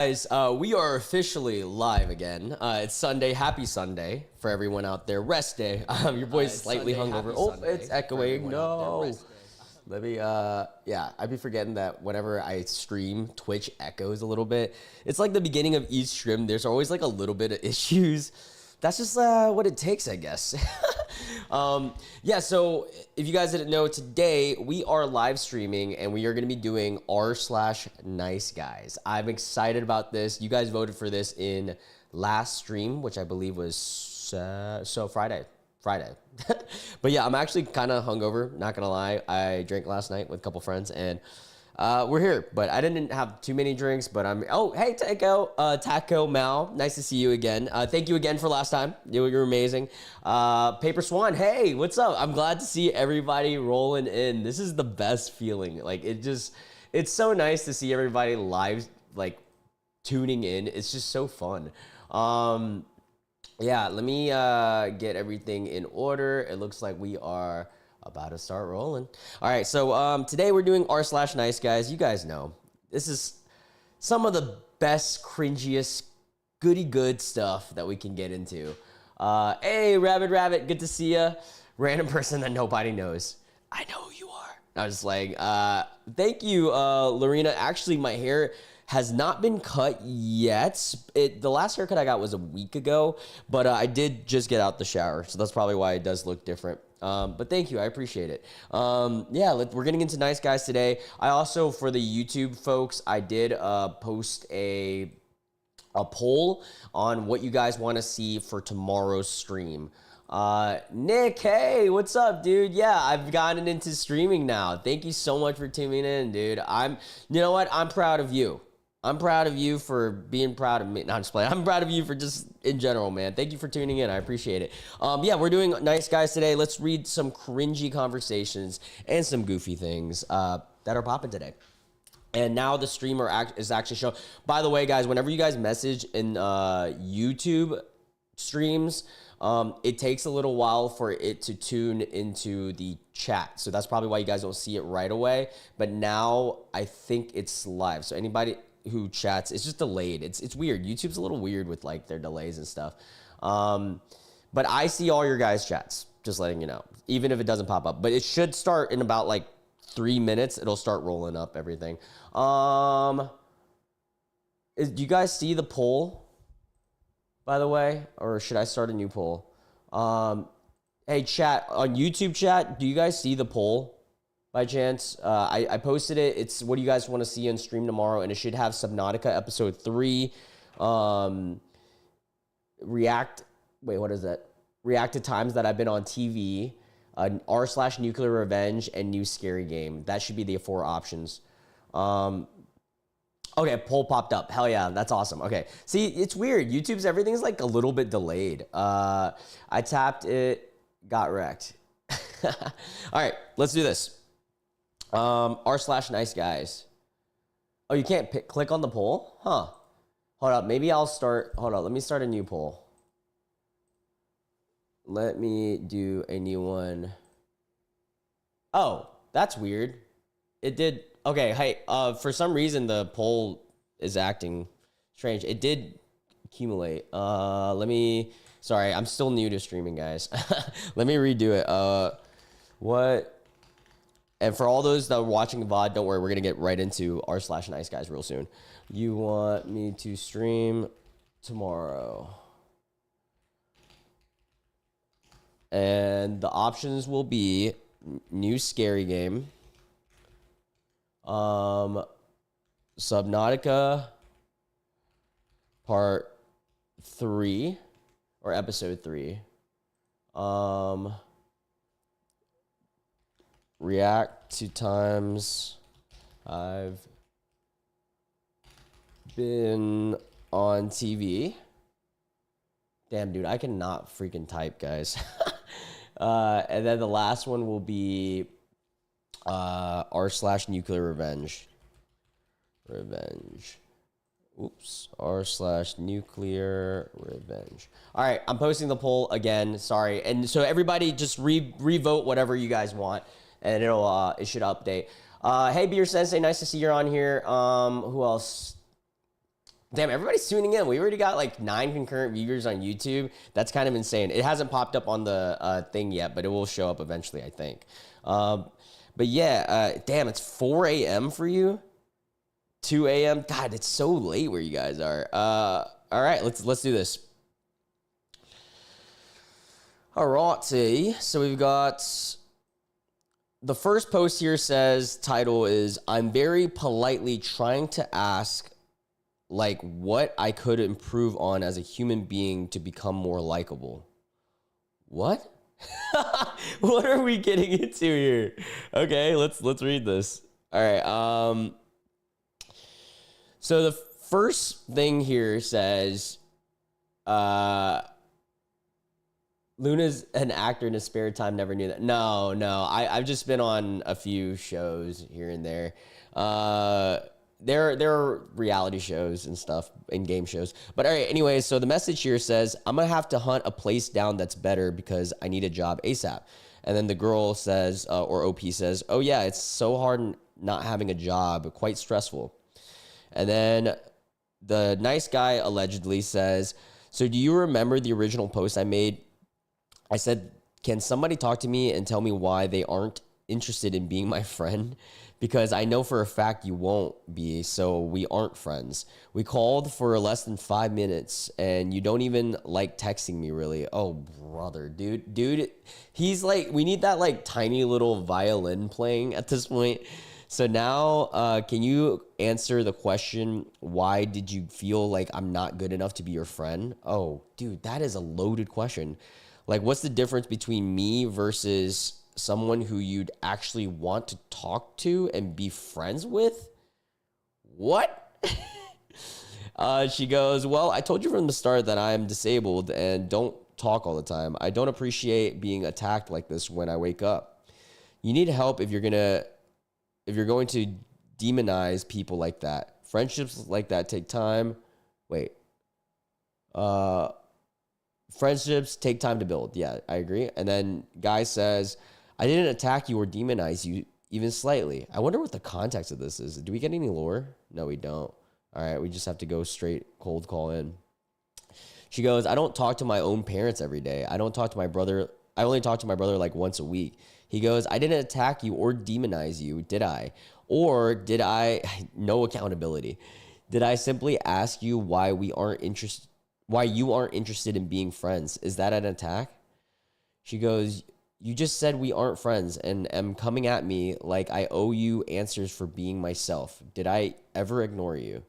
Guys, we are officially live again. It's Sunday. Happy Sunday for everyone out there. Rest day. Your boy's slightly hungover. Oh, it's echoing. No. Let me, yeah, I'd be forgetting that whenever I stream, Twitch echoes a little bit. It's like the beginning of each stream. There's always like a little bit of issues. That's just what it takes, I guess. Yeah, so if you guys didn't know, today we are live streaming and we are going to be doing r/Niceguys. I'm excited about this. You guys voted for this in last stream, which I believe was Friday. But yeah, I'm actually kind of hungover, not gonna lie. I drank last night with a couple friends and we're here, but I didn't have too many drinks, but oh, hey, Taco Mal, nice to see you again. Thank you again for last time. You're amazing. Paper Swan, hey, what's up? I'm glad to see everybody rolling in. This is the best feeling. Like, it's so nice to see everybody live, like, tuning in. It's just so fun. Yeah, let me get everything in order. It looks like we are about to start rolling. All right, so today we're doing r/Niceguys. You guys know, this is some of the best, cringiest, goody-good stuff that we can get into. Hey, Rabbit, good to see ya. Random person that nobody knows. I know who you are. I was like, thank you, Lorena. Actually, my hair has not been cut yet. The last haircut I got was a week ago, but I did just get out the shower, so that's probably why it does look different. But thank you, I appreciate it. Yeah, we're getting into Niceguys today. I also, for the YouTube folks, I did post a poll on what you guys want to see for tomorrow's stream. Nick, hey, what's up, dude? Yeah, I've gotten into streaming now. Thank you so much for tuning in, dude. You know what? I'm proud of you. I'm proud of you for being proud of me. No, I'm just playing. I'm proud of you for just in general, man. Thank you for tuning in. I appreciate it. Yeah, we're doing Niceguys today. Let's read some cringy conversations and some goofy things that are popping today. And now the streamer is actually showing. By the way, guys, whenever you guys message in YouTube streams, it takes a little while for it to tune into the chat. So that's probably why you guys don't see it right away. But now I think it's live. So anybody who chats, it's just delayed. It's weird. YouTube's a little weird with like their delays and stuff. But I see all your guys' chats, just letting you know, even if it doesn't pop up. But it should start in about like 3 minutes. It'll start rolling up everything. Do you guys see the poll, by the way? Or should I start a new poll? Hey, chat, on YouTube chat, do you guys see the poll? By chance, I posted it. It's what do you guys want to see on stream tomorrow, and it should have Subnautica episode 3, react to times that I've been on TV, r/nuclear revenge, and new scary game. That should be the 4 options. Okay, poll popped up. Hell yeah, that's awesome. Okay, see, it's weird. YouTube's everything's like a little bit delayed. I tapped it, got wrecked. All right, let's do this. r/Niceguys. Oh, you can't click on the poll? Huh. Hold up. Maybe I'll start. Hold up. Let me start a new poll. Let me do a new one. Oh, that's weird. It did. Okay. Hey, for some reason, the poll is acting strange. It did accumulate. Sorry, I'm still new to streaming, guys. Let me redo it. What? And for all those that are watching VOD, don't worry, we're going to get right into r/Niceguys real soon. You want me to stream tomorrow? And the options will be new scary game, Subnautica part 3 or episode 3, react to times I've been on TV. Damn, dude, I cannot freaking type, guys. And then the last one will be r/nuclear revenge. Oops, r/nuclear revenge. All right, I'm posting the poll again. Sorry, and so everybody just re-vote whatever you guys want, and it should update. Hey, Beer Sensei, nice to see you're on here. Who else? Damn, everybody's tuning in. We already got like 9 concurrent viewers on YouTube. That's kind of insane. It hasn't popped up on the thing yet, but it will show up eventually, I think. But yeah, damn, it's 4 a.m. for you. 2 a.m. God, it's so late where you guys are. All right, let's do this. All righty. So we've got the first post here says title is I'm very politely trying to ask like what I could improve on as a human being to become more likable. What? What are we getting into here? Okay, let's read this. All right. So the first thing here says Luna's an actor in his spare time, never knew that. No, I've just been on a few shows here and there. There are reality shows and stuff and game shows. But all right, anyways, so the message here says, I'm going to have to hunt a place down that's better because I need a job ASAP. And then the girl says, or OP says, oh yeah, it's so hard not having a job, quite stressful. And then the nice guy allegedly says, so do you remember the original post I made? I said, can somebody talk to me and tell me why they aren't interested in being my friend? Because I know for a fact you won't be, so we aren't friends. We called for less than 5 minutes, and you don't even like texting me, really. Oh, brother, dude, he's like, we need that like tiny little violin playing at this point. So now, can you answer the question, why did you feel like I'm not good enough to be your friend? Oh, dude, that is a loaded question. Like, what's the difference between me versus someone who you'd actually want to talk to and be friends with? What? She goes, well, I told you from the start that I'm disabled and don't talk all the time. I don't appreciate being attacked like this when I wake up. You need help if you're going to demonize people like that. Friendships like that take time. Wait. Friendships take time to build. Yeah, I agree. And then guy says, I didn't attack you or demonize you even slightly. I wonder what the context of this is. Do we get any lore? No, we don't. All right, we just have to go straight cold call in. She goes, I don't talk to my own parents every day. I don't talk to my brother. I only talk to my brother like once a week. He goes, I didn't attack you or demonize you, did I? Or did I? No accountability. Did I simply ask you why you aren't interested in being friends? Is that an attack? She goes, you just said we aren't friends and am coming at me like I owe you answers for being myself. Did I ever ignore you?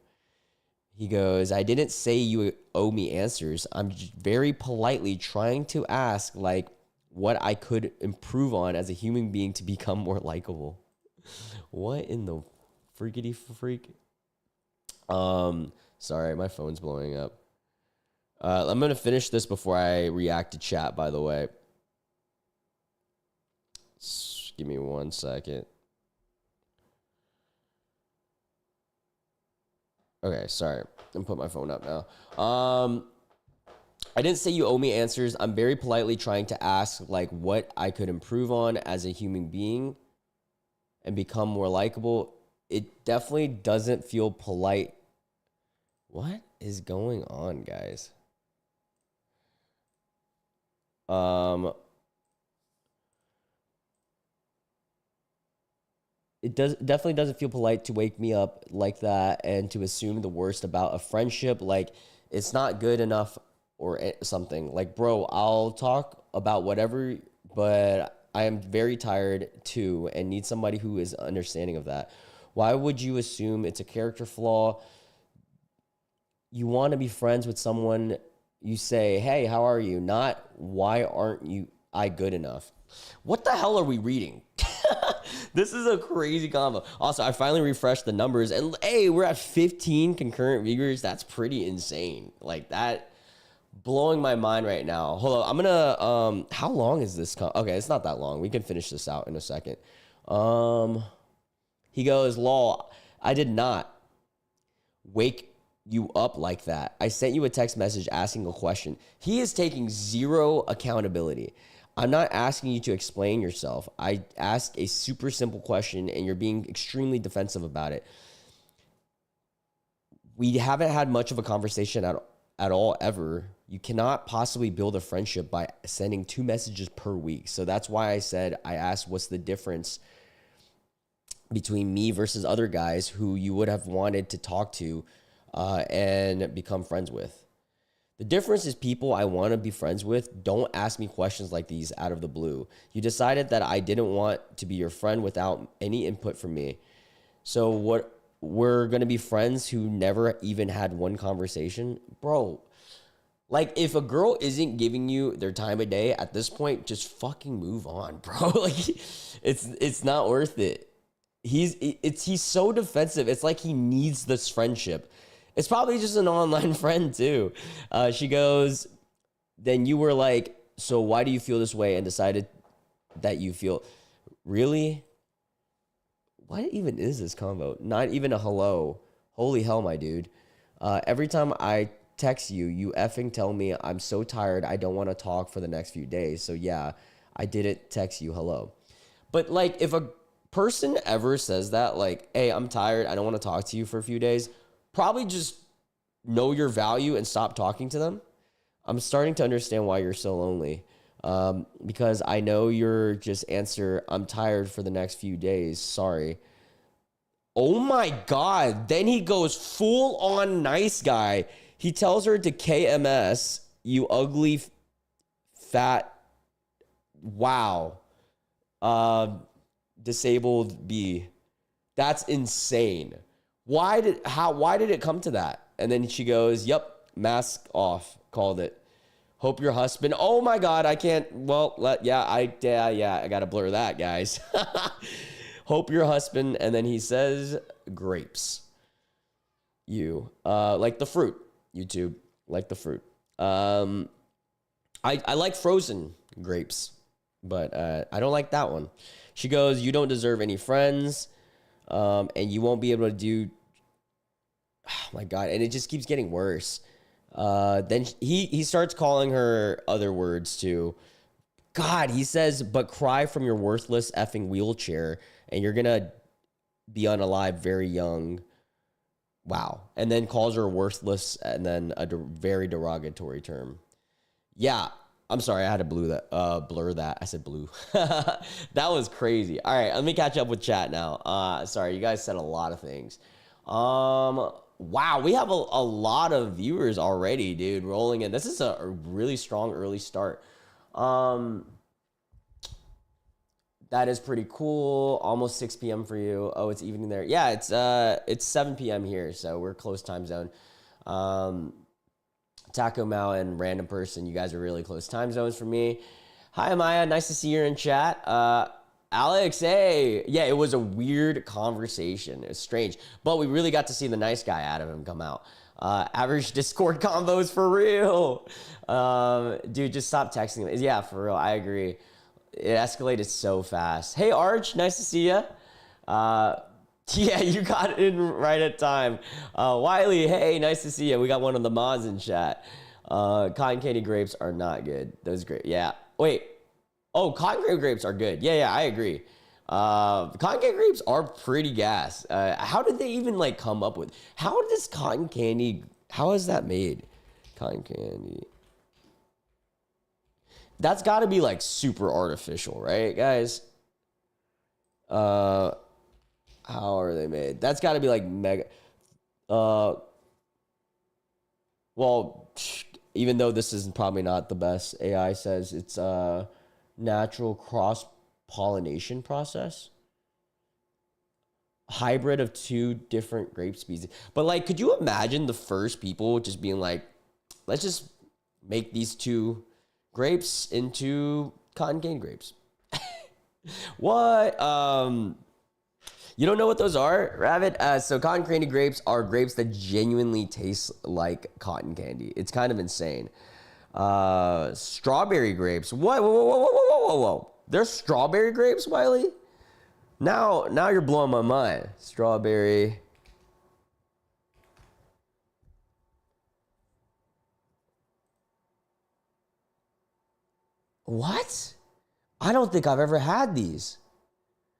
He goes, I didn't say you owe me answers. I'm very politely trying to ask like what I could improve on as a human being to become more likable. What in the freakity freak? Sorry, my phone's blowing up. I'm going to finish this before I react to chat, by the way. Give me 1 second. Okay, sorry. I'm put my phone up now. I didn't say you owe me answers. I'm very politely trying to ask like what I could improve on as a human being and become more likable. It definitely doesn't feel polite. What is going on, guys? It definitely doesn't feel polite to wake me up like that and to assume the worst about a friendship. Like it's not good enough or something. Like, bro, I'll talk about whatever, but I am very tired too and need somebody who is understanding of that. Why would you assume it's a character flaw? You want to be friends with someone, you say, hey, how are you? Not, why aren't I good enough? What the hell are we reading? This is a crazy combo. Also, I finally refreshed the numbers, and hey, we're at 15 concurrent viewers. That's pretty insane. Like, that blowing my mind right now. Hold on, I'm gonna, how long is this? Okay, it's not that long. We can finish this out in a second. He goes, lol, I did not wake you up like that. I sent you a text message asking a question. He is taking zero accountability. I'm not asking you to explain yourself. I asked a super simple question and you're being extremely defensive about it. we haven't had much of a conversation at all ever. You cannot possibly build a friendship by sending 2 messages per week. So that's why I asked what's the difference between me versus other guys who you would have wanted to talk to and become friends with. The difference is people I want to be friends with don't ask me questions like these out of the blue. You decided that I didn't want to be your friend without any input from me. So what, we're going to be friends who never even had one conversation? Bro, like if a girl isn't giving you their time of day at this point, just fucking move on, bro. Like it's not worth it. He's so defensive. It's like he needs this friendship. It's probably just an online friend too. She goes, then you were like, so why do you feel this way and decided that you feel really? What even is this combo? Not even a hello. Holy hell, my dude. Every time I text you, you effing tell me I'm so tired, I don't want to talk for the next few days. So yeah, I didn't text you hello. But like if a person ever says that, like, hey, I'm tired, I don't want to talk to you for a few days, probably just know your value and stop talking to them. I'm starting to understand why you're so lonely. Because I know you're just answer, I'm tired for the next few days. Sorry. Oh my God. Then he goes full on nice guy. He tells her to KMS, you ugly fat. Wow. Disabled B. That's insane. Why did it come to that? And then she goes, yep, mask off, called it. Hope your husband. Oh my God, I can't. Well, I gotta blur that, guys. Hope your husband. And then he says grapes. You like the fruit. YouTube, like the fruit. I like frozen grapes, but I don't like that one. She goes, you don't deserve any friends, and you won't be able to do. Oh my God, and it just keeps getting worse. Then he starts calling her other words too. God, he says, but cry from your worthless effing wheelchair, and you're gonna be unalive very young. Wow. And then calls her worthless, and then a very derogatory term. Yeah, I'm sorry, I had to blur that. I said blue. That was crazy. All right, let me catch up with chat now. Sorry, you guys said a lot of things. Wow, we have a lot of viewers already, dude, rolling in. This is a really strong early start. That is pretty cool. Almost 6 p.m. for you. Oh, it's evening there. Yeah, it's 7 p.m. here, so we're close time zone. Taco Mao and Random Person, you guys are really close time zones for me. Hi, Amaya. Nice to see you in chat. Alex, hey. Yeah, it was a weird conversation. It was strange, but we really got to see the nice guy out of him come out. Average Discord combos for real. Dude, just stop texting me. Yeah, for real. I agree. It escalated so fast. Hey, Arch, nice to see you. Yeah, you got in right at time. Wiley, hey, nice to see you. We got one of the mods in chat. Cotton candy grapes are not good. Those grapes, yeah. Wait. Oh, cotton candy grapes are good. Yeah, I agree. Cotton candy grapes are pretty gas. How did they even like come up with? How does cotton candy? How is that made? Cotton candy. That's got to be like super artificial, right, guys? How are they made? That's got to be like mega. Well, even though this is probably not the best, AI says it's a natural cross pollination process. Hybrid of 2 different grape species. But like, could you imagine the first people just being like, let's just make these 2 grapes into cotton candy grapes? What? You don't know what those are, Rabbit? So cotton candy grapes are grapes that genuinely taste like cotton candy. It's kind of insane. Strawberry grapes. What? Whoa. There's strawberry grapes, Wiley? Now you're blowing my mind. Strawberry. What? I don't think I've ever had these.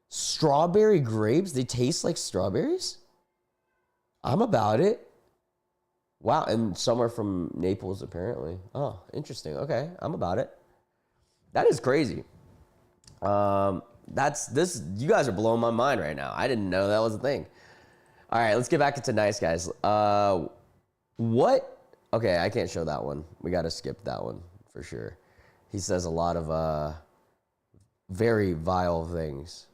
Strawberry grapes? They taste like strawberries? I'm about it. Wow, and some are from Naples apparently. Oh, interesting. Okay, I'm about it. That is crazy. That's this. You guys are blowing my mind right now. I didn't know that was a thing. All right, let's get back into Niceguys. What? Okay, I can't show that one. We got to skip that one for sure. He says a lot of very vile things.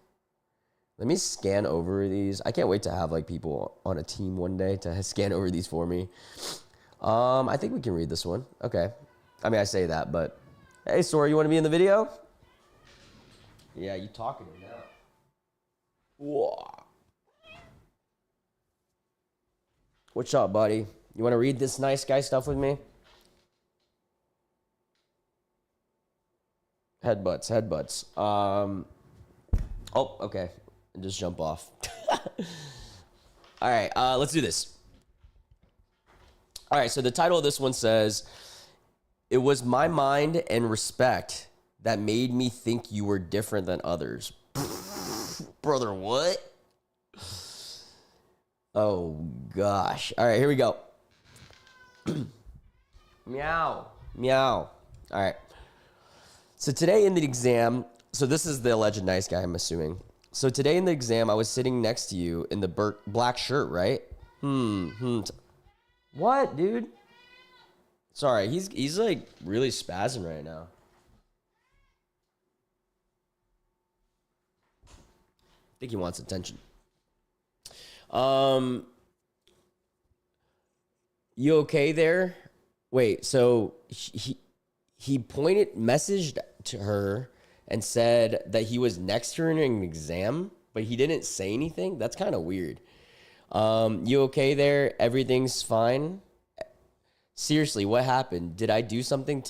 Let me scan over these. I can't wait to have like people on a team one day to scan over these for me. I think we can read this one. Okay. I mean, I say that, but hey, Sora, you want to be in the video? Yeah, you talking to me now. Whoa. What's up, buddy? You want to read this nice guy stuff with me? Headbutts, headbutts. Oh, okay. Just jump off. All right, let's do this. All right, so the title of this one says, "It was my mind and respect that made me think you were different than others." Brother, what? Oh, gosh. All right, here we go. Meow. Meow. All right. So today in the exam, so this is the alleged nice guy, I'm assuming. So today in the exam, I was sitting next to you in the black shirt, right? What, dude? Sorry, he's like really spazzing right now. I think he wants attention. You okay there? Wait, so he messaged to her and said that he was next to her in an exam, but he didn't say anything. That's kind of weird. You okay there? Everything's fine? Seriously, what happened? Did I do something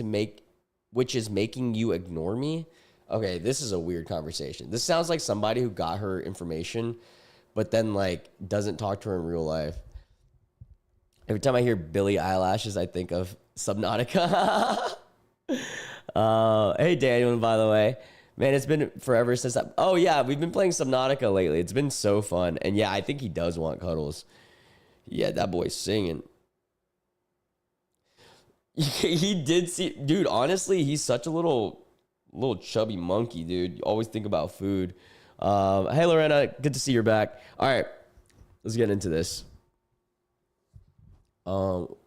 which is making you ignore me? Okay, this is a weird conversation. This sounds like somebody who got her information, but then like doesn't talk to her in real life. Every time I hear Billie Eyelashes, I think of Subnautica. Hey, Daniel, by the way. Man, it's been forever since oh, yeah, we've been playing Subnautica lately. It's been so fun. And yeah, I think he does want cuddles. Yeah, that boy's singing. He did see... Dude, honestly, he's such a little chubby monkey, dude. You always think about food. Hey, Lorena, good to see you're back. All right, let's get into this. Ow,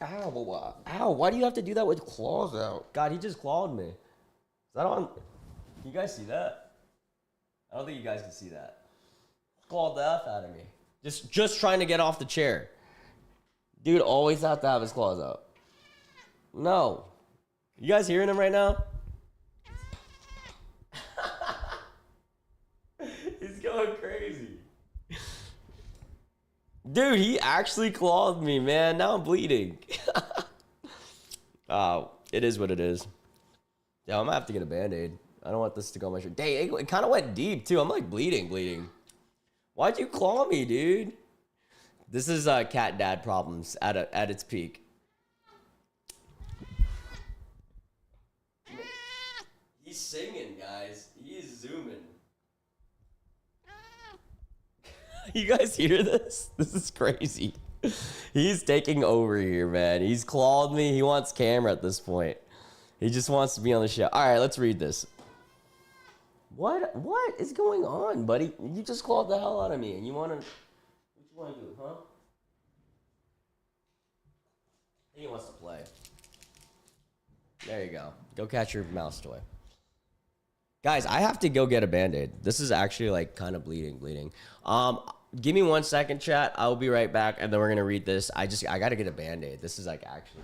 ow, why do you have to do that with claws out? God, he just clawed me. Is that on? Can you guys see that? I don't think you guys can see that. Clawed the F out of me. Just trying to get off the chair. Dude always have to have his claws out. No. You guys hearing him right now? He's going crazy. Dude, he actually clawed me, man. Now I'm bleeding. Oh, it is what it is. Yeah, I'm gonna have to get a Band-Aid. I don't want this to go on my shirt. Dang, it kind of went deep, too. I'm like bleeding. Why'd you claw me, dude? This is cat dad problems at its peak. He's singing, guys. He's zooming. You guys hear this? This is crazy. He's taking over here, man. He's clawed me. He wants camera at this point. He just wants to be on the show. All right, let's read this. What is going on, buddy? You just clawed the hell out of me, and you want to... What you want to do, huh? I think he wants to play. There you go. Go catch your mouse toy. Guys, I have to go get a Band-Aid. This is actually like kind of bleeding. Give me 1 second, chat. I'll be right back, and then we're gonna read this. I gotta get a Band-Aid. This is like actually...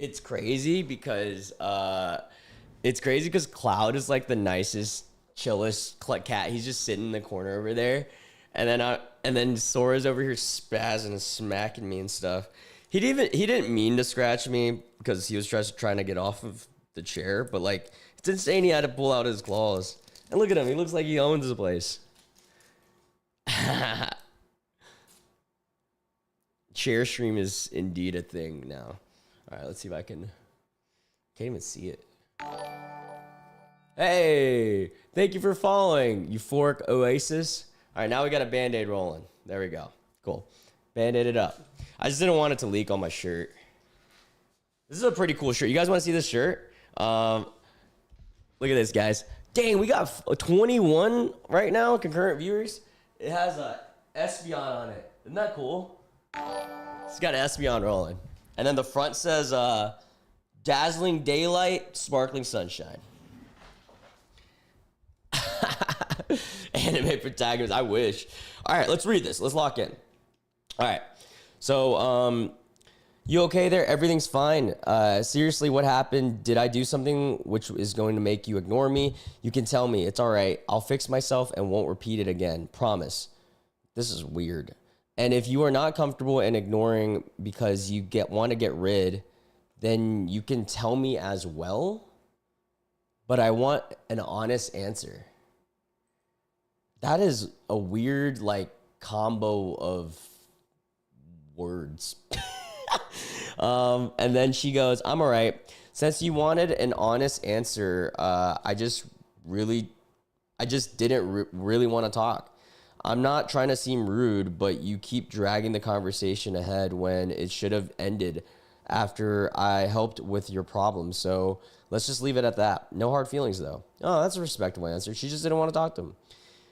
It's crazy because Cloud is like the nicest, chillest cat. He's just sitting in the corner over there, and then Sora's over here spazzing and smacking me and stuff. He didn't mean to scratch me because he was just trying to get off of the chair, but like it's insane he had to pull out his claws. And look at him, he looks like he owns the place. Chair stream is indeed a thing now. All right, let's see if I can't even see it. Hey, thank you for following, Euphoric Oasis. All right, now we got a Band-Aid rolling. There we go. Cool. Band-Aid it up. I just didn't want it to leak on my shirt. This is a pretty cool shirt. You guys want to see this shirt? Look at this, guys. Dang, we got 21 right now, concurrent viewers. It has a Espeon on it. Isn't that cool? It's got an Espeon rolling. And then the front says, dazzling daylight, sparkling sunshine. Anime protagonist, I wish. All right, let's read this. Let's lock in. All right. So, you okay there? Everything's fine. Seriously, what happened? Did I do something which is going to make you ignore me? You can tell me. It's all right. I'll fix myself and won't repeat it again. Promise. This is weird. And if you are not comfortable in ignoring because you want to get rid, then you can tell me as well. But I want an honest answer. That is a weird, like, combo of words. And then she goes, I'm all right. Since you wanted an honest answer, I just didn't really want to talk. I'm not trying to seem rude, but you keep dragging the conversation ahead when it should have ended after I helped with your problem. So let's just leave it at that. No hard feelings, though. Oh, that's a respectable answer. She just didn't want to talk to him.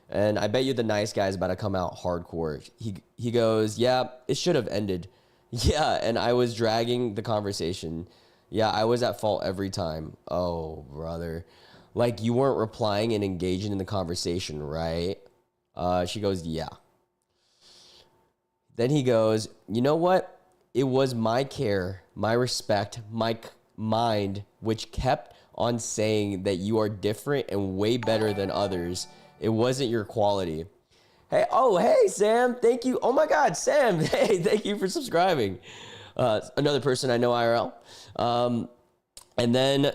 And I bet you the nice guy's about to come out hardcore. He goes, yeah, it should have ended. Yeah, and I was dragging the conversation. Yeah, I was at fault every time. Oh, brother. Like, you weren't replying and engaging in the conversation, right? She goes, yeah. Then he goes, you know what? It was my care, my respect, my mind, which kept on saying that you are different and way better than others. It wasn't your quality. Hey, oh, hey, Sam. Thank you. Oh, my God, Sam. Hey, thank you for subscribing. Another person I know IRL. And then,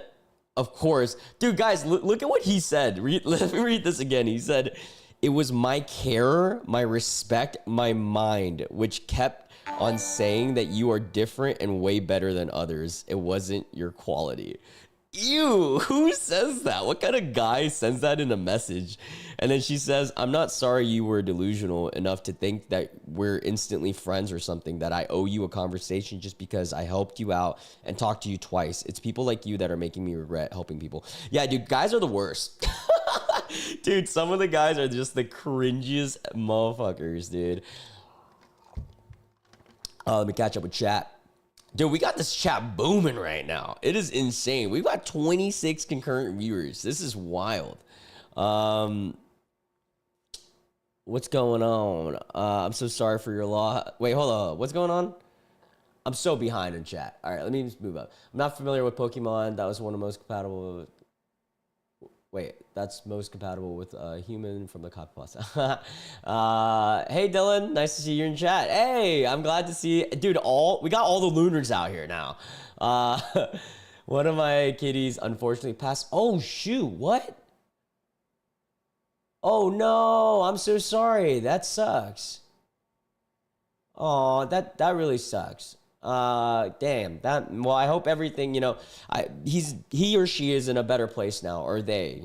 of course, dude, guys, look at what he said. Let me read this again. He said, it was my care, my respect, my mind, which kept on saying that you are different and way better than others. It wasn't your quality. Ew, who says that? What kind of guy sends that in a message? And then she says, I'm not sorry you were delusional enough to think that we're instantly friends or something, that I owe you a conversation just because I helped you out and talked to you twice. It's people like you that are making me regret helping people. Yeah, dude, guys are the worst. Dude, some of the guys are just the cringiest motherfuckers, dude. Let me catch up with chat. Dude, we got this chat booming right now. It is insane. We've got 26 concurrent viewers. This is wild. What's going on? I'm so sorry for your loss. Wait, hold on. What's going on? I'm so behind in chat. All right, let me just move up. I'm not familiar with Pokemon. That was one of the most compatible. Wait, that's most compatible with a human from the copy pasta. Hey, Dylan. Nice to see you in chat. Hey, I'm glad to see. Dude, we got all the looners out here now. One of my kitties unfortunately passed. Oh, shoot. What? Oh, no. I'm so sorry. That sucks. Oh, that really sucks. Damn. Well, I hope everything, he or she is in a better place now, or they,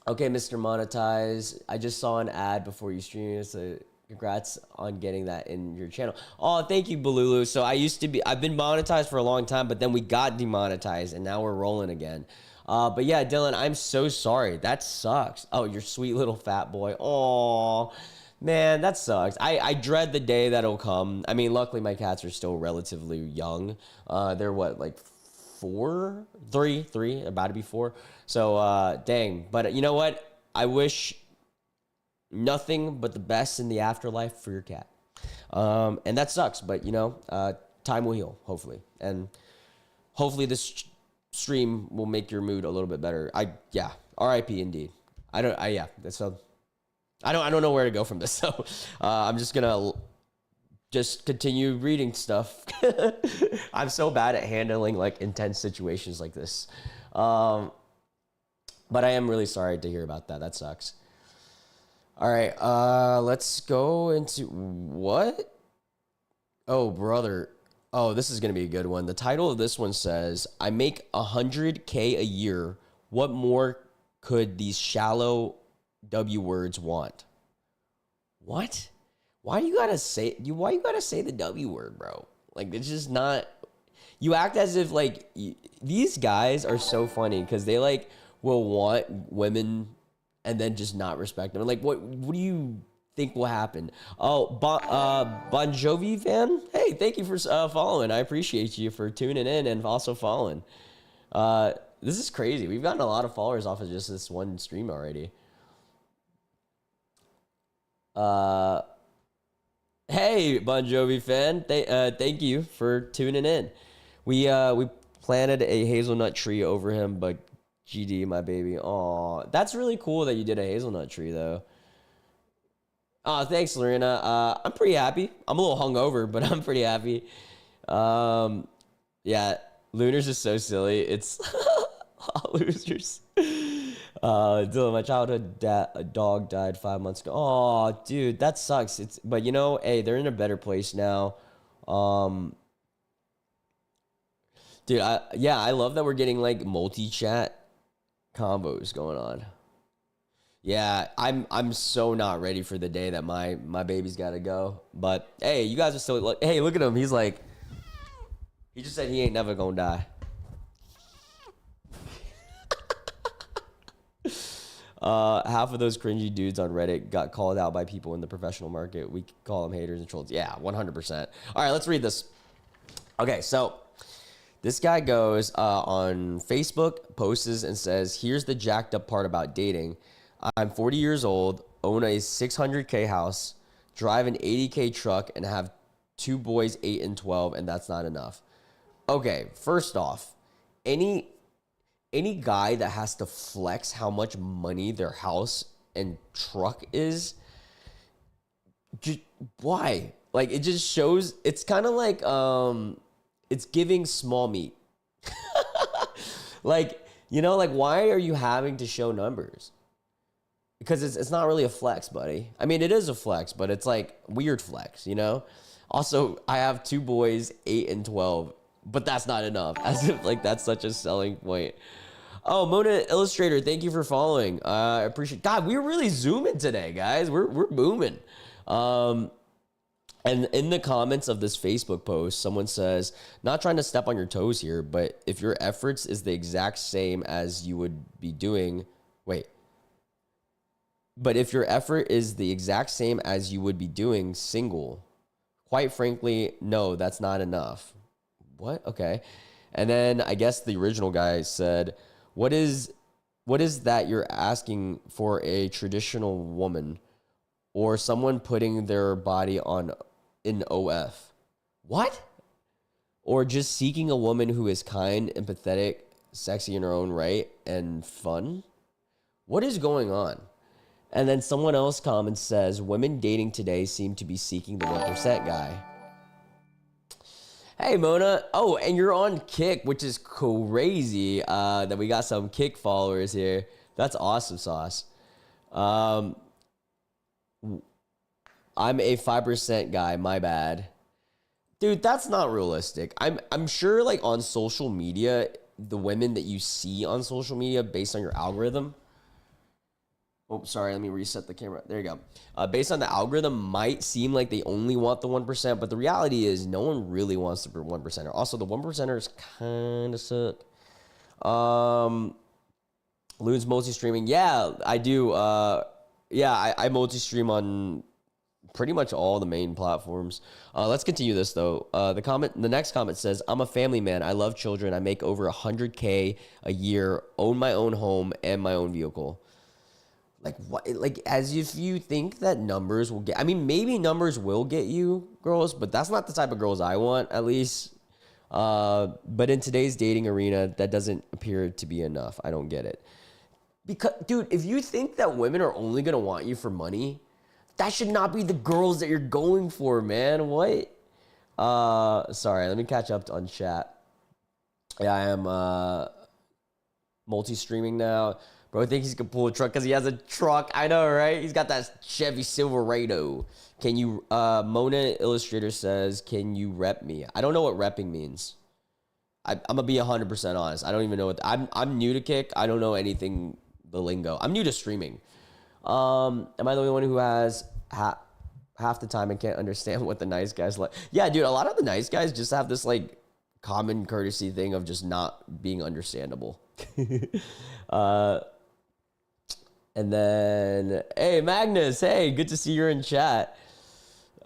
Okay, Mr. Monetize. I just saw an ad before you streamed, so congrats on getting that in your channel. Oh, thank you, Balulu. So I've been monetized for a long time, but then we got demonetized, and now we're rolling again. But yeah, Dylan, I'm so sorry. That sucks. Oh, your sweet little fat boy. Oh, man, that sucks. I dread the day that'll come. I mean, luckily my cats are still relatively young. They're what, like three, about to be 4. So, dang. But you know what? I wish time time will heal, hopefully. And hopefully this stream will make your mood a little bit better. Yeah, RIP indeed. I don't know where to go from this. So I'm just gonna just continue reading stuff. I'm so bad at handling like intense situations like this. But I am really sorry to hear about that. That sucks. All right, let's go into what? Oh, brother. Oh, this is going to be a good one. The title of this one says, I make $100K a year. What more could these shallow W words want? What? Why you gotta say the W word, bro? Like, it's just not, you act as if like these guys are so funny because they like will want women and then just not respect them. Like, what do you think will happen? Oh, Bon Jovi fan, hey, thank you for following. I appreciate you for tuning in and also following. This is crazy. We've gotten a lot of followers off of just this one stream already. Hey, Bon Jovi fan, thank you for tuning in. We planted a hazelnut tree over him, but GD, my baby. Aw, that's really cool that you did a hazelnut tree, though. Thanks, Lorena. I'm pretty happy. I'm a little hungover, but I'm pretty happy. Yeah, Looners is so silly. It's losers. Dylan, my childhood dog died 5 months ago. Oh, dude, that sucks. But you know, hey, they're in a better place now. Dude, I love that we're getting like multi-chat combos going on. Yeah, I'm so not ready for the day that my baby's got to go. But hey, you guys are still like, hey, look at him. He's like, he just said he ain't never gonna die. Half of those cringy dudes on Reddit got called out by people in the professional market. We call them haters and trolls. Yeah, 100%. All right, let's read this. Okay, so this guy goes on Facebook, posts and says, here's the jacked up part about dating. I'm 40 years old, own a 600K house, drive an 80K truck, and have 2 boys, 8 and 12, and that's not enough. Okay, first off, any guy that has to flex how much money their house and truck is, why? Like, it just shows, it's kind of like, it's giving small meat. Like, you know, like, why are you having to show numbers? Because it's not really a flex, buddy. I mean, it is a flex, but it's like weird flex, you know? Also, I have 2 boys, 8 and 12, but that's not enough. As if like that's such a selling point. Oh, Mona Illustrator, thank you for following. I appreciate. God, we're really zooming today, guys. We're booming. And in the comments of this Facebook post, someone says, not trying to step on your toes here, but if your efforts is the exact same as you would be doing, but if your effort is the exact same as you would be doing single, quite frankly, no, that's not enough. What? Okay. And then I guess the original guy said, what is that you're asking for a traditional woman or someone putting their body on in OF? What? Or just seeking a woman who is kind, empathetic, sexy in her own right, and fun? What is going on? And then someone else comments, says, women dating today seem to be seeking the 1% guy. Hey, Mona. Oh, and you're on Kick, which is crazy that we got some Kick followers here. That's awesome sauce. I'm a 5% guy. My bad. Dude, that's not realistic. I'm sure, like, on social media, the women that you see on social media based on your algorithm. Oh, sorry, let me reset the camera. There you go. Based on the algorithm, might seem like they only want the 1%, but the reality is no one really wants the 1%er. Also, the 1%ers kind of suck. Loon's multi-streaming. Yeah, I do. I multi-stream on pretty much all the main platforms. Let's continue this, though. The next comment says, I'm a family man. I love children. I make over 100K a year, own my own home and my own vehicle. Like what? Like as if you think that numbers will get. I mean, maybe numbers will get you girls, but that's not the type of girls I want. At least, but in today's dating arena, that doesn't appear to be enough. I don't get it. Because, dude, if you think that women are only gonna want you for money, that should not be the girls that you're going for, man. What? Sorry. Let me catch up on chat. Yeah, I am multi-streaming now. Bro, I think he's gonna pull a truck because he has a truck. I know, right? He's got that Chevy Silverado. Can you, Mona Illustrator says, can you rep me? I don't know what repping means. I'm gonna be 100% honest. I don't even know what, I'm new to Kick. I don't know anything, the lingo. I'm new to streaming. Am I the only one who has half the time and can't understand what the nice guys like? Yeah, dude, a lot of the nice guys just have this like common courtesy thing of just not being understandable. And then, hey, Magnus, hey, good to see you're in chat.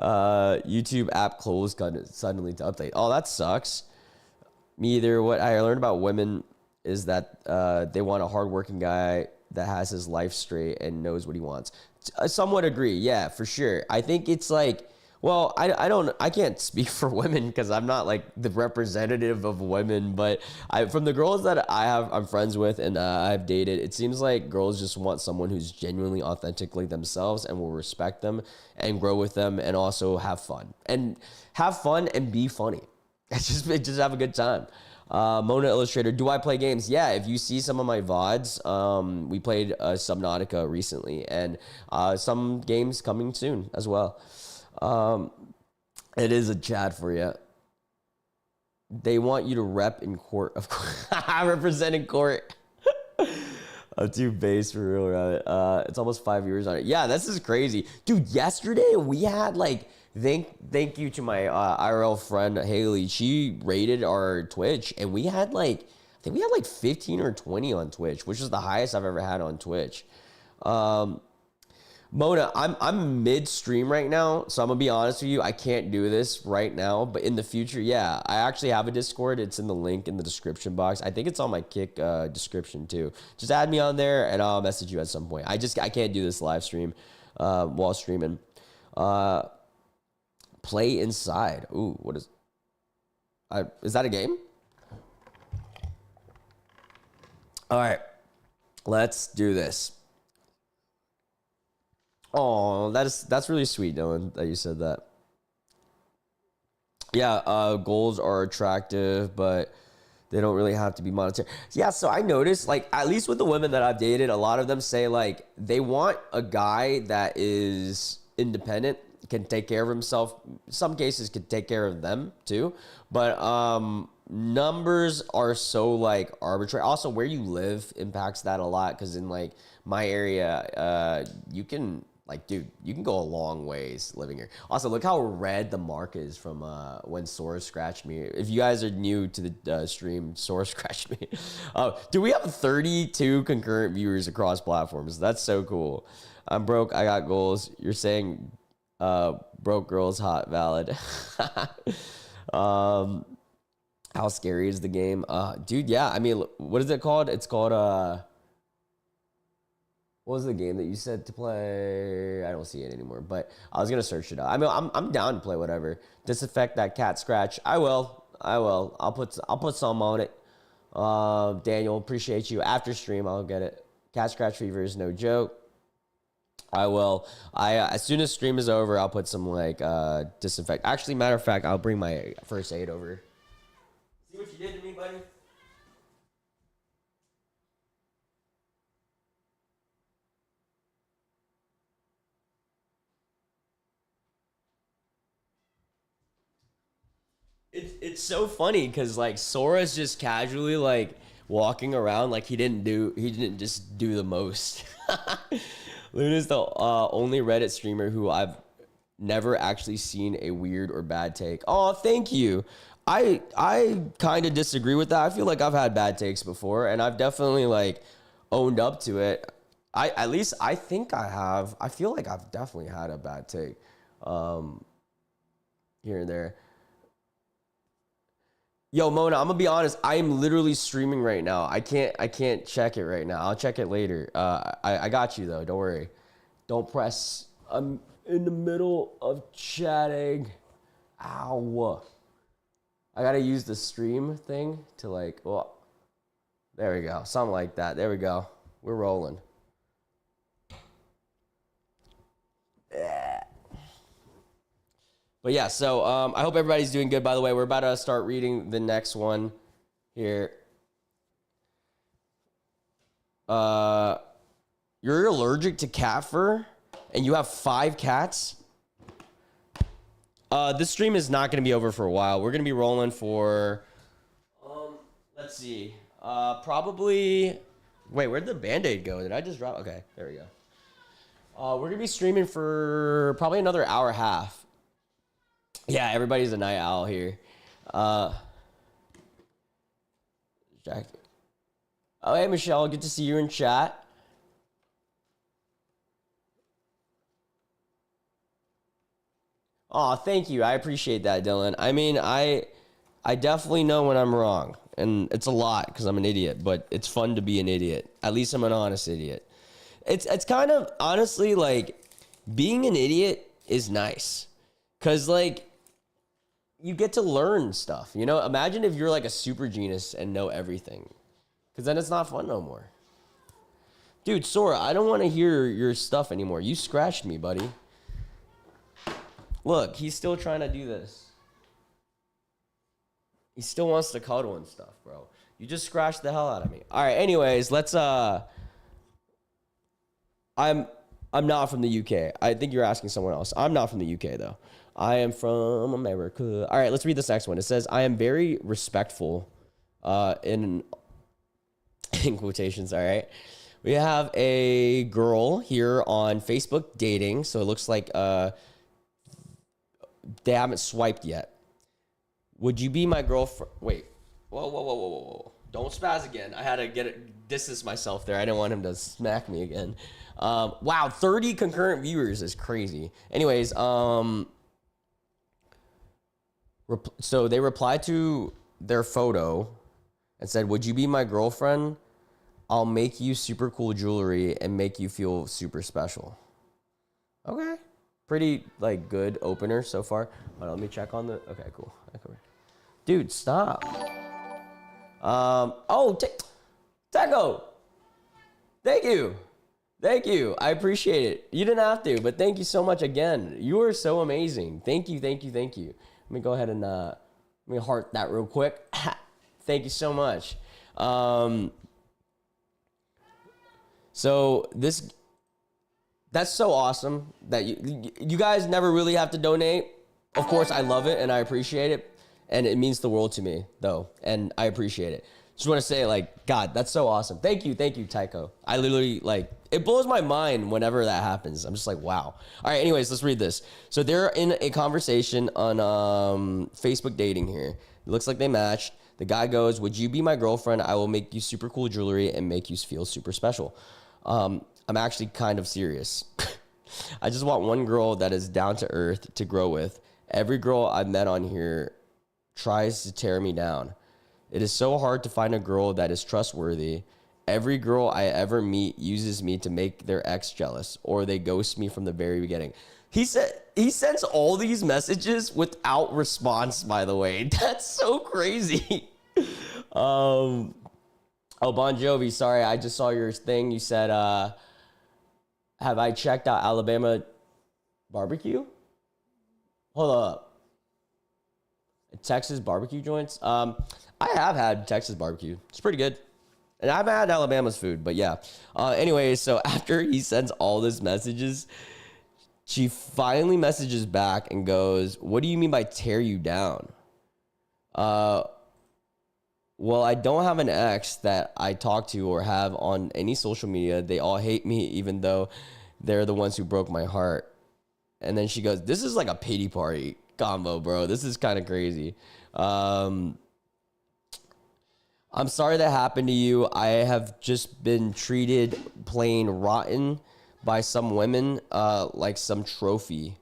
YouTube app closed suddenly to update. Oh, that sucks. Me either. What I learned about women is that they want a hardworking guy that has his life straight and knows what he wants. I somewhat agree. Yeah, for sure. I think it's like, well, I can't speak for women because I'm not like the representative of women, but from the girls that I'm friends with and I've dated, it seems like girls just want someone who's genuinely authentically themselves and will respect them and grow with them and also have fun and be funny. Just have a good time. Mona Illustrator, do I play games? Yeah, if you see some of my VODs, we played Subnautica recently and some games coming soon as well. It is a chat for you. They want you to rep in court, of course. I represent in court. I'm too base for real around it. It's almost 5 years on it. Yeah, this is crazy. Dude, yesterday we had like, thank you to my IRL friend Haley. She rated our Twitch and we had like, I think we had like 15 or 20 on Twitch, which is the highest I've ever had on Twitch. Mona, I'm mid-stream right now, so I'm gonna be honest with you. I can't do this right now, but in the future, yeah. I actually have a Discord. It's in the link in the description box. I think it's on my Kick description too. Just add me on there, and I'll message you at some point. I can't do this live stream while streaming. Play inside. Ooh, what is that a game? All right, let's do this. Oh, that's really sweet, Dylan, that you said that. Yeah, goals are attractive, but they don't really have to be monetary. Yeah, so I noticed, like, at least with the women that I've dated, a lot of them say, like, they want a guy that is independent, can take care of himself. Some cases could take care of them, too. But numbers are so, like, arbitrary. Also, where you live impacts that a lot, because in, like, my area, you can... Like, dude, you can go a long ways living here. Also, look how red the mark is from when Sora scratched me. If you guys are new to the stream, Sora scratched me. Oh, dude, we have 32 concurrent viewers across platforms. That's so cool. I'm broke. I got goals. You're saying broke girls hot, valid. How scary is the game? Dude, yeah. I mean, what is it called? It's called... What was the game that you said to play? I don't see it anymore, but I was gonna search it out. I mean, I'm down to play whatever. Disinfect that cat scratch. I will. I'll put some on it. Daniel, appreciate you. After stream, I'll get it. Cat scratch fever is no joke. I will. As soon as stream is over, I'll put some like disinfect. Actually, matter of fact, I'll bring my first aid over. See what you did to me, buddy? It's so funny because like Sora's just casually like walking around like he didn't just do the most. Luna's the only Reddit streamer who I've never actually seen a weird or bad take. Oh, thank you. I kind of disagree with that. I feel like I've had bad takes before, and I've definitely like owned up to it. At least I think I have. I feel like I've definitely had a bad take here and there. Yo, Mona, I'm gonna be honest. I am literally streaming right now. I can't check it right now. I'll check it later. I got you though. Don't worry. Don't press. I'm in the middle of chatting. Ow. I gotta use the stream thing to like. Well, there we go. Something like that. There we go. We're rolling. But yeah, so I hope everybody's doing good. By the way, we're about to start reading the next one here. You're allergic to cat fur and you have 5 cats? This stream is not going to be over for a while. We're going to be rolling for, let's see, probably, wait, where'd the Band-Aid go? Did I just drop? Okay, there we go. We're going to be streaming for probably another hour and a half. Yeah, everybody's a night owl here. Jack. Oh, hey, Michelle. Good to see you in chat. Oh, thank you. I appreciate that, Dylan. I mean, I definitely know when I'm wrong. And it's a lot because I'm an idiot. But it's fun to be an idiot. At least I'm an honest idiot. It's kind of, honestly, like, being an idiot is nice. Because, like, you get to learn stuff, you know? Imagine if you're like a super genius and know everything. Because then it's not fun no more. Dude, Sora, I don't want to hear your stuff anymore. You scratched me, buddy. Look, he's still trying to do this. He still wants to cuddle and stuff, bro. You just scratched the hell out of me. All right, anyways, let's, I'm not from the UK. I think you're asking someone else. I'm not from the UK, though. I am from America. All right, let's read this next one. It says, I am very respectful, in quotations, all right? We have a girl here on Facebook dating, so it looks like they haven't swiped yet. Would you be my girlfriend? Wait. Whoa. Don't spaz again. I had to distance myself there. I didn't want him to smack me again. Wow, 30 concurrent viewers is crazy. Anyways, so they replied to their photo and said, would you be my girlfriend? I'll make you super cool jewelry and make you feel super special. Okay. Pretty, like, good opener so far. Hold on, let me check on the... Okay, cool. Dude, stop. Oh, Teco. Thank you. I appreciate it. You didn't have to, but thank you so much again. You are so amazing. Thank you. Let me go ahead and let me heart that real quick. Thank you so much. So that's so awesome that you guys never really have to donate. Of course, I love it and I appreciate it. And it means the world to me, though. And I appreciate it. Just want to say, like, God, that's so awesome. Thank you, Tycho. I literally, like, it blows my mind whenever that happens. I'm just like, wow. All right, anyways, let's read this. So they're in a conversation on Facebook dating here. It looks like they matched. The guy goes, would you be my girlfriend? I will make you super cool jewelry and make you feel super special. I'm actually kind of serious. I just want one girl that is down to earth to grow with. Every girl I've met on here tries to tear me down. It is so hard to find a girl that is trustworthy. Every girl I ever meet uses me to make their ex jealous, or they ghost me from the very beginning. He sends all these messages without response, by the way. That's so crazy. Oh, Bon Jovi, sorry, I just saw your thing. You said, have I checked out Alabama barbecue? Hold up. Texas barbecue joints? I have had Texas barbecue. It's pretty good. And I've had Alabama's food, but yeah. Anyways, so after he sends all these messages, she finally messages back and goes, what do you mean by tear you down? Well, I don't have an ex that I talk to or have on any social media. They all hate me, even though they're the ones who broke my heart. And then she goes, this is like a pity party combo, bro. This is kind of crazy. I'm sorry that happened to you. I have just been treated plain rotten by some women, like some trophy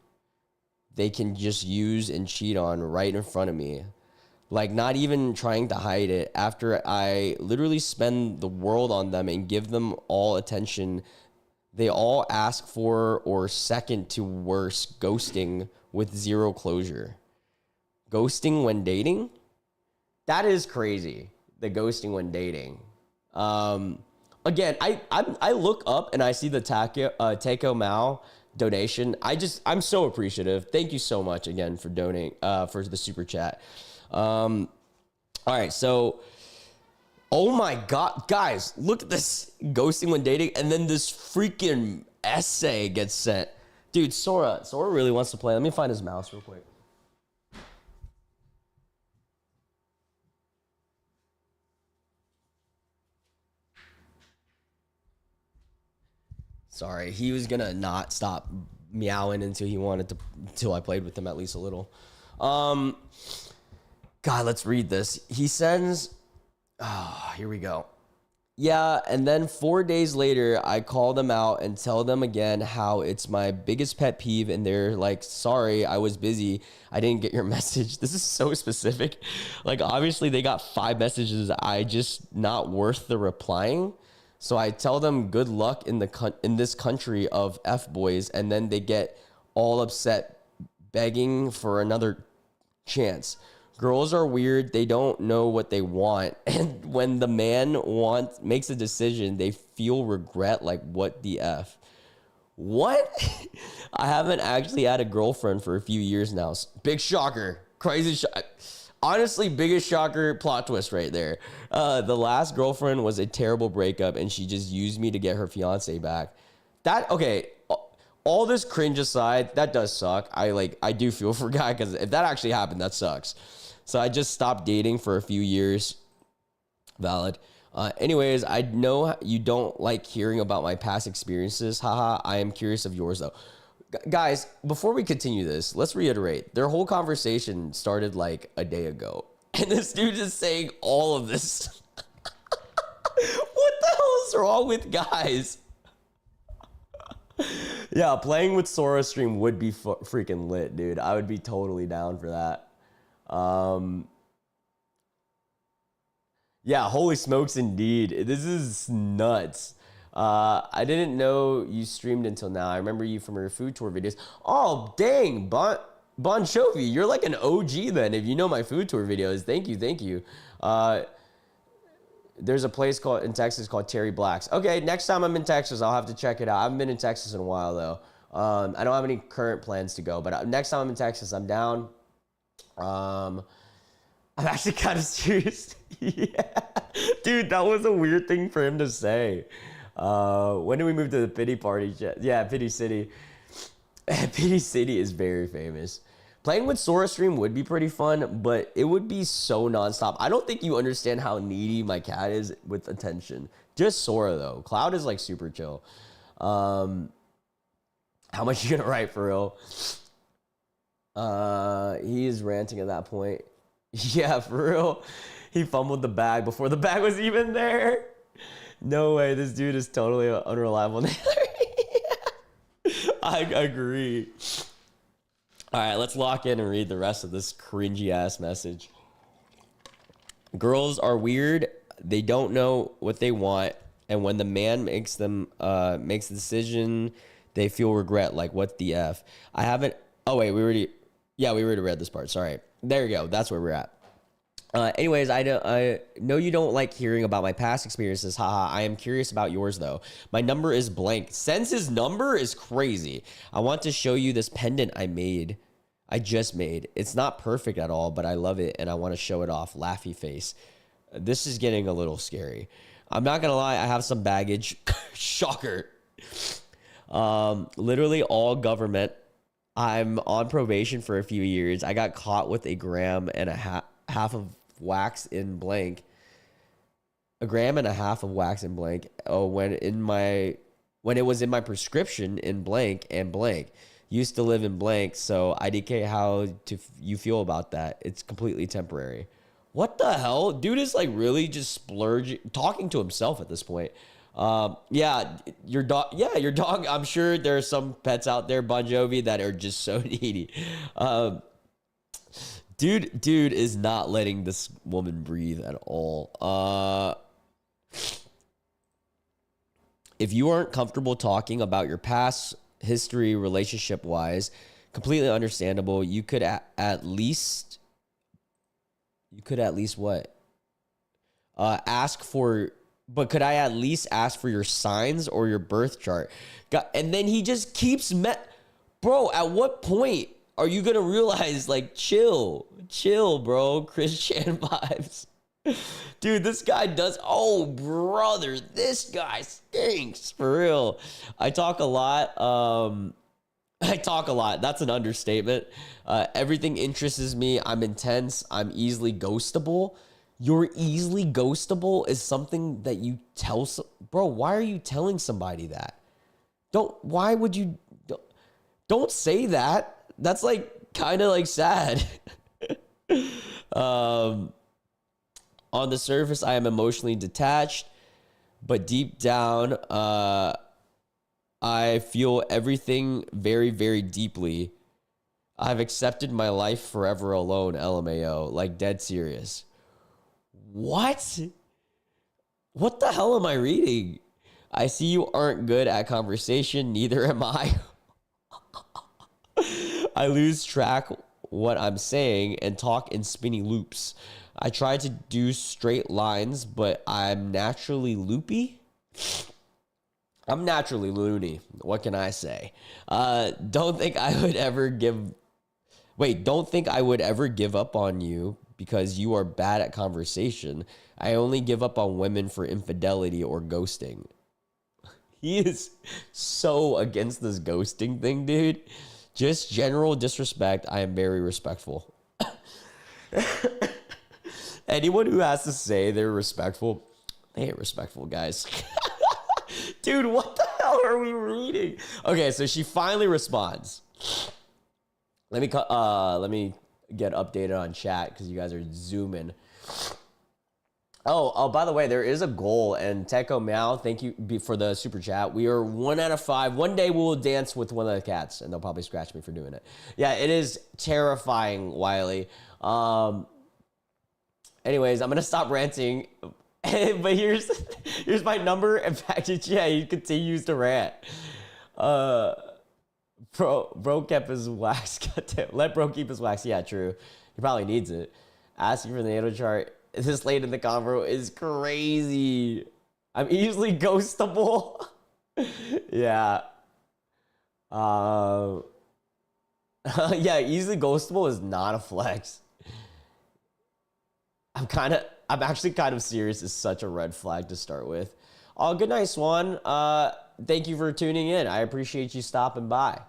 they can just use and cheat on right in front of me. Like, not even trying to hide it. After I literally spend the world on them and give them all attention, they all ask for, or second to worse, ghosting with zero closure. Ghosting when dating? That is crazy. The ghosting when dating. Again, I look up and I see the Takeo Mao donation. I'm so appreciative. Thank you so much again for donating, for the super chat. All right, so, oh my God, guys, look at this ghosting when dating, and then this freaking essay gets sent. Dude, Sora really wants to play. Let me find his mouse real quick. Sorry, he was gonna not stop meowing until I played with him at least a little. God, let's read this. He sends, here we go. Yeah, and then 4 days later, I call them out and tell them again how it's my biggest pet peeve, and they're like, sorry, I was busy. I didn't get your message. This is so specific. Like, obviously, they got 5 messages. I just not worth the replying. So I tell them good luck in this country of F-boys, and then they get all upset begging for another chance. Girls are weird. They don't know what they want. And when the man makes a decision, they feel regret, like, what the F? What? I haven't actually had a girlfriend for a few years now. Big shocker. Crazy shock. Honestly, biggest shocker, plot twist right there. The last girlfriend was a terrible breakup, and she just used me to get her fiance back. Okay, all this cringe aside, that does suck. I do feel for a guy, because if that actually happened, that sucks. So I just stopped dating for a few years. Valid. Anyways, I know you don't like hearing about my past experiences. Haha, I am curious of yours, though. Guys, before we continue this, let's reiterate. Their whole conversation started like a day ago. And this dude is saying all of this. What the hell is wrong with guys? Yeah, playing with Sora stream would be freaking lit, dude. I would be totally down for that. Yeah, holy smokes indeed. This is nuts. I didn't know you streamed until now. I remember you from your food tour videos. Oh, dang, Bon Jovi, you're like an OG then, if you know my food tour videos. Thank you. There's a place in Texas called Terry Black's. Okay, next time I'm in Texas, I'll have to check it out. I haven't been in Texas in a while, though. I don't have any current plans to go, but next time I'm in Texas, I'm down. I'm actually kind of serious. Yeah. Dude, that was a weird thing for him to say. When did we move to the Pity Party? Yeah, Pity City. Pity City is very famous. Playing with Sora stream would be pretty fun, but it would be so nonstop. I don't think you understand how needy my cat is with attention. Just Sora, though. Cloud is, like, super chill. How much you gonna write, for real? He is ranting at that point. Yeah, for real. He fumbled the bag before the bag was even there. No way, this dude is totally unreliable. I agree. All right, let's lock in and read the rest of this cringy ass message. Girls are weird. They don't know what they want, and when the man makes the decision, they feel regret. Like, what the F? I haven't. Oh wait, we already read this part. Sorry. There you go. That's where we're at. Anyways, I know you don't like hearing about my past experiences. Haha, I am curious about yours, though. My number is blank. Sends his number is crazy. I want to show you this pendant I just made. It's not perfect at all, but I love it, and I want to show it off. Laughy face. This is getting a little scary. I'm not going to lie. I have some baggage. Shocker. Literally all government. I'm on probation for a few years. I got caught with a gram and a half of wax in blank. A gram and a half of wax in blank. Oh, when it was in my prescription in blank and blank. Used to live in blank, so IDK, how you feel about that? It's completely temporary. What the hell? Dude is like really just splurging, talking to himself at this point. Yeah, your dog. I'm sure there are some pets out there, Bon Jovi, that are just so needy. Dude is not letting this woman breathe at all. If you aren't comfortable talking about your past history, relationship wise, completely understandable. You could at least what? Ask for, but could I at least ask for your signs or your birth chart? And then he just keeps bro, at what point are you gonna realize, like, chill, bro, Christian vibes? Dude, this guy does, oh, brother, this guy stinks, for real. I talk a lot, that's an understatement. Everything interests me, I'm intense, I'm easily ghostable. You're easily ghostable is something that you tell, bro, why are you telling somebody that? Why would you, don't say that. That's like kind of like sad. On the surface, I am emotionally detached, but deep down, I feel everything very, very deeply. I've accepted my life forever alone, LMAO, like dead serious. What? What the hell am I reading? I see you aren't good at conversation, neither am I. I lose track what I'm saying and talk in spinny loops. I try to do straight lines, but I'm naturally loopy. I'm naturally loony. What can I say? Don't think I would ever give up on you because you are bad at conversation. I only give up on women for infidelity or ghosting. He is so against this ghosting thing, dude. Just general disrespect. I am very respectful. Anyone who has to say they're respectful, they ain't respectful, guys. Dude, what the hell are we reading? Okay, so she finally responds. Let me get updated on chat because you guys are zooming. Oh, by the way, there is a goal, and Techo Meow, thank you for the super chat. We are 1 out of 5. One day we'll dance with one of the cats, and they'll probably scratch me for doing it. Yeah, it is terrifying, Wiley. Anyways, I'm gonna stop ranting. But here's my number. In fact, yeah, he continues to rant. Bro kept his wax. Let bro keep his wax. Yeah, true. He probably needs it. Asking for the natal chart this late in the convo is crazy. I'm easily ghostable. Yeah. Yeah, easily ghostable is not a flex. I'm actually kind of serious. It's such a red flag to start with. Oh, good night, Swan. Thank you for tuning in. I appreciate you stopping by.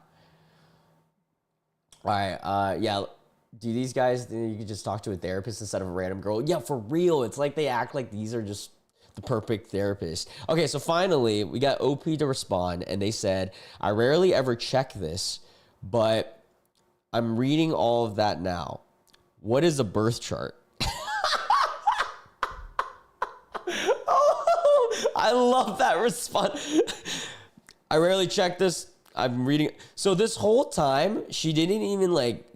All right. Yeah. Do these guys, you could just talk to a therapist instead of a random girl? Yeah, for real. It's like they act like these are just the perfect therapist. Okay, so finally, we got OP to respond, and they said, I rarely ever check this, but I'm reading all of that now. What is a birth chart? Oh, I love that response. I rarely check this. I'm reading. So this whole time, she didn't even like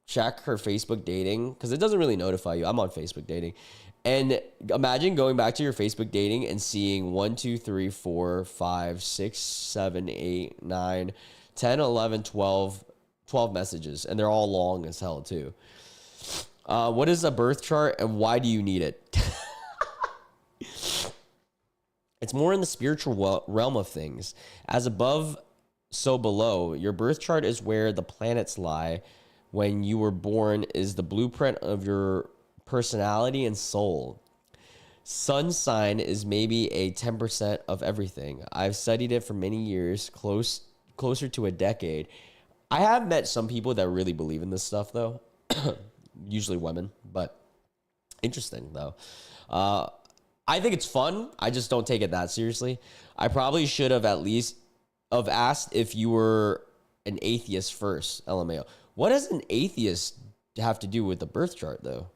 check her Facebook dating because it doesn't really notify you. I'm on Facebook dating. And imagine going back to your Facebook dating and seeing 1, 2, 3, 4, 5, 6, 7, 8, 9, 10, 11, 12 messages. And they're all long as hell too. What is a birth chart and why do you need it? It's more in the spiritual realm of things. As above, so below. Your birth chart is where the planets lie. When you were born is the blueprint of your personality and soul. Sun sign is maybe a 10% of everything. I've studied it for many years, closer to a decade. I have met some people that really believe in this stuff, though. Usually women, but interesting, though. I think it's fun. I just don't take it that seriously. I probably should have at least asked if you were an atheist first, LMAO. What does an atheist have to do with the birth chart, though?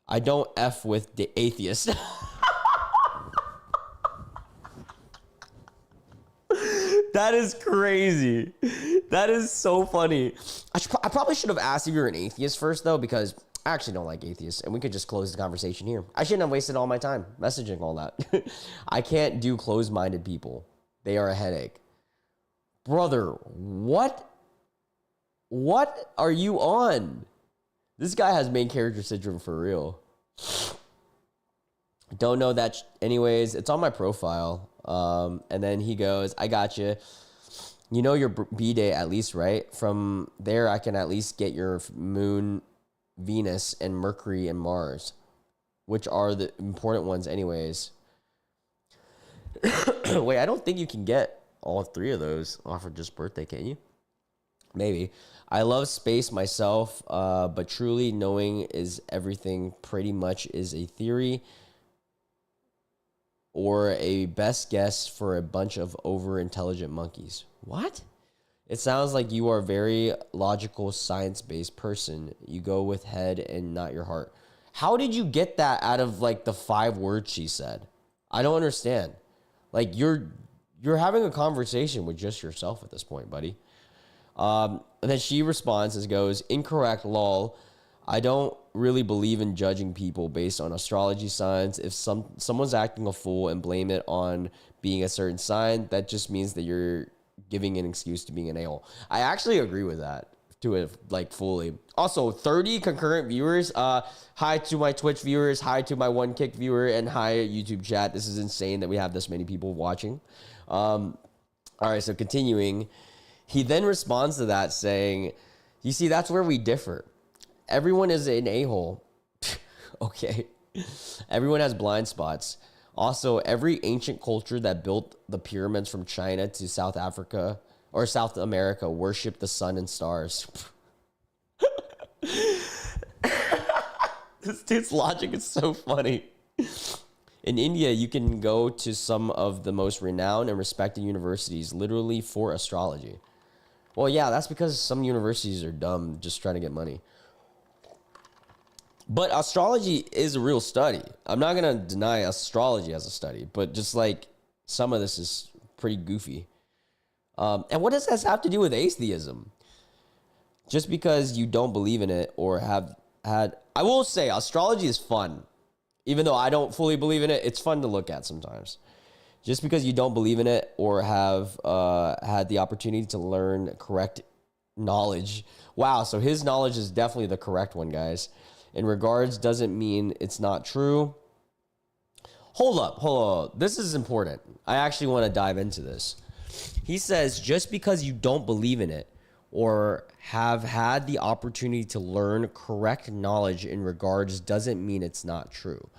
I don't F with the atheist. That is crazy. That is so funny. I probably should have asked if you're an atheist first, though, because I actually don't like atheists, and we could just close the conversation here. I shouldn't have wasted all my time messaging all that. I can't do closed-minded people. They are a headache. Brother, what are you on? This guy has main character syndrome for real. Don't know that. Anyways, it's on my profile. And then he goes, I got you. You know your B-day at least, right? From there, I can at least get your moon, Venus, and Mercury and Mars, which are the important ones anyways. Wait, I don't think you can get all three of those off of just birthday, can you? Maybe. I love space myself, but truly knowing is everything pretty much is a theory or a best guess for a bunch of over-intelligent monkeys. What? It sounds like you are a very logical, science-based person. You go with head and not your heart. How did you get that out of like the 5 words she said? I don't understand. Like you're having a conversation with just yourself at this point, buddy. And then she responds and goes, incorrect, lol. I don't really believe in judging people based on astrology signs. If someone's acting a fool and blame it on being a certain sign, that just means that you're giving an excuse to being an a-hole. I actually agree with that to it like fully. Also, 30 concurrent viewers. Hi to my Twitch viewers. Hi to my one kick viewer, and hi YouTube chat. This is insane that we have this many people watching. All right, so continuing. He then responds to that saying, you see, that's where we differ. Everyone is an a-hole. Okay. Everyone has blind spots. Also, every ancient culture that built the pyramids from China to South Africa or South America worshiped the sun and stars. This dude's logic is so funny. In India, you can go to some of the most renowned and respected universities literally for astrology. Well, yeah, that's because some universities are dumb, just trying to get money. But astrology is a real study. I'm not going to deny astrology as a study, but just like some of this is pretty goofy. And what does this have to do with atheism? Just because you don't believe in it or have had... I will say astrology is fun. Even though I don't fully believe in it, it's fun to look at sometimes. Just because you don't believe in it or have had the opportunity to learn correct knowledge. Wow, so his knowledge is definitely the correct one, guys. In regards doesn't mean it's not true. Hold up. This is important. I actually want to dive into this. He says, just because you don't believe in it or have had the opportunity to learn correct knowledge in regards doesn't mean it's not true.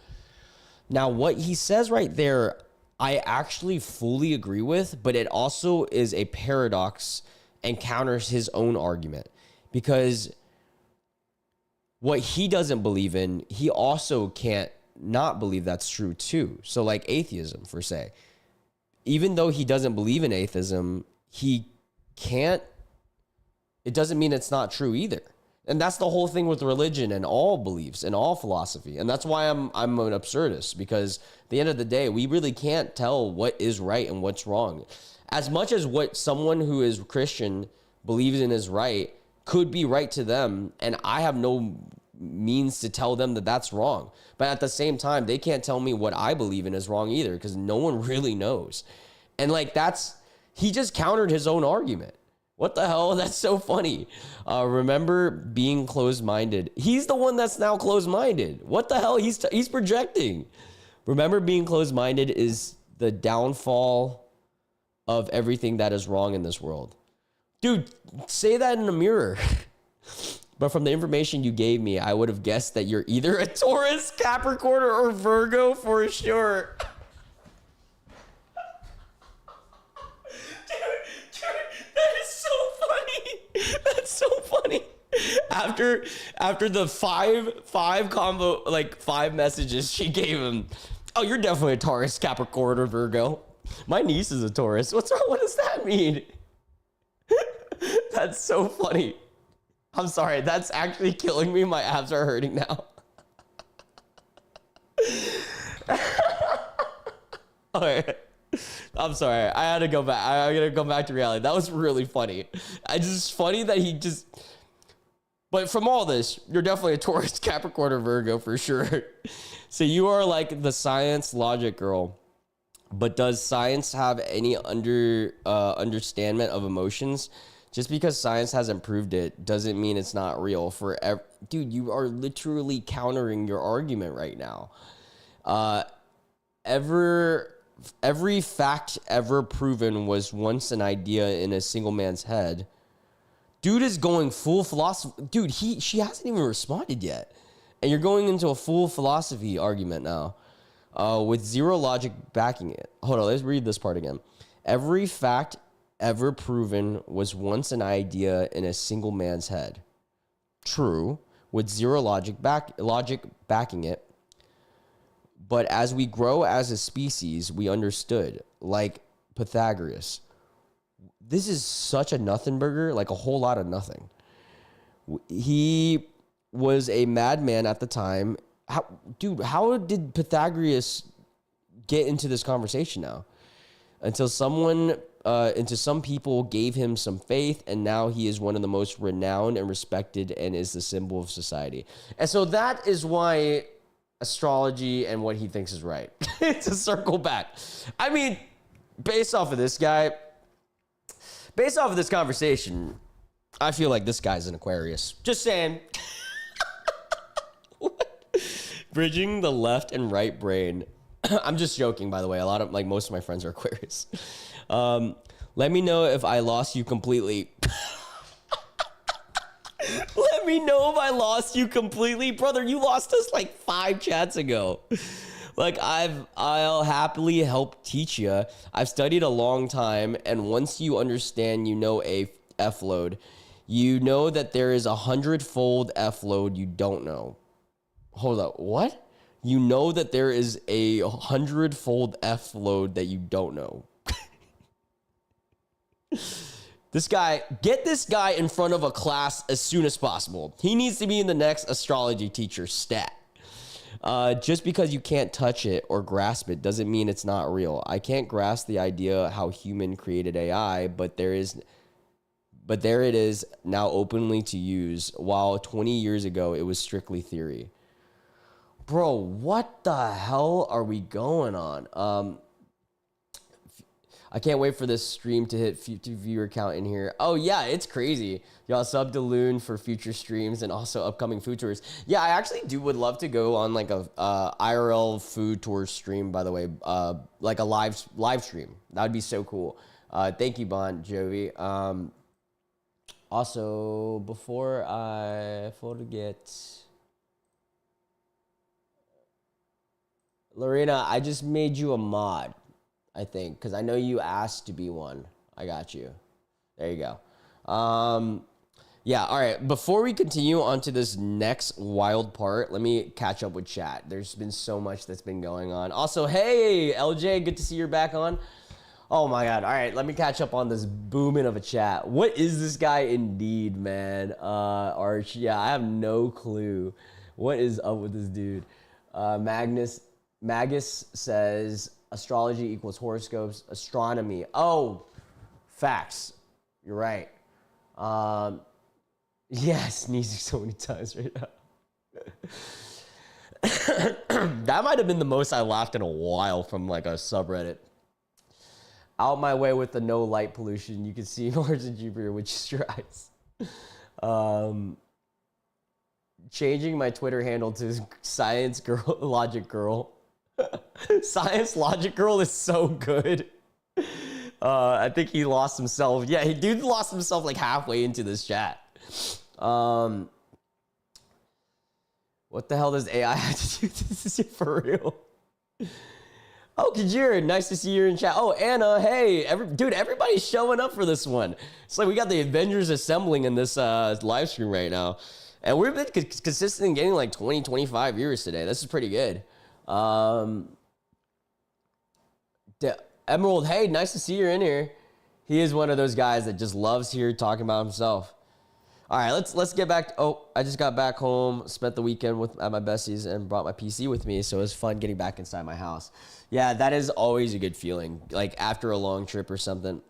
Now, what he says right there, I actually fully agree with, but it also is a paradox and counters his own argument because what he doesn't believe in, he also can't not believe that's true too. So like atheism, per se. Even though he doesn't believe in atheism, he can't, it doesn't mean it's not true either. And that's the whole thing with religion and all beliefs and all philosophy. And that's why I'm an absurdist, because at the end of the day, we really can't tell what is right and what's wrong. As much as what someone who is Christian believes in is right, could be right to them, and I have no means to tell them that that's wrong. But at the same time, they can't tell me what I believe in is wrong either, because no one really knows. And like he just countered his own argument. What the hell? That's so funny. Remember being closed-minded. He's the one that's now closed-minded. What the hell? He's projecting. Remember being closed-minded is the downfall of everything that is wrong in this world. Dude, say that in the mirror. But from the information you gave me, I would have guessed that you're either a Taurus, Capricorn, or Virgo for sure. Dude, that is so funny. That's so funny. After the five messages she gave him, oh, you're definitely a Taurus, Capricorn, or Virgo. My niece is a Taurus. What's wrong? What does that mean? That's so funny. I'm sorry. That's actually killing me. My abs are hurting now. Okay. I'm sorry. I had to go back. I gotta go back to reality. That was really funny. It's just funny that he just... But from all this, you're definitely a Taurus, Capricorn, or Virgo for sure. So you are like the science logic girl. But does science have any understanding of emotions? Just because science hasn't proved it doesn't mean it's not real. Dude, you are literally countering your argument right now. Every fact ever proven was once an idea in a single man's head. Dude is going full philosophy. Dude, she hasn't even responded yet. And you're going into a full philosophy argument now. With zero logic backing it. Hold on, let's read this part again. Every fact ever proven was once an idea in a single man's head. True, with zero logic backing it. But as we grow as a species, we understood, like Pythagoras. This is such a nothing burger, like a whole lot of nothing. He was a madman at the time. How did Pythagoras get into this conversation now? Until some people gave him some faith, and now he is one of the most renowned and respected and is the symbol of society. And so that is why astrology and what he thinks is right. To circle back. I mean, based off of this conversation, I feel like this guy's an Aquarius. Just saying. Bridging the left and right brain. I'm just joking, by the way. Most of my friends are Aquarius. Let me know if I lost you completely. Let me know if I lost you completely. Brother, you lost us like 5 chats ago. Like, I'll happily help teach you. I've studied a long time, and once you understand, you know a F load. You know that there is 100-fold F load you don't know. Hold up, what? You know that there is a 100-fold F load that you don't know. Get this guy in front of a class as soon as possible. He needs to be in the next astrology teacher stat. Just because you can't touch it or grasp it doesn't mean it's not real. I can't grasp the idea how human created AI, but there it is now openly to use, while 20 years ago it was strictly theory. Bro, what the hell are we going on? I can't wait for this stream to hit viewer count in here. Oh, yeah, it's crazy. Y'all sub to Loon for future streams and also upcoming food tours. Yeah, I actually would love to go on like a IRL food tour stream, by the way, like a live stream. That would be so cool. Thank you, Bon Jovi. Also, before I forget, Lorena, I just made you a mod, I think, because I know you asked to be one. I got you. There you go. Yeah, all right. Before we continue on to this next wild part, let me catch up with chat. There's been so much that's been going on. Also, hey, LJ, good to see you're back on. Oh, my God. All right, let me catch up on this booming of a chat. What is this guy indeed, man? Arch, yeah, I have no clue. What is up with this dude? Magus says astrology equals horoscopes, astronomy. Oh, facts. You're right. Yeah, sneezing so many times right now. That might have been the most I laughed in a while from like a subreddit. Out my way with the no light pollution. You can see Mars and Jupiter with just your eyes. Changing my Twitter handle to Science Girl, Logic Girl. Science Logic Girl is so good. I think he lost himself. Yeah, dude lost himself like halfway into this chat. What the hell does AI have to do with this? Is it for real? Oh, Kajir, nice to see you in chat. Oh, Anna, hey, dude, everybody's showing up for this one. It's like we got the Avengers assembling in this live stream right now. And we've been consistent in getting like 20, 25 viewers today. This is pretty good. Emerald, hey, nice to see you in here. He is one of those guys that just loves here talking about himself. All right, let's get back. I just got back home, spent the weekend at my besties, and brought my PC with me, so it was fun getting back inside my house. Yeah, that is always a good feeling, like after a long trip or something.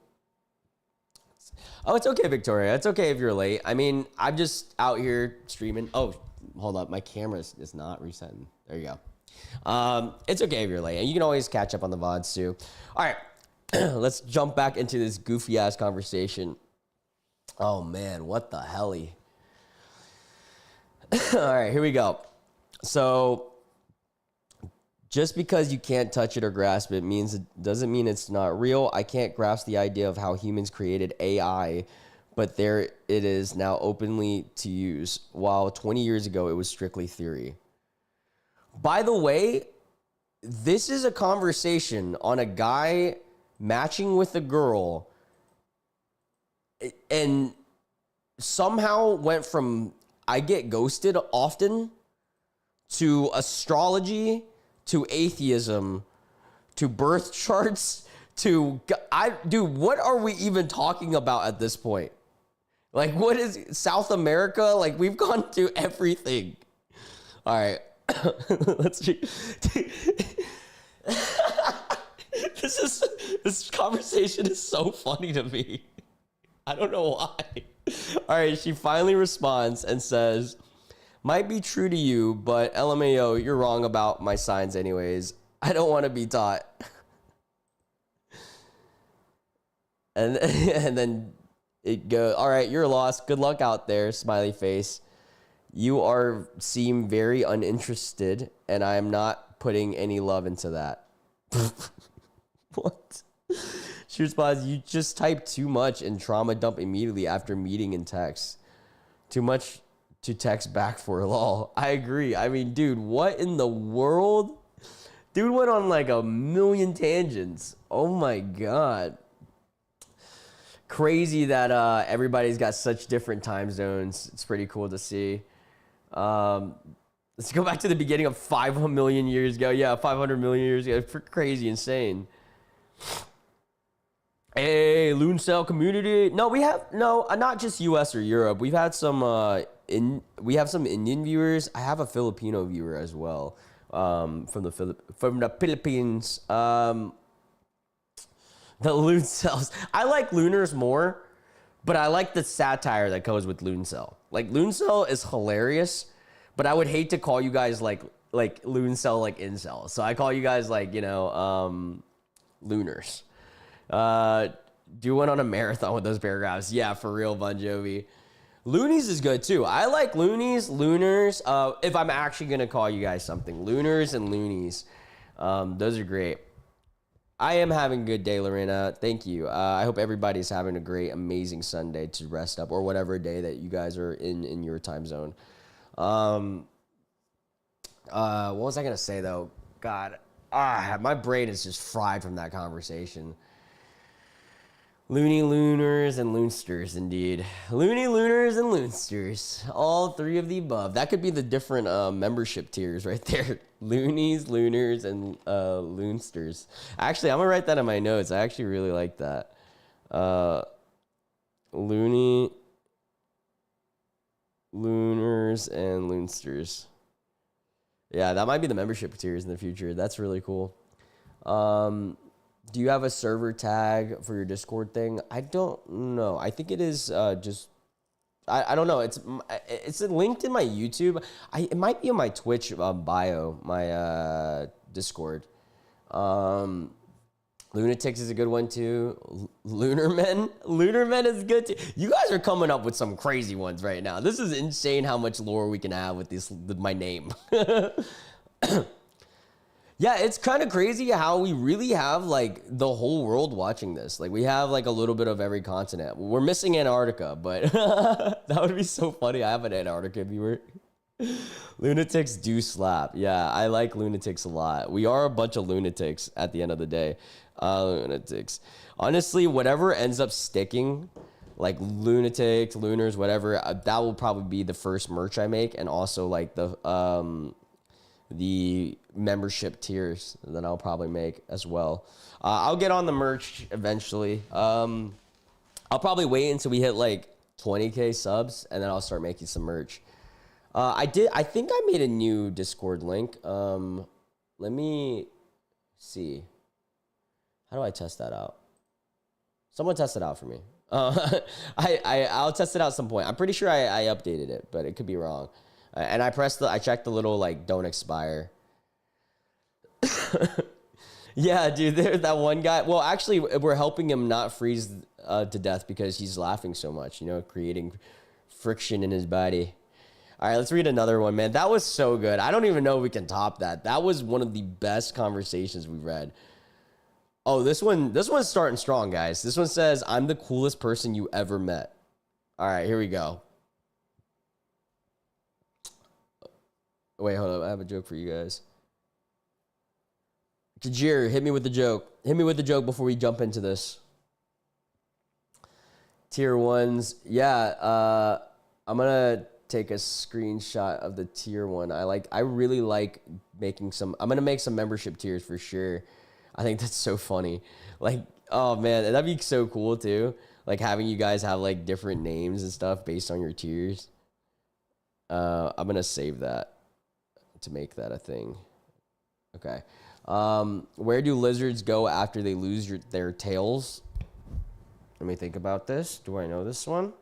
Oh, it's okay, Victoria. It's okay if you're late. I mean, I'm just out here streaming. Oh, hold up. My camera is not resetting. There you go. It's okay if you're late. And you can always catch up on the VODs too. All right. Let's jump back into this goofy ass conversation. Oh man, what the helly? All right, here we go. So just because you can't touch it or grasp it doesn't mean it's not real. I can't grasp the idea of how humans created AI, but there it is now openly to use, while 20 years ago it was strictly theory. By the way, this is a conversation on a guy matching with a girl and somehow went from I get ghosted often to astrology to atheism to birth charts to dude, what are we even talking about at this point? Like, what is South America? Like, we've gone through everything. All right. Let's see. This conversation is so funny to me. I don't know why. All right, she finally responds and says, might be true to you, but LMAO, you're wrong about my signs anyways. I don't want to be taught. And then it goes, all right, you're lost. Good luck out there, smiley face. You seem very uninterested, and I am not putting any love into that. What? She responds, you just type too much and trauma dump immediately after meeting in text. Too much to text back for lol. I agree. I mean, dude, what in the world? Dude went on like a million tangents. Oh my God. Crazy that everybody's got such different time zones. It's pretty cool to see. Let's go back to the beginning of 500 million years ago. Yeah, 500 million years ago. Crazy, insane. Hey, Loon Cell community. No, we have not just US or Europe. We've had some we have some Indian viewers. I have a Filipino viewer as well. From the Philippines. The Loon Cells. I like Looners more, but I like the satire that goes with Loon Cell. Like, Loon Cell is hilarious, but I would hate to call you guys like Loon Cell like incel. So I call you guys like, Looners. Do one on a marathon with those paragraphs. Yeah, for real, Bon Jovi. Loonies is good too. I like Loonies, Looners. If I'm actually gonna call you guys something, Looners and Loonies. Those are great. I am having a good day, Lorena. Thank you. I hope everybody's having a great, amazing Sunday to rest up, or whatever day that you guys are in your time zone. What was I gonna say though? God, my brain is just fried from that conversation. Loony Looners and Loonsters, indeed. Loony Looners and Loonsters. All three of the above. That could be the different membership tiers right there. Loonies, Looners, and Loonsters. Actually, I'm going to write that in my notes. I actually really like that. Loony, Looners, and Loonsters. Yeah, that might be the membership tiers in the future. That's really cool. Do you have a server tag for your Discord thing? I don't know. I think it is just... I don't know. It's linked in my YouTube. It might be in my Twitch bio, my Discord. Lunatics is a good one too. Lunar Men is good too. You guys are coming up with some crazy ones right now. This is insane how much lore we can have with my name. Yeah, it's kind of crazy how we really have like the whole world watching this. Like, we have like a little bit of every continent. We're missing Antarctica, but that would be so funny. I have an Antarctica viewer. Lunatics do slap. Yeah, I like Lunatics a lot. We are a bunch of lunatics at the end of the day. Lunatics. Honestly, whatever ends up sticking, like Lunatics, Looners, whatever, that will probably be the first merch I make, and also like the membership tiers that I'll probably make as well. I'll get on the merch eventually. I'll probably wait until we hit like 20K subs, and then I'll start making some merch. I think I made a new Discord link. Let me see. How do I test that out? Someone test it out for me. I'll test it out some point. I'm pretty sure I updated it, but it could be wrong. And I checked the little like don't expire. Yeah, dude, there's that one guy. Well, actually, we're helping him not freeze to death because he's laughing so much, you know, creating friction in his body. All right, let's read another one, man. That was so good. I don't even know if we can top that. That was one of the best conversations we've read. Oh, this one's starting strong, guys. This one says, "I'm the coolest person you ever met." All right, here we go. Wait, hold up. I have a joke for you guys. Kajir, hit me with the joke. Hit me with the joke before we jump into this. Tier 1s. Yeah, I'm going to take a screenshot of the tier 1. I really like making some. I'm going to make some membership tiers for sure. I think that's so funny. Like, oh man, that'd be so cool too. Like having you guys have like different names and stuff based on your tiers. I'm going to save that to make that a thing. Okay. Where do lizards go after they lose their tails? Let me think about this. Do I know this one?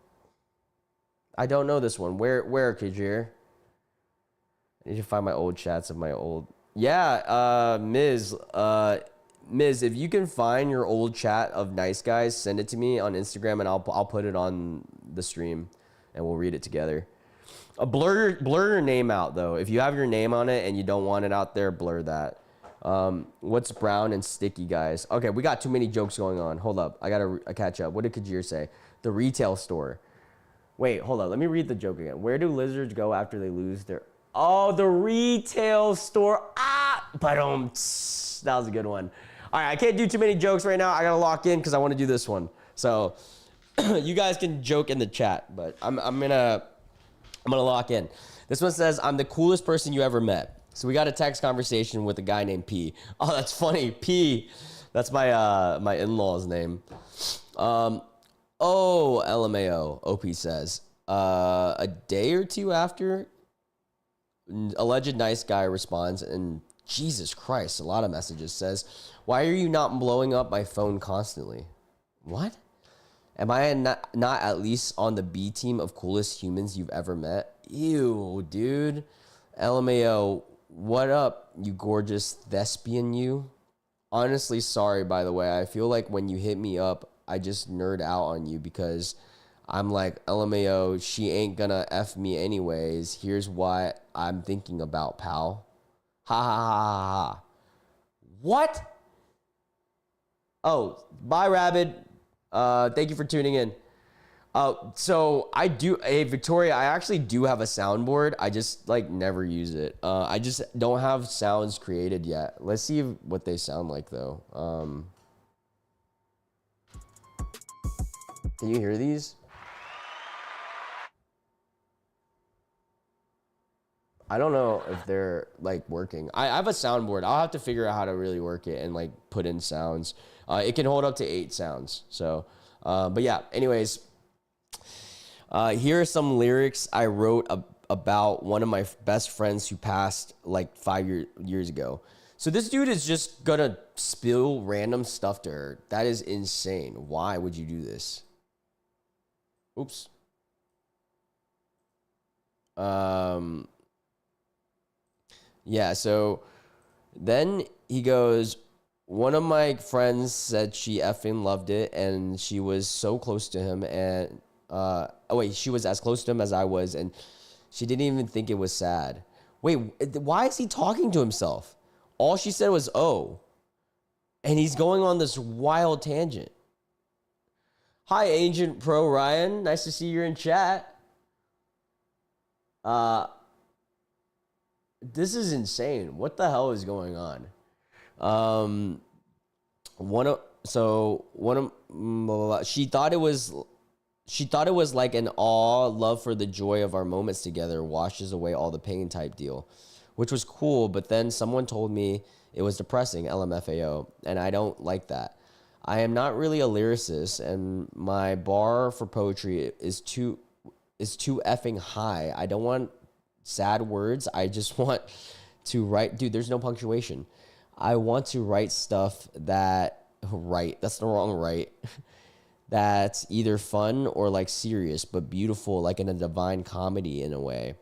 I don't know this one. Where, Kajir? I need to find my old chats of my old. Yeah, Ms. If you can find your old chat of Niceguys, send it to me on Instagram, and I'll put it on the stream, and we'll read it together. Blur your name out though. If you have your name on it and you don't want it out there, blur that. What's brown and sticky, guys? Okay, we got too many jokes going on. Hold up, I gotta catch up. What did Kajir say? The retail store. Wait, hold up. Let me read the joke again. Where do lizards go after they lose their? Oh, the retail store. But that was a good one. All right, I can't do too many jokes right now. I gotta lock in because I want to do this one. So you guys can joke in the chat, but I'm gonna lock in. This one says, "I'm the coolest person you ever met." So we got a text conversation with a guy named P. Oh, that's funny. P. That's my my in-law's name. Oh, LMAO. OP says, a day or two after, alleged nice guy responds, and Jesus Christ, a lot of messages, says, "Why are you not blowing up my phone constantly?" What? Am I not at least on the B team of coolest humans you've ever met? Ew, dude. LMAO, what up, you gorgeous thespian you? Honestly, sorry, by the way. I feel like when you hit me up, I just nerd out on you because I'm like, LMAO, she ain't gonna F me anyways. Here's what I'm thinking about, pal. Ha ha ha ha ha. What? Oh, bye, Rabbit. Thank you for tuning in. So I do, hey, Victoria, I actually do have a soundboard. I just like never use it. I just don't have sounds created yet. Let's see what they sound like though. Can you hear these? I don't know if they're like working. I have a soundboard. I'll have to figure out how to really work it and like put in sounds. It can hold up to 8 sounds. So, but yeah, anyways, here are some lyrics I wrote about one of my best friends who passed like 5 years ago. So this dude is just gonna spill random stuff to her. That is insane. Why would you do this? Oops. Yeah, so then he goes, one of my friends said she effing loved it and she was so close to him and she was as close to him as I was and she didn't even think it was sad. Wait, why is he talking to himself? All she said was, "Oh." And he's going on this wild tangent. Hi, Agent Pro Ryan. Nice to see you're in chat. This is insane. What the hell is going on? She thought it was like an awe, love for the joy of our moments together washes away all the pain type deal, which was cool. But then someone told me it was depressing, LMFAO, and I don't like that. I am not really a lyricist, and my bar for poetry is too effing high. I don't want sad words. I just want to write. Dude, there's no punctuation. I want to write stuff that right. That's the wrong right. that's either fun or like serious, but beautiful, like in a divine comedy in a way.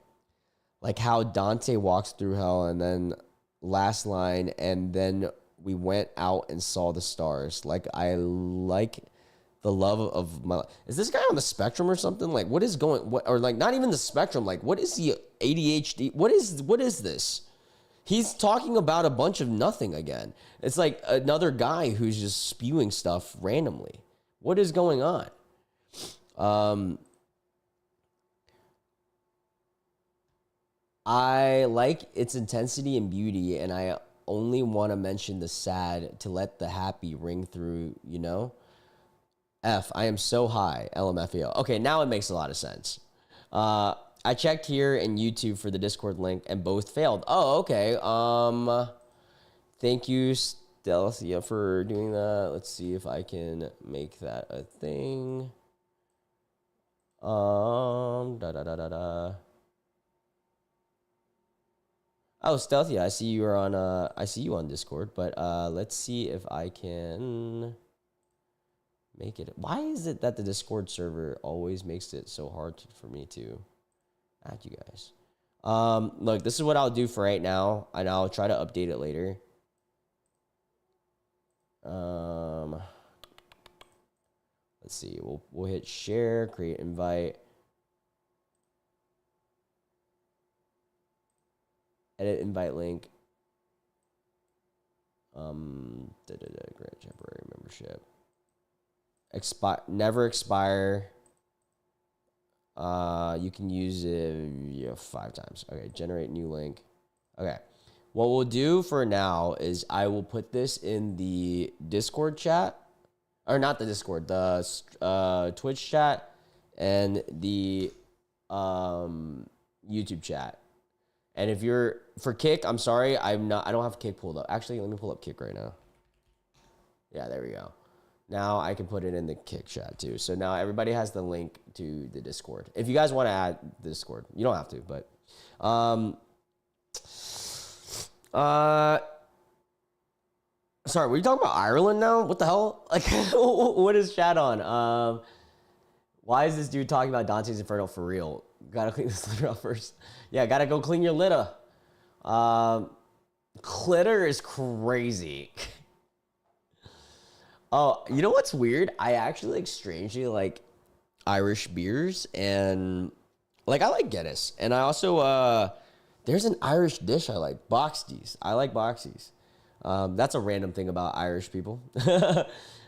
Like how Dante walks through hell and then last line, and then we went out and saw the stars. Like I like the love of my. Is this guy on the spectrum or something? Like what is going? What or like not even the spectrum? Like what is the ADHD? What is this? He's talking about a bunch of nothing again. It's like another guy who's just spewing stuff randomly. What is going on? I like its intensity and beauty, and I only want to mention the sad to let the happy ring through, you know? F, I am so high, LMFAO. Okay, now it makes a lot of sense. I checked here in YouTube for the Discord link, and both failed. Oh, okay. Thank you, Stelthia, for doing that. Let's see if I can make that a thing. Da da da da da. Oh, Stealthy, I see you are on I see you on Discord, but let's see if I can make it. Why is it that the Discord server always makes it so hard for me to add you guys? Look, this is what I'll do for right now, and I'll try to update it later. Let's see. We'll hit share, create invite. Edit invite link. Grant temporary membership. Never expire. You can use it 5 times. Okay, generate new link. Okay. What we'll do for now is I will put this in the Discord chat. Or not the Discord, the Twitch chat and the YouTube chat. And if you're for Kick, I'm sorry, I don't have Kick pulled up. Actually, let me pull up Kick right now. Yeah, there we go. Now I can put it in the Kick chat too. So now everybody has the link to the Discord. If you guys want to add the Discord, you don't have to, but sorry, were you talking about Ireland now? What the hell? Like what is chat on? Why is this dude talking about Dante's Inferno for real? Gotta clean this litter up first. Yeah, gotta go clean your litter. Clitter is crazy. Oh, you know what's weird? I actually like strangely like Irish beers, and like I like Guinness, and I also there's an Irish dish I like, boxties. I like boxties. That's a random thing about Irish people.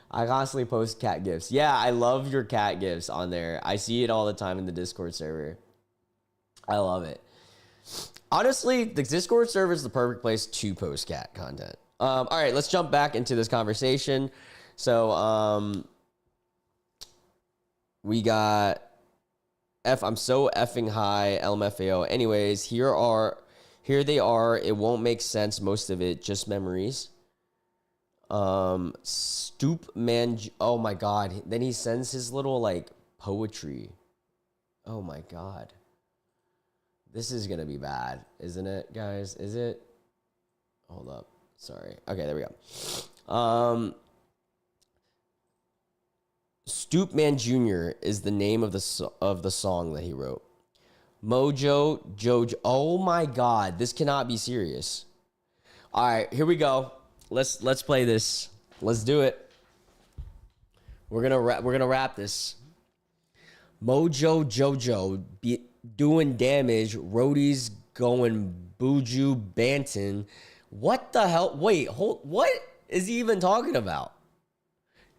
I constantly post cat gifs. Yeah, I love your cat gifs on there. I see it all the time in the Discord server. I love it. Honestly, the Discord server is the perfect place to post cat content. All right, let's jump back into this conversation. So, we got F. I'm so effing high. LMFAO. Anyways, here they are. It won't make sense. Most of it, just memories. Stoop man. Oh my God. Then he sends his little like poetry. Oh my God. This is going to be bad, isn't it, guys? Is it? Hold up. Sorry. Okay, there we go. Stoop Man Jr. is the name of the song that he wrote. Mojo Jojo. Oh my God, this cannot be serious. All right, here we go. Let's play this. Let's do it. We're gonna wrap this. Mojo Jojo doing damage. Roadies going Buju Banton. What the hell? Wait, what is he even talking about?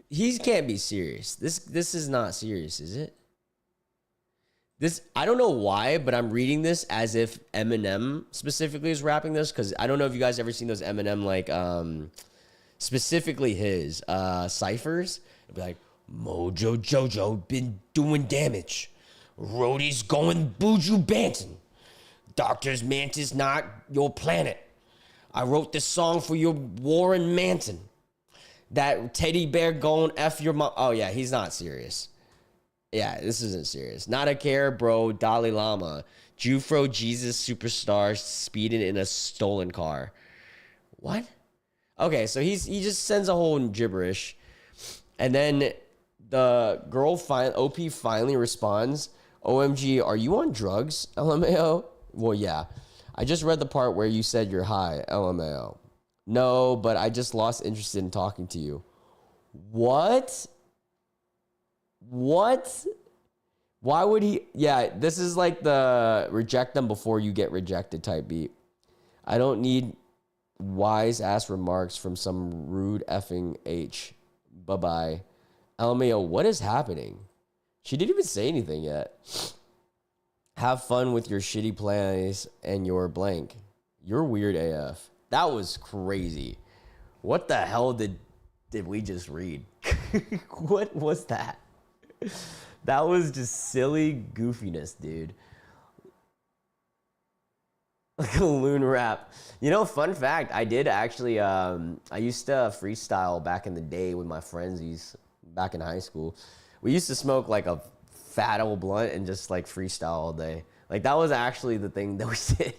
He can't be serious. This is not serious, is it? This, I don't know why, but I'm reading this as if Eminem specifically is rapping this, because I don't know if you guys ever seen those Eminem like specifically his ciphers. It'd be like, Mojo Jojo been doing damage. Roadies going Buju Banton. Doctor's Mantis not your planet. I wrote this song for your Warren Manton. That teddy bear going F your mom. Oh, yeah, he's not serious. Yeah, this isn't serious. Not a care, bro. Dalai Lama. Jufro Jesus superstar speeding in a stolen car. What? Okay, so he just sends a whole gibberish. And then The girl OP finally responds, OMG, are you on drugs? LMAO. Well, yeah. I just read the part where you said you're high. LMAO. No, but I just lost interest in talking to you. What? What? Why would he? Yeah, this is like the reject them before you get rejected type beat. I don't need wise ass remarks from some rude effing H. Bye-bye. LMAO, what is happening? She didn't even say anything yet. Have fun with your shitty plans and your blank. You're weird AF. That was crazy. What the hell did we just read? What was that? That was just silly goofiness, dude. Like a loon rap. You know, fun fact, I did actually, I used to freestyle back in the day with my friendsies back in high school. We used to smoke like a fat old blunt and just like freestyle all day. Like that was actually the thing that we did.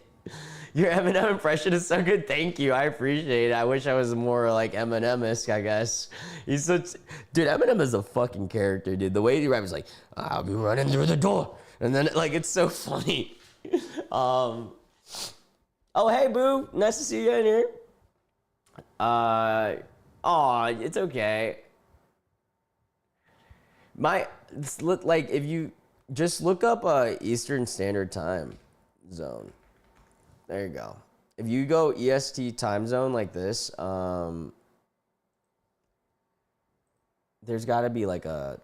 Your Eminem impression is so good. Thank you. I appreciate it. I wish I was more like Eminem-esque, I guess. He's such... Dude, Eminem is a fucking character, dude. The way he raps is like, I'll be running through the door. And then, like, it's so funny. Oh, hey, Boo. Nice to see you in here. It's okay. Like, if you just look up Eastern Standard Time Zone. There you go. If you go EST time zone like this, there's got to be like a...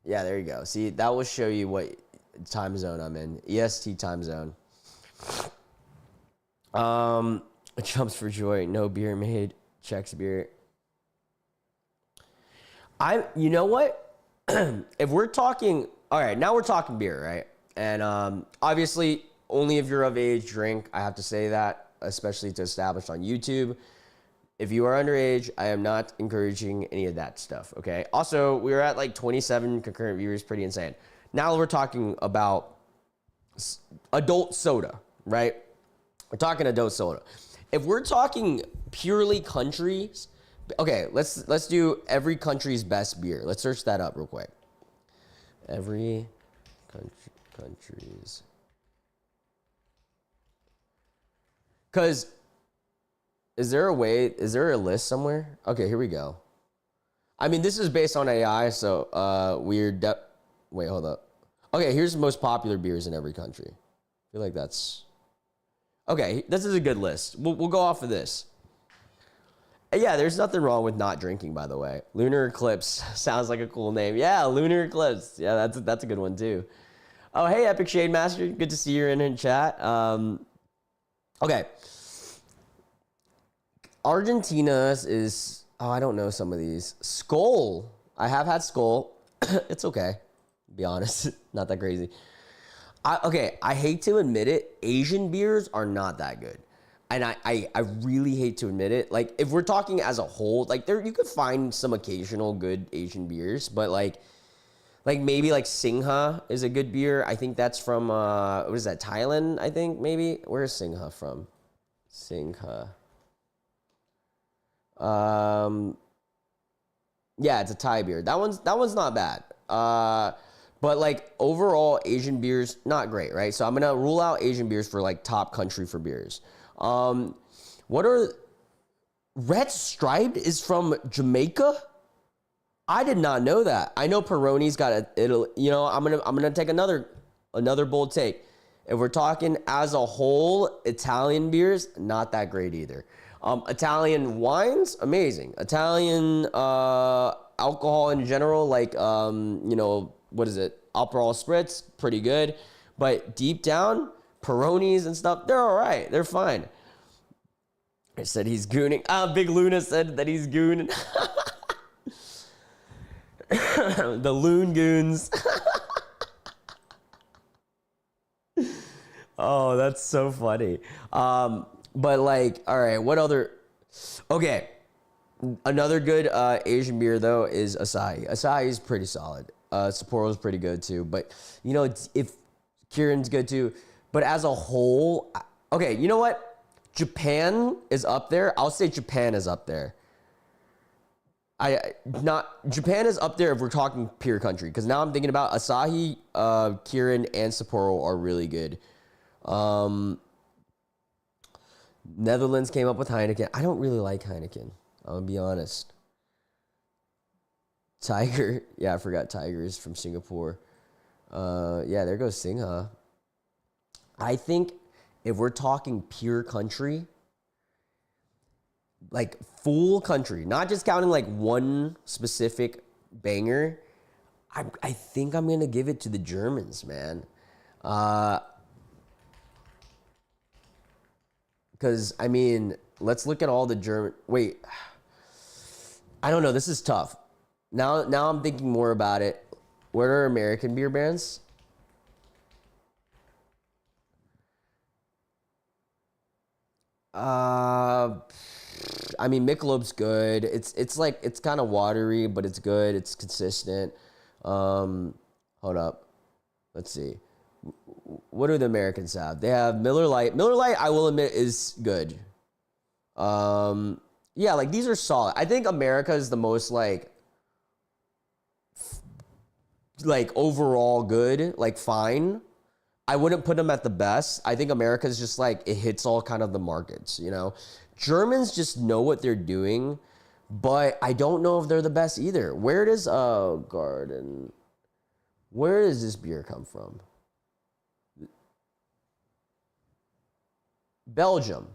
Yeah, there you go. See, that will show you what time zone I'm in. EST time zone. Jumps for joy. No beer made. Checks beer. You know what? If we're talking... All right, now we're talking beer, right? And obviously... Only if you're of age, drink. I have to say that, especially to establish on YouTube. If you are underage, I am not encouraging any of that stuff, okay? Also, we were at like 27 concurrent viewers, pretty insane. Now we're talking about adult soda, right? We're talking adult soda. If we're talking purely countries, okay, let's do every country's best beer. Let's search that up real quick. Every country's... Because, is there a list somewhere? Okay, here we go. I mean, this is based on AI, so wait, hold up. Okay, here's the most popular beers in every country. I feel like that's... Okay, this is a good list. We'll go off of this. Yeah, there's nothing wrong with not drinking, by the way. Lunar Eclipse sounds like a cool name. Yeah, Lunar Eclipse. Yeah, that's a good one, too. Oh, hey, Epic Shade Master. Good to see you in chat. Okay. Argentina's is... Oh, I don't know some of these. Skull. I have had Skull. It's okay. To be honest. Not that crazy. I hate to admit it. Asian beers are not that good. And I really hate to admit it. Like, if we're talking as a whole, like, you could find some occasional good Asian beers. But, like maybe, like, Singha is a good beer. I think that's from, what is that, Thailand, I think, maybe? Where is Singha from? Singha. Yeah, it's a Thai beer. That one's not bad. But like overall Asian beers, not great, right? So I'm gonna rule out Asian beers for like top country for beers. What are... Red Striped is from Jamaica? I did not know that. I know Peroni's got it'll, you know, I'm gonna take another bold take. If we're talking as a whole, Italian beers, not that great either. Italian wines, amazing. Italian alcohol in general, like, you know, what is it? Aperol Spritz, pretty good. But deep down, Peronis and stuff, they're all right. They're fine. I said he's gooning. Big Luna said that he's gooning. The Loon Goons. Oh, that's so funny. But like, all right, what other... Okay, another good Asian beer, though, is Asahi. Asahi is pretty solid. Sapporo's pretty good, too. But, you know, if Kirin's good, too. But as a whole... Okay, you know what? Japan is up there. I'll say Japan is up there. Not Japan is up there if we're talking pure country, because now I'm thinking about Asahi, Kirin, and Sapporo are really good. Netherlands came up with Heineken. I don't really like Heineken. I'm gonna be honest. Tiger, yeah, I forgot Tiger is from Singapore. Yeah, there goes Singha. I think if we're talking pure country, like full country, not just counting like one specific banger, I think I'm gonna give it to the Germans, man. Because I mean, let's look at all the German. Wait, I don't know. This is tough. Now I'm thinking more about it. What are American beer brands? I mean, Michelob's good. It's like it's kind of watery, but it's good. It's consistent. Hold up. Let's see. What do the Americans have? They have Miller Lite. Miller Lite, I will admit, is good. Yeah, like these are solid. I think America is the most like overall good, like fine. I wouldn't put them at the best. I think America is just like, it hits all kind of the markets, you know? Germans just know what they're doing, but I don't know if they're the best either. Where does, Garden, where does this beer come from? Belgium.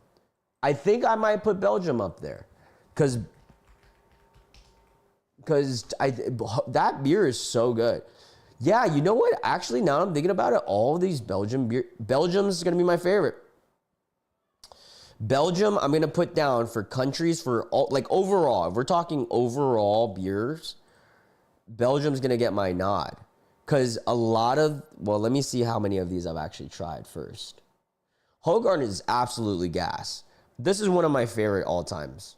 I think I might put Belgium up there because that beer is so good. Yeah, you know what? Actually, now I'm thinking about it, all of these Belgium beer, Belgium's gonna be my favorite. Belgium, I'm gonna put down for countries for all, like overall. If we're talking overall beers, Belgium's gonna get my nod. Because a lot of, well, let me see how many of these I've actually tried first. Hoegaarden is absolutely gas. This is one of my favorite all times.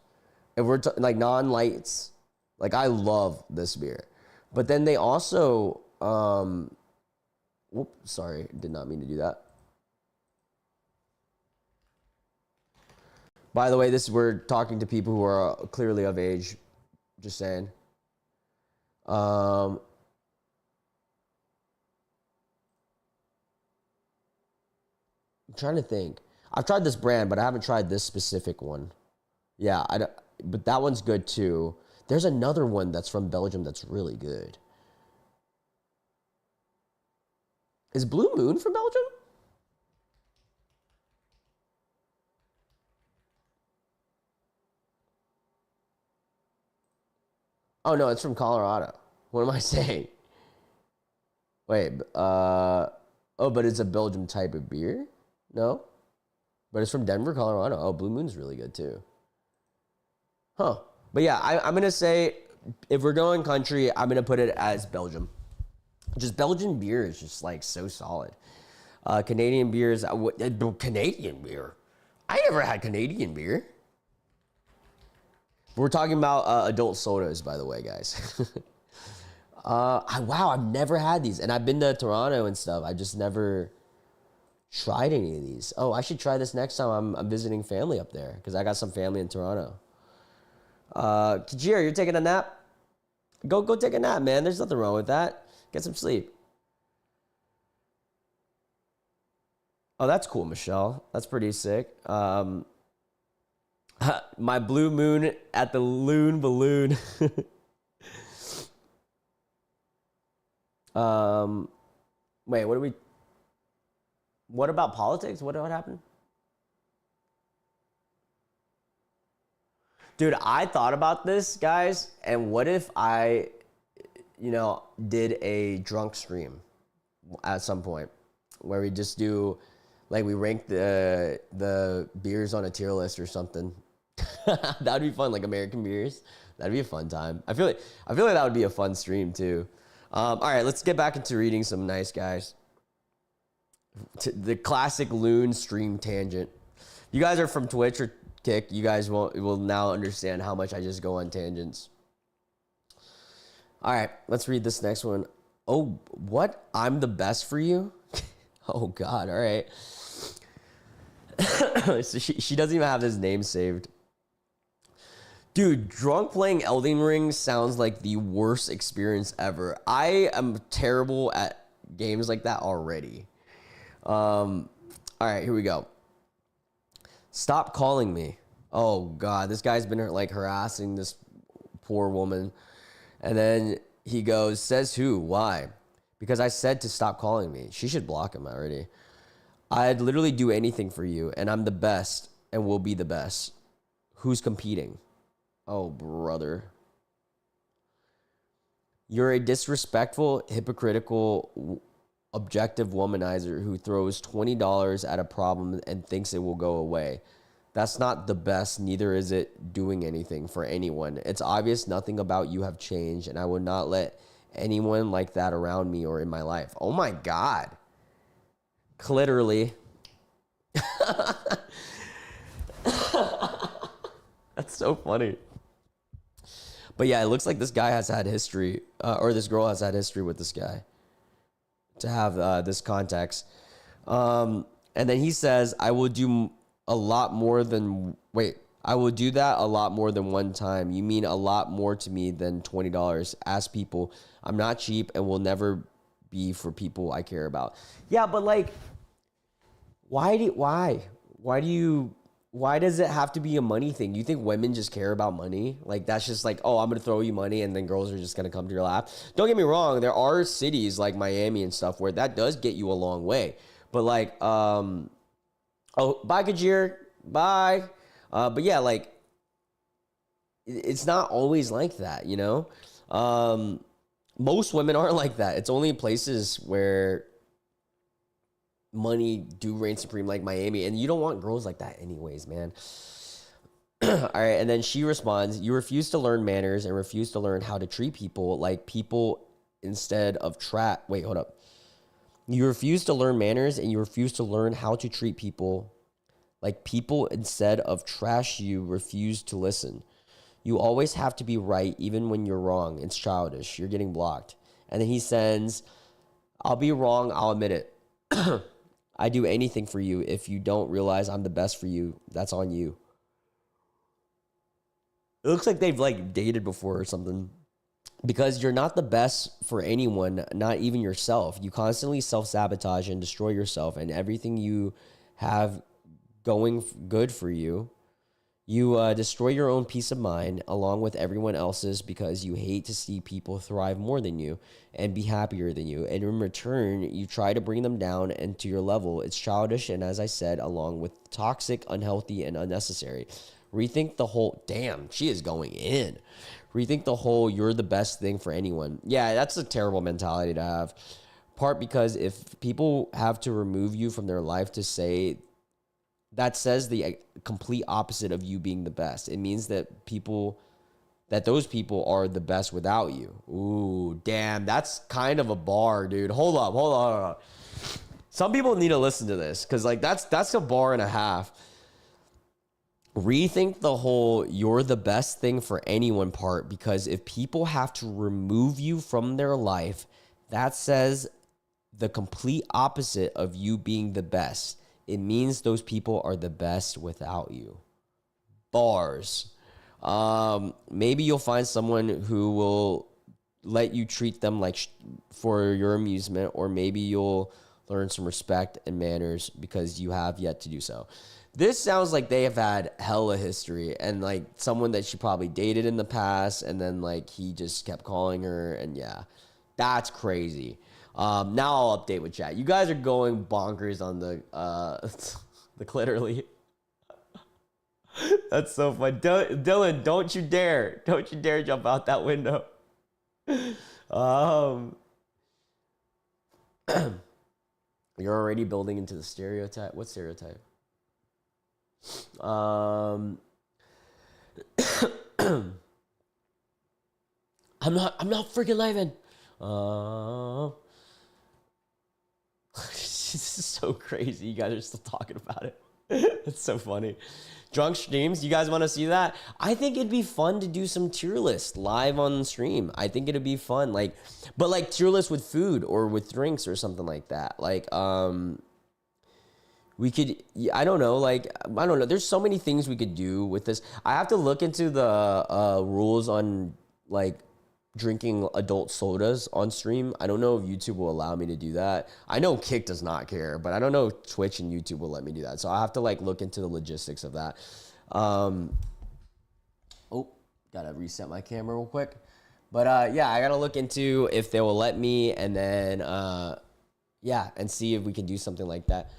If we're like non-lights, like I love this beer. But then they also, whoops, sorry, did not mean to do that. By the way, we're talking to people who are clearly of age. Just saying. I'm trying to think. I've tried this brand, but I haven't tried this specific one. Yeah, but that one's good too. There's another one that's from Belgium that's really good. Is Blue Moon from Belgium? Oh no, it's from Colorado. What am I saying? Wait, oh, but it's a Belgium type of beer? No? But it's from Denver, Colorado. Oh, Blue Moon's really good too. Huh. But yeah, I'm going to say, if we're going country, I'm going to put it as Belgium. Just Belgian beer is just like so solid. Canadian beers, Canadian beer? I never had Canadian beer. We're talking about adult sodas, by the way, guys. Wow, I've never had these. And I've been to Toronto and stuff. I just never tried any of these. Oh, I should try this next time I'm visiting family up there, because I got some family in Toronto. Kajir, you're taking a nap? Go take a nap, man. There's nothing wrong with that. Get some sleep. Oh, that's cool, Michelle. That's pretty sick. My Blue Moon at the Loon Balloon. Wait, what about politics? What happened? Dude, I thought about this, guys, and what if I, did a drunk stream at some point where we just do, like, we rank the beers on a tier list or something. That'd be fun, like American beers. That'd be a fun time. I feel like that would be a fun stream too. All right, let's get back into reading some nice guys. The classic loon stream tangent. You guys are from Twitch or Kick. You guys will now understand how much I just go on tangents. All right, let's read this next one. Oh, what? I'm the best for you? Oh God! All right. So she doesn't even have his name saved. Dude, drunk playing Elden Ring sounds like the worst experience ever. I am terrible at games like that already. All right, here we go. Stop calling me. Oh God, this guy's been like harassing this poor woman. And then he goes, says who? Why? Because I said to stop calling me. She should block him already. I'd literally do anything for you, and I'm the best and will be the best. Who's competing? Oh, brother. You're a disrespectful, hypocritical, objective womanizer who throws $20 at a problem and thinks it will go away. That's not the best, neither is it doing anything for anyone. It's obvious nothing about you have changed, and I would not let anyone like that around me or in my life. Oh my God. Literally. That's so funny. But yeah, it looks like this guy has had history, or this girl has had history with this guy, to have this context. And then he says, I will do a lot more than, I will do that a lot more than one time. You mean a lot more to me than $20. Ask people. I'm not cheap and will never be for people I care about. Yeah, but like, why does it have to be a money thing? You think women just care about money? Like, that's just like, oh, I'm going to throw you money and then girls are just going to come to your lap. Don't get me wrong. There are cities like Miami and stuff where that does get you a long way. But like, oh, bye, Kajir. Bye. But yeah, like, it's not always like that, you know? Most women aren't like that. It's only places where money do reign supreme, like Miami, and you don't want girls like that anyways, man. All right, and then she responds, you refuse to learn manners and refuse to learn how to treat people like people instead of wait, hold up. You refuse to learn manners and you refuse to learn how to treat people like people instead of trash. You refuse to listen. You always have to be right even when you're wrong. It's childish. You're getting blocked. And then he sends, I'll be wrong, I'll admit it. I do anything for you. If you don't realize I'm the best for you, that's on you. It looks like they've like dated before or something. Because you're not the best for anyone, not even yourself. You constantly self-sabotage and destroy yourself and everything you have going good for you. You destroy your own peace of mind along with everyone else's because you hate to see people thrive more than you and be happier than you. And in return, you try to bring them down and to your level. It's childish and, as I said, along with toxic, unhealthy, and unnecessary. Rethink the whole... Damn, she is going in. Rethink the whole you're the best thing for anyone. Yeah, that's a terrible mentality to have. Part because if people have to remove you from their life to say... That says the complete opposite of you being the best. It means that those people are the best without you. Ooh, damn, that's kind of a bar, dude. Hold up. Some people need to listen to this because like that's a bar and a half. Rethink the whole you're the best thing for anyone part, because if people have to remove you from their life, that says the complete opposite of you being the best. It means those people are the best without you. Bars. Maybe you'll find someone who will let you treat them like for your amusement, or maybe you'll learn some respect and manners because you have yet to do so. This sounds like they have had hella history and like someone that she probably dated in the past, and then like he just kept calling her, and yeah, that's crazy. Now I'll update with chat. You guys are going bonkers on the literally. That's so fun. Dylan, don't you dare jump out that window. You're already building into the stereotype. What stereotype? I'm not freaking living. This is so crazy. You guys are still talking about it. It's so funny. Drunk streams. You guys want to see that? I think it'd be fun to do some tier list live on stream. I think it'd be fun. But tier list with food or with drinks or something like that. We could, I don't know, like, I don't know. There's so many things we could do with this. I have to look into the rules on like drinking adult sodas on stream. I don't know if YouTube will allow me to do that. I know Kick does not care, but I don't know if Twitch and YouTube will let me do that. So I have to like look into the logistics of that. Oh, gotta reset my camera real quick. But yeah, I gotta look into if they will let me, and then yeah, and see if we can do something like that.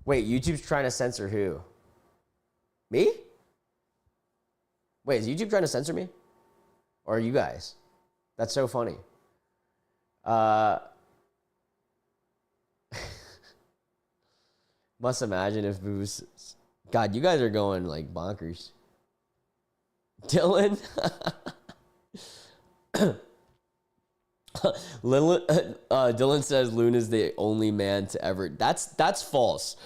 Wait, YouTube's trying to censor who? Me? Wait, is YouTube trying to censor me? Or are you guys? That's so funny. Must imagine if it was... God, you guys are going like bonkers. Dylan? Dylan says Loon is the only man to ever. That's false.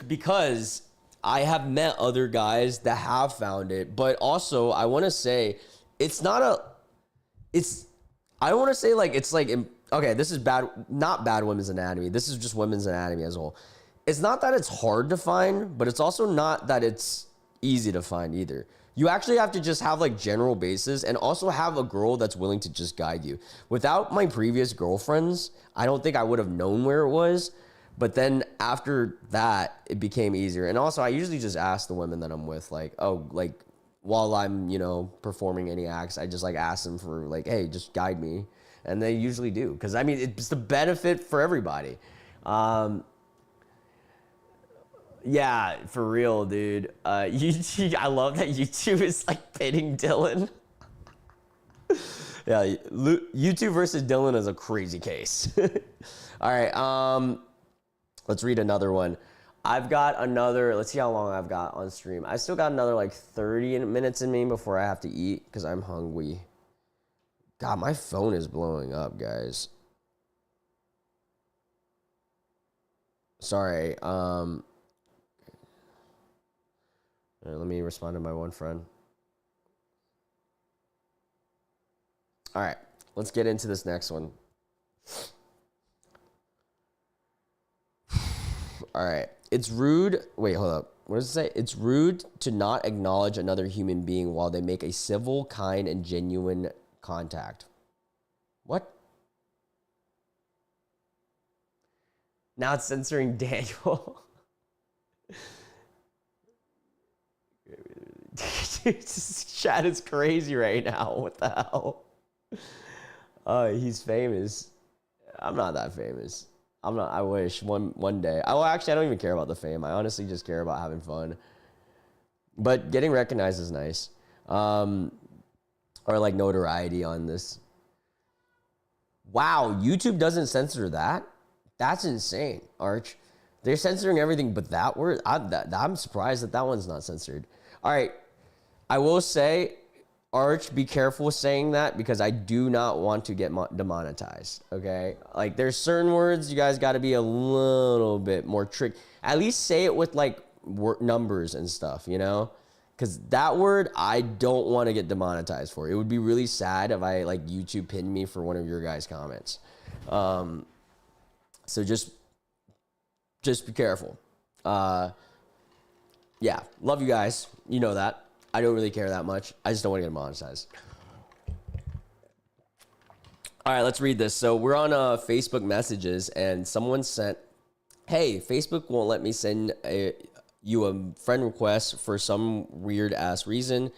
Because I have met other guys that have found it, but also I want to say it's not a. It's I don't want to say like it's like okay. This is bad. Not bad women's anatomy. This is just women's anatomy as a whole. It's not that it's hard to find, but it's also not that it's easy to find either. You actually have to just have like general bases and also have a girl that's willing to just guide you. Without my previous girlfriends, I don't think I would have known where it was. But then after that, it became easier. And also I usually just ask the women that I'm with, like, oh, like while I'm, you know, performing any acts, I just like ask them for like, hey, just guide me. And they usually do. Cause I mean, it's the benefit for everybody. Yeah, for real, dude. YouTube, I love that YouTube is like pitting Dylan. Yeah, YouTube versus Dylan is a crazy case. All right, let's read another one. I've got another, let's see how long I've got on stream. I still got another like 30 minutes in me before I have to eat because I'm hungry. God, my phone is blowing up, guys. Sorry, let me respond to my one friend. All right, let's get into this next one. All right, it's rude. Wait, hold up. What does it say? It's rude to not acknowledge another human being while they make a civil, kind, and genuine contact. What? Now it's censoring Daniel. Dude, this chat is crazy right now. What the hell? He's famous. I'm not that famous. I'm not. I wish one day. Well, actually, I don't even care about the fame. I honestly just care about having fun. But getting recognized is nice. Or like notoriety on this. Wow, YouTube doesn't censor that? That's insane, Arch. They're censoring everything but that word. I'm surprised that one's not censored. All right, I will say, Arch, be careful saying that because I do not want to get demonetized, okay? Like, there's certain words you guys got to be a little bit more trick. At least say it with, like, numbers and stuff, you know? Because that word, I don't want to get demonetized for. It would be really sad if I, like, YouTube pinned me for one of your guys' comments. So just be careful. Yeah, love you guys. You know that. I don't really care that much. I just don't want to get monetized. All right, let's read this. So we're on Facebook messages, and someone sent, hey, Facebook won't let me send you a friend request for some weird-ass reason,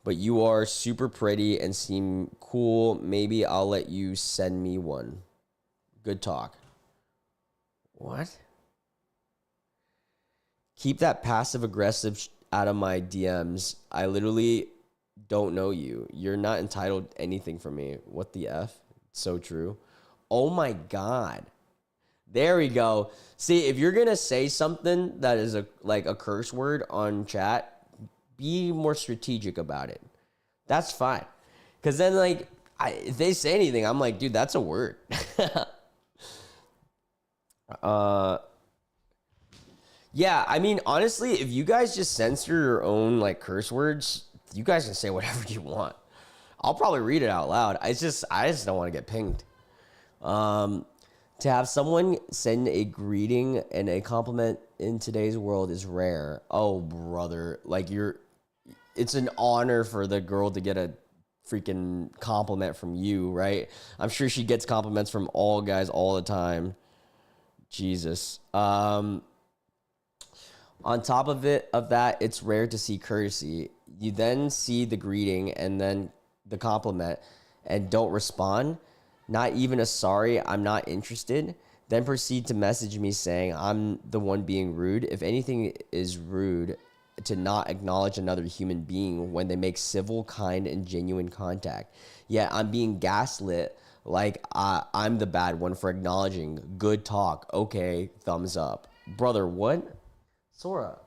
but you are super pretty and seem cool. Maybe I'll let you send me one. Good talk. What? Keep that passive-aggressive out of my DMs. I literally don't know you. You're not entitled to anything from me. What the F? So true. Oh my God. There we go. See, if you're going to say something that is like a curse word on chat, be more strategic about it. That's fine. Because then, like, if they say anything, I'm like, dude, that's a word. Yeah, I mean, honestly, if you guys just censor your own, like, curse words, you guys can say whatever you want. I'll probably read it out loud. I just don't want to get pinged. To have someone send a greeting and a compliment in today's world is rare. Oh, brother. Like, it's an honor for the girl to get a freaking compliment from you, right? I'm sure she gets compliments from all guys all the time. Jesus. On top of that, it's rare to see courtesy. You then see the greeting and then the compliment and don't respond. Not even a sorry, I'm not interested. Then proceed to message me saying I'm the one being rude. If anything is rude to not acknowledge another human being when they make civil, kind, and genuine contact. Yet I'm being gaslit like I'm the bad one for acknowledging. Good talk. Okay, thumbs up. Brother, what? Sora.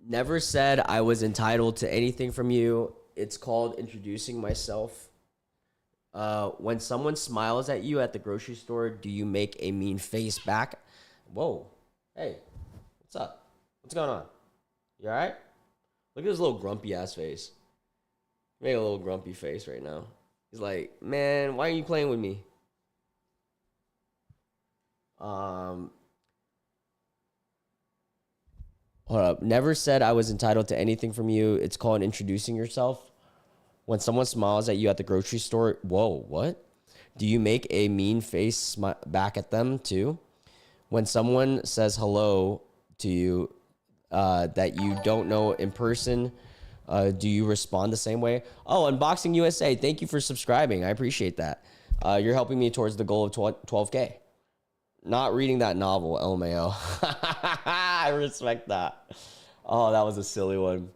Never said I was entitled to anything from you. It's called introducing myself. When someone smiles at you at the grocery store, do you make a mean face back? Whoa. Hey, what's up? What's going on? You all right? Look at his little grumpy ass face. Make a little grumpy face right now. He's like, man, why are you playing with me? Hold up. Never said I was entitled to anything from you. It's called introducing yourself. When someone smiles at you at the grocery store, whoa, what? Do you make a mean face back at them too? When someone says hello to you that you don't know in person, do you respond the same way? Oh, Unboxing USA, thank you for subscribing. I appreciate that. You're helping me towards the goal of 12K. Not reading that novel, LMAO. I respect that. Oh, that was a silly one.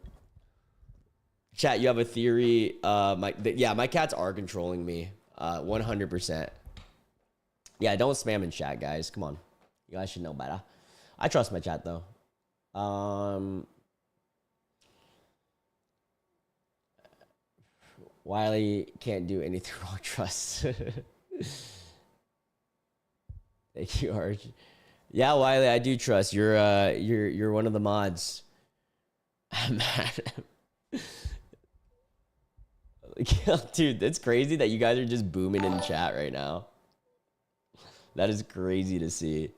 Chat, you have a theory. My cats are controlling me. 100%. Yeah, don't spam in chat, guys. Come on. You guys should know better. I trust my chat, though. Wiley can't do anything wrong. Trust. Thank you, Arch. Yeah, Wiley, I do trust. You're one of the mods. I'm mad. Dude, it's crazy that you guys are just booming in chat right now. That is crazy to see.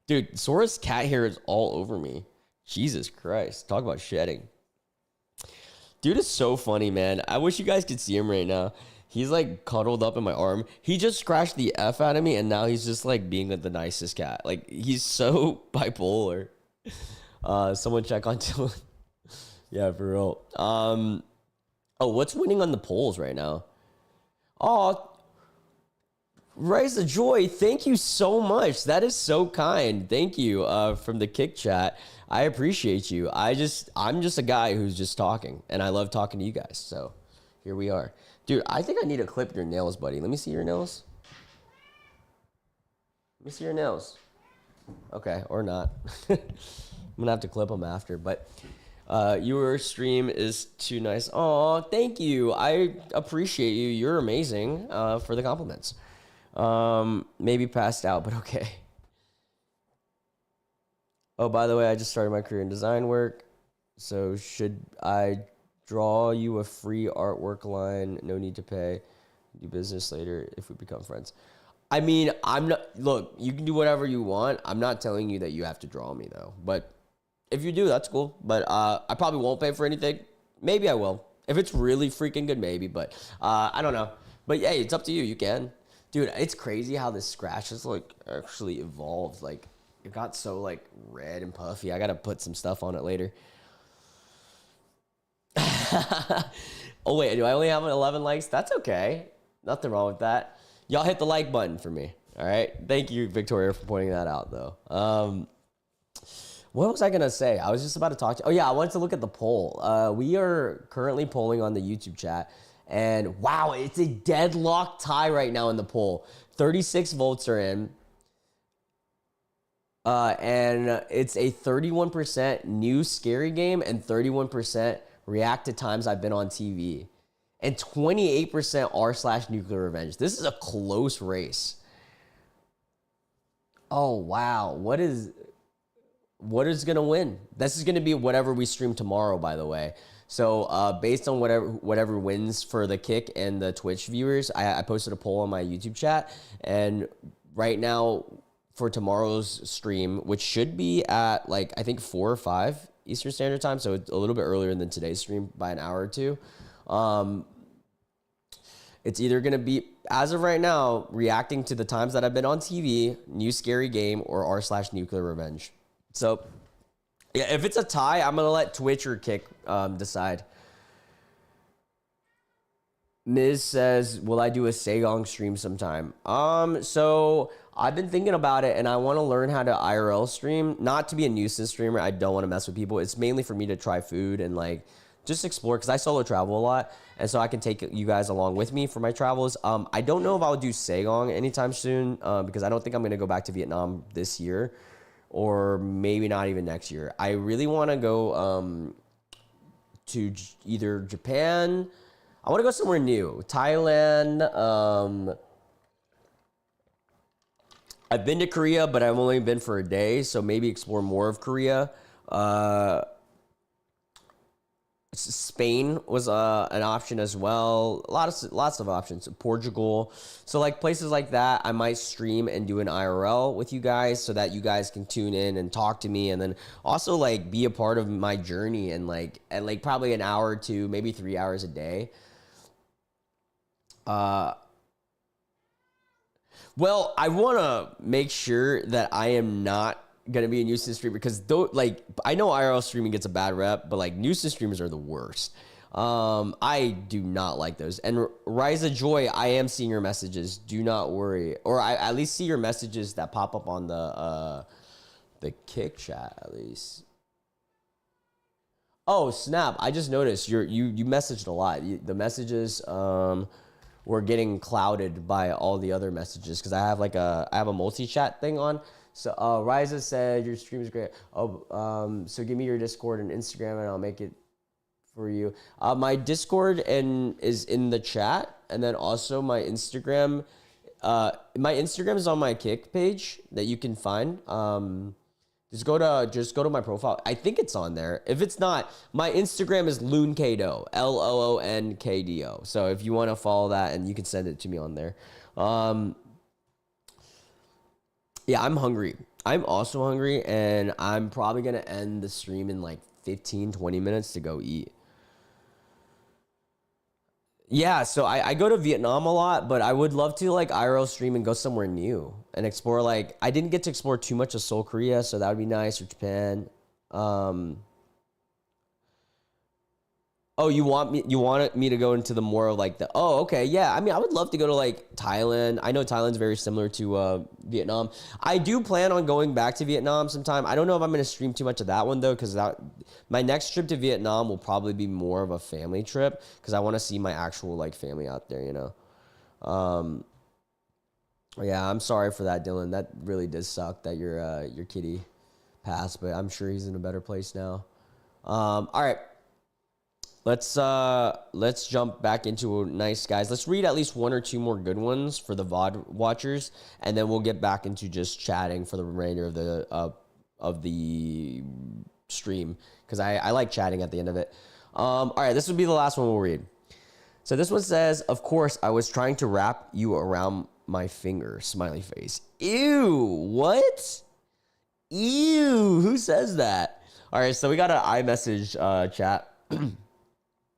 Dude, Sora's cat hair is all over me. Jesus Christ. Talk about shedding. Dude is so funny, man. I wish you guys could see him right now. He's like cuddled up in my arm. He just scratched the F out of me, and now he's just like being the nicest cat. Like, he's so bipolar. Someone check on Dylan. Yeah, for real. Oh, what's winning on the polls right now? Oh, Rise of Joy, thank you so much. That is so kind. Thank you from the Kick chat. I appreciate you. I'm just a guy who's just talking, and I love talking to you guys. So here we are. Dude, I think I need to clip your nails, buddy. Let me see your nails. Let me see your nails. Okay, or not. I'm going to have to clip them after. But your stream is too nice. Oh, thank you. I appreciate you. You're amazing for the compliments. Maybe passed out, but okay. Oh, by the way, I just started my career in design work. So should I draw you a free artwork line? No need to pay. Do business later if we become friends. I mean, I'm not, look, you can do whatever you want. I'm not telling you that you have to draw me though. But if you do, that's cool. But I probably won't pay for anything. Maybe I will. If it's really freaking good, maybe. But I don't know. But hey, it's up to you. You can. Dude, it's crazy how this scratch has like actually evolved. Like, it got so like red and puffy. I gotta put some stuff on it later. Oh wait, do I only have 11 likes? That's okay. Nothing wrong with that. Y'all hit the like button for me. All right. Thank you, Victoria, for pointing that out though. What was I gonna say? I was just about to talk to you. Oh yeah, I wanted to look at the poll. We are currently polling on the YouTube chat. And wow, it's a deadlock tie right now in the poll. 36 votes are in. And it's a 31% new scary game and 31% react to times I've been on TV. And 28% r/nuclear revenge. This is a close race. Oh, wow. What is going to win? This is going to be whatever we stream tomorrow, by the way. So based on whatever wins for the kick and the Twitch viewers, I posted a poll on my YouTube chat, and right now for tomorrow's stream, which should be at like I think 4 or 5 Eastern Standard Time, so it's a little bit earlier than today's stream by an hour or two. It's either gonna be, as of right now, reacting to the times that I've been on TV, new scary game, or r/nuclear revenge. So yeah, if it's a tie, I'm gonna let Twitch or Kick decide. Miz says, "Will I do a Sagong stream sometime?" So I've been thinking about it, and I want to learn how to IRL stream. Not to be a nuisance streamer. I don't want to mess with people. It's mainly for me to try food and like just explore, because I solo travel a lot, and so I can take you guys along with me for my travels. I don't know if I'll do Sagong anytime soon, because I don't think I'm gonna go back to Vietnam this year, or maybe not even next year. I really want to go to either Japan. I want to go somewhere new. Thailand. I've been to Korea, but I've only been for a day, so maybe explore more of Korea. Spain was an option as well. Lots of options. Portugal. So like places like that, I might stream and do an IRL with you guys so that you guys can tune in and talk to me, and then also like be a part of my journey, and like probably an hour or two, maybe 3 hours a day. Well, I want to make sure that I am not gonna be a nuisance streamer, because though, like, I know IRL streaming gets a bad rep, but like nuisance streamers are the worst. I do not like those. And Rise of Joy, I am seeing your messages. Do not worry, or I at least see your messages that pop up on the Kick chat at least. Oh snap! I just noticed you messaged a lot. The messages were getting clouded by all the other messages, because I have a multi-chat thing on. So Riza said your stream is great. Oh, so give me your Discord and Instagram, and I'll make it for you. My Discord is in the chat, and then also my Instagram. My Instagram is on my Kick page that you can find. Just go to my profile. I think it's on there. If it's not, my Instagram is loonkdo, LOONKDO. So if you want to follow that, and you can send it to me on there. Yeah, I'm hungry. I'm also hungry, and I'm probably going to end the stream in like 15, 20 minutes to go eat. Yeah, so I go to Vietnam a lot, but I would love to like IRL stream and go somewhere new and explore. Like, I didn't get to explore too much of Seoul, Korea, so that would be nice, or Japan. Oh, you wanted me to go into the more of like the, oh, okay, yeah. I mean, I would love to go to like Thailand. I know Thailand's very similar to Vietnam. I do plan on going back to Vietnam sometime. I don't know if I'm going to stream too much of that one though, because my next trip to Vietnam will probably be more of a family trip, because I want to see my actual like family out there, you know. Yeah, I'm sorry for that, Dylan. That really does suck that your kitty passed, but I'm sure he's in a better place now. All right. Let's jump back into Nice Guys. Let's read at least 1 or 2 more good ones for the VOD watchers, and then we'll get back into just chatting for the remainder of the stream, because I like chatting at the end of it. All right, this would be the last one we'll read. So this one says, "Of course, I was trying to wrap you around my finger." Smiley face. Ew, what? Ew, who says that? All right, so we got an iMessage chat.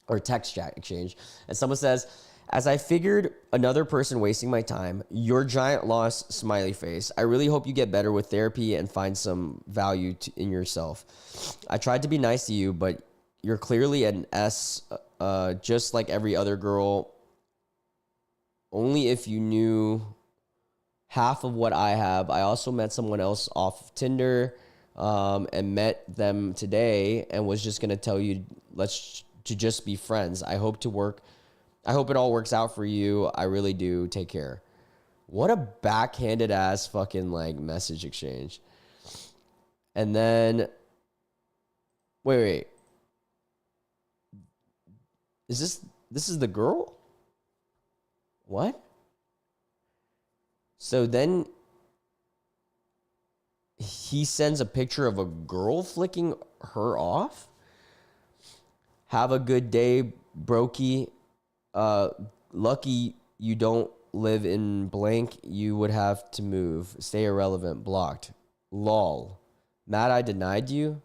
Or text chat exchange, and someone says, "As I figured another person wasting my time, your giant loss, smiley face. I really hope you get better with therapy and find some value in yourself. I tried to be nice to you, but you're clearly an S, just like every other girl. Only if you knew half of what I have. I also met someone else off Tinder, and met them today, and was just gonna tell you to just be friends. I hope it all works out for you. I really do. Take care." What a backhanded ass fucking like message exchange. And then wait. This is the girl? What? So then he sends a picture of a girl flicking her off? Have a good day, brokey. Lucky you don't live in blank. You would have to move. Stay irrelevant. Blocked. Lol. Mad I denied you?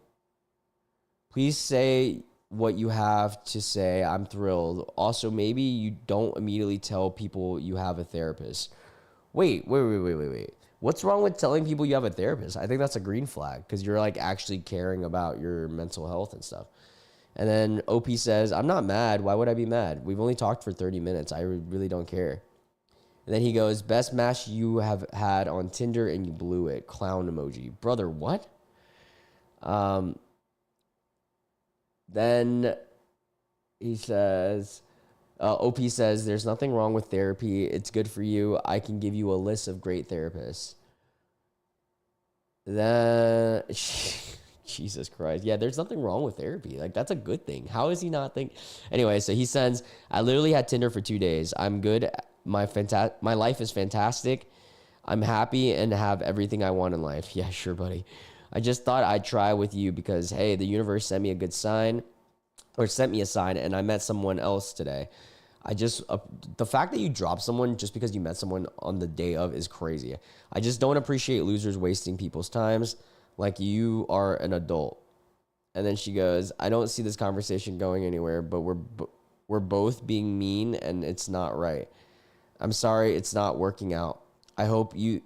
Please say what you have to say. I'm thrilled. Also, maybe you don't immediately tell people you have a therapist. Wait. What's wrong with telling people you have a therapist? I think that's a green flag because you're like actually caring about your mental health and stuff. And then OP says, I'm not mad. Why would I be mad? We've only talked for 30 minutes. I really don't care. And then he goes, best match you have had on Tinder and you blew it. Clown emoji. Brother, what? Then he says, OP says, there's nothing wrong with therapy. It's good for you. I can give you a list of great therapists. Then, Jesus Christ. Yeah, there's nothing wrong with therapy. Like, that's a good thing. How is he not think? Anyway, so he sends, I literally had Tinder for 2 days. I'm good. My life is fantastic. I'm happy and have everything I want in life. Yeah, sure, buddy. I just thought I'd try with you because, hey, the universe sent me a good sign or sent me a sign and I met someone else today. The fact that you drop someone just because you met someone on the day of is crazy. I just don't appreciate losers wasting people's times like you are an adult. And then she goes, I don't see this conversation going anywhere, but we're both being mean and it's not right. I'm sorry it's not working out. I hope the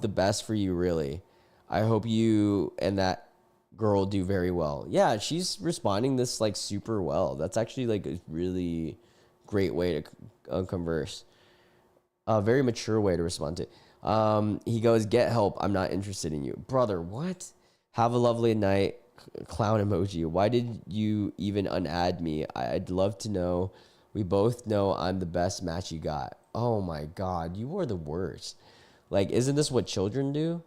best for you, really. I hope you and that girl do very well. Yeah, she's responding this like super well. That's actually like a really great way to converse. A very mature way to respond to. He goes, get help. I'm not interested in you. Brother, what? Have a lovely night. Clown emoji. Why did you even unadd me? I'd love to know. We both know I'm the best match you got. Oh my God, you are the worst. Like, isn't this what children do?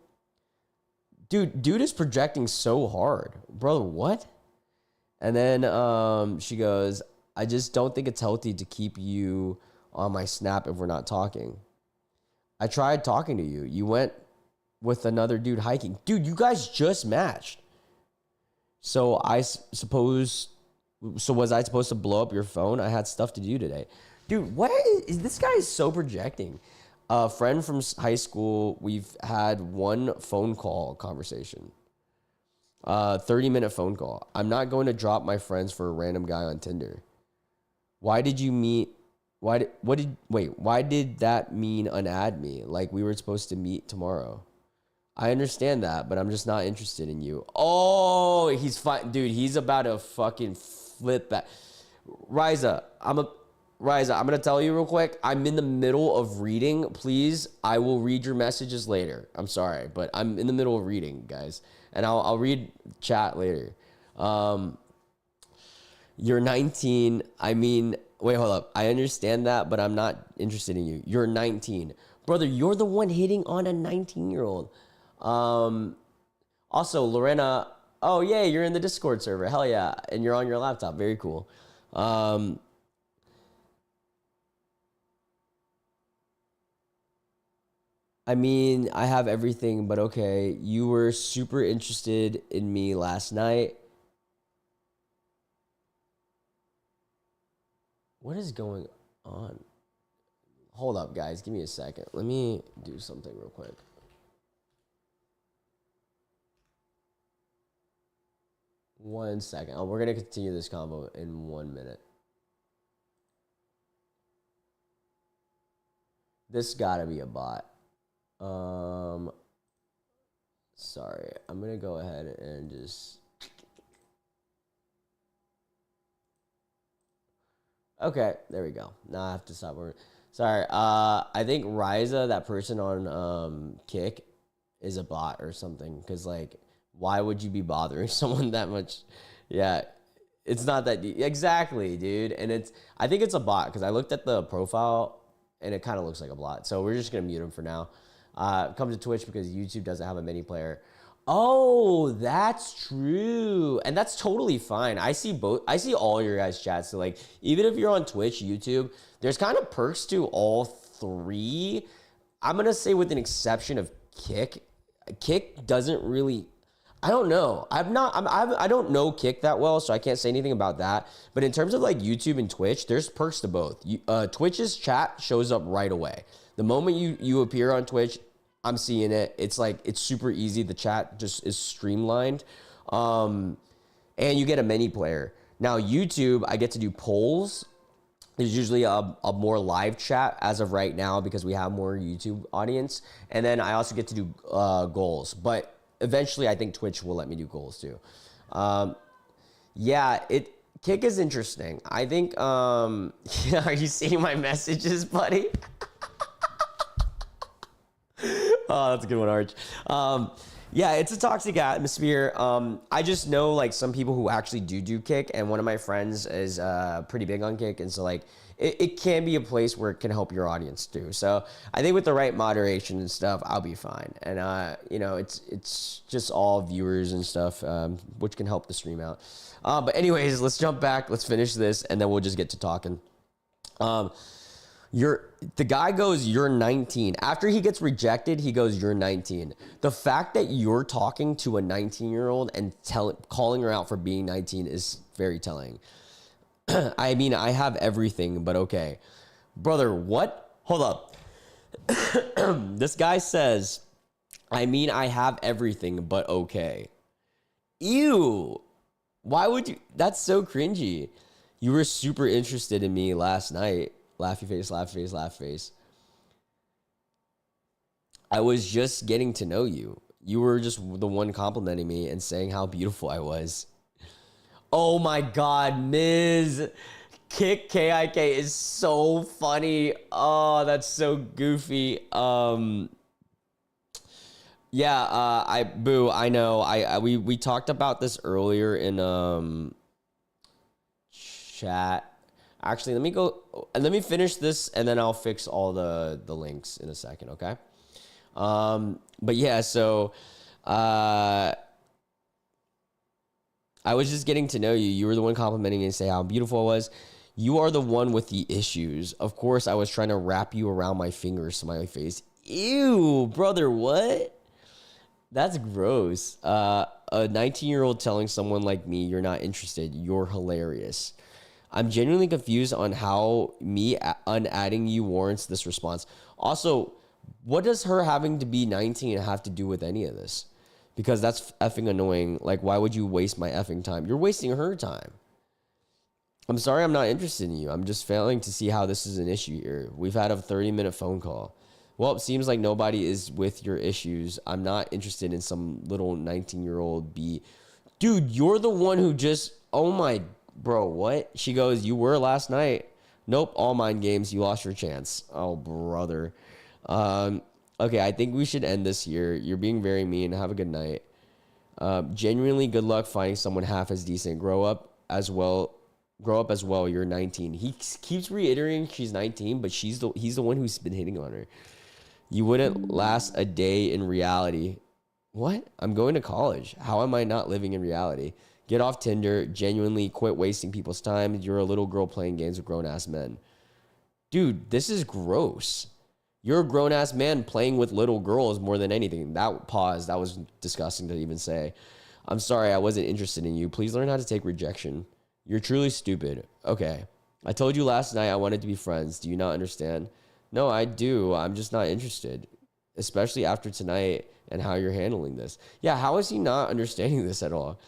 Dude is projecting so hard. Brother, what? And then she goes, I just don't think it's healthy to keep you on my Snap if we're not talking. I tried talking to you. You went with another dude hiking. Dude, you guys just matched. So was I supposed to blow up your phone? I had stuff to do today. Dude, what is this guy is so projecting. A friend from high school, we've had one phone call conversation. 30-minute phone call. I'm not going to drop my friends for a random guy on Tinder. Why did you meet? Why did that mean unadd me? Like we were supposed to meet tomorrow. I understand that, but I'm just not interested in you. Oh, he's fine. Dude, he's about to fucking flip that. Riza, I'm going to tell you real quick. I'm in the middle of reading. Please, I will read your messages later. I'm sorry, but I'm in the middle of reading, guys. And I'll read chat later. You're 19. I mean, wait, hold up. I understand that, but I'm not interested in you. You're 19. Brother, you're the one hitting on a 19-year-old. Also, Lorena, oh, yeah, you're in the Discord server. Hell yeah. And you're on your laptop. Very cool. I mean, I have everything, but okay. You were super interested in me last night. What is going on? Hold up, guys. Give me a second. Let me do something real quick. One second. Oh, we're going to continue this convo in 1 minute. This gotta be a bot. Sorry. I'm going to go ahead and just... Okay, there we go. Now I have to stop. Sorry. I think Riza, that person on Kick, is a bot or something. Because, like, why would you be bothering someone that much? Yeah, it's not that deep. Exactly, dude. And I think it's a bot because I looked at the profile and it kind of looks like a bot. So we're just going to mute him for now. Come to Twitch because YouTube doesn't have a mini player. Oh, that's true. And that's totally fine. I see both. I see all your guys' chats. So, like, even if you're on Twitch, YouTube, there's kind of perks to all three. I'm going to say with an exception of Kick. Kick doesn't really... I don't know. I don't know Kick that well, so I can't say anything about that. But in terms of like YouTube and Twitch, there's perks to both. Twitch's chat shows up right away. The moment you appear on Twitch, I'm seeing it. It's like, it's super easy. The chat just is streamlined. And you get a mini player. Now YouTube, I get to do polls. There's usually a more live chat as of right now because we have more YouTube audience. And then I also get to do goals. But eventually, I think Twitch will let me do goals too. Yeah, Kick is interesting. I think, yeah, are you seeing my messages, buddy? Oh, that's a good one, Arch. Yeah, it's a toxic atmosphere. I just know like some people who actually do Kick, and one of my friends is pretty big on Kick, and so like it can be a place where it can help your audience too. So I think with the right moderation and stuff, I'll be fine. And you know, it's just all viewers and stuff, which can help the stream out. But anyways, let's jump back. Let's finish this, and then we'll just get to talking. The guy goes, you're 19. After he gets rejected, he goes, you're 19. The fact that you're talking to a 19-year-old and calling her out for being 19 is very telling. I mean, I have everything, but okay. Brother, what? Hold up. This guy says, I mean, I have everything, but okay. Ew. Why would you? That's so cringy. You were super interested in me last night. Laughy face, laughy face, laughy face. I was just getting to know you. You were just the one complimenting me and saying how beautiful I was. Oh my God, Ms. Kick KIK is so funny. Oh, that's so goofy. Yeah, I know. We talked about this earlier in chat. Actually, let me finish this and then I'll fix all the links in a second, okay? But yeah, so I was just getting to know you. You were the one complimenting me and say how beautiful I was. You are the one with the issues. Of course, I was trying to wrap you around my finger, smiley face. Ew, brother, what? That's gross. A 19-year-old telling someone like me you're not interested. You're hilarious. I'm genuinely confused on how me unadding you warrants this response. Also, what does her having to be 19 have to do with any of this? Because that's effing annoying. Like, why would you waste my effing time? You're wasting her time. I'm sorry I'm not interested in you. I'm just failing to see how this is an issue here. We've had a 30-minute phone call. Well, it seems like nobody is with your issues. I'm not interested in some little 19-year-old B. Dude, you're the one who just... Oh, my... Bro, what? She goes, you were last night. Nope, all mind games. You lost your chance. Oh, brother. Okay, I think we should end this here. You're being very mean. Have a good night. Genuinely good luck finding someone half as decent. Grow up as well. You're 19. He keeps reiterating she's 19, but he's the one who's been hitting on her. You wouldn't last a day in reality. What? I'm going to college. How am I not living in reality? Get off Tinder. Genuinely quit wasting people's time. You're a little girl playing games with grown-ass men. Dude, this is gross. You're a grown-ass man playing with little girls more than anything. That was disgusting to even say. I'm sorry, I wasn't interested in you. Please learn how to take rejection. You're truly stupid. Okay. I told you last night I wanted to be friends. Do you not understand? No, I do. I'm just not interested. Especially after tonight and how you're handling this. Yeah, how is he not understanding this at all?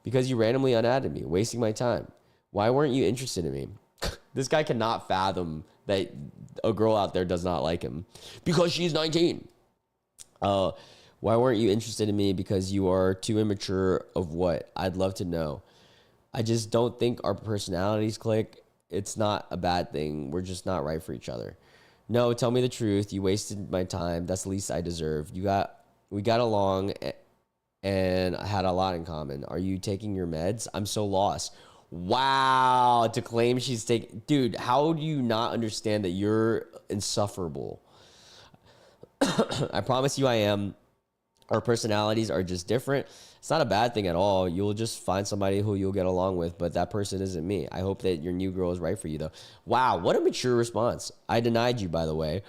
Because you randomly unadded me, wasting my time. Why weren't you interested in me? This guy cannot fathom that a girl out there does not like him. Because she's 19. Why weren't you interested in me? Because you are too immature of what? I'd love to know. I just don't think our personalities click. It's not a bad thing. We're just not right for each other. No, tell me the truth. You wasted my time. That's the least I deserved. We got along and I had a lot in common. Are you taking your meds? I'm so lost. Wow. To claim she's taking... Dude, how do you not understand that you're insufferable? I promise you I am. Our personalities are just different. It's not a bad thing at all. You'll just find somebody who you'll get along with, but that person isn't me. I hope that your new girl is right for you, though. Wow, what a mature response. I denied you, by the way.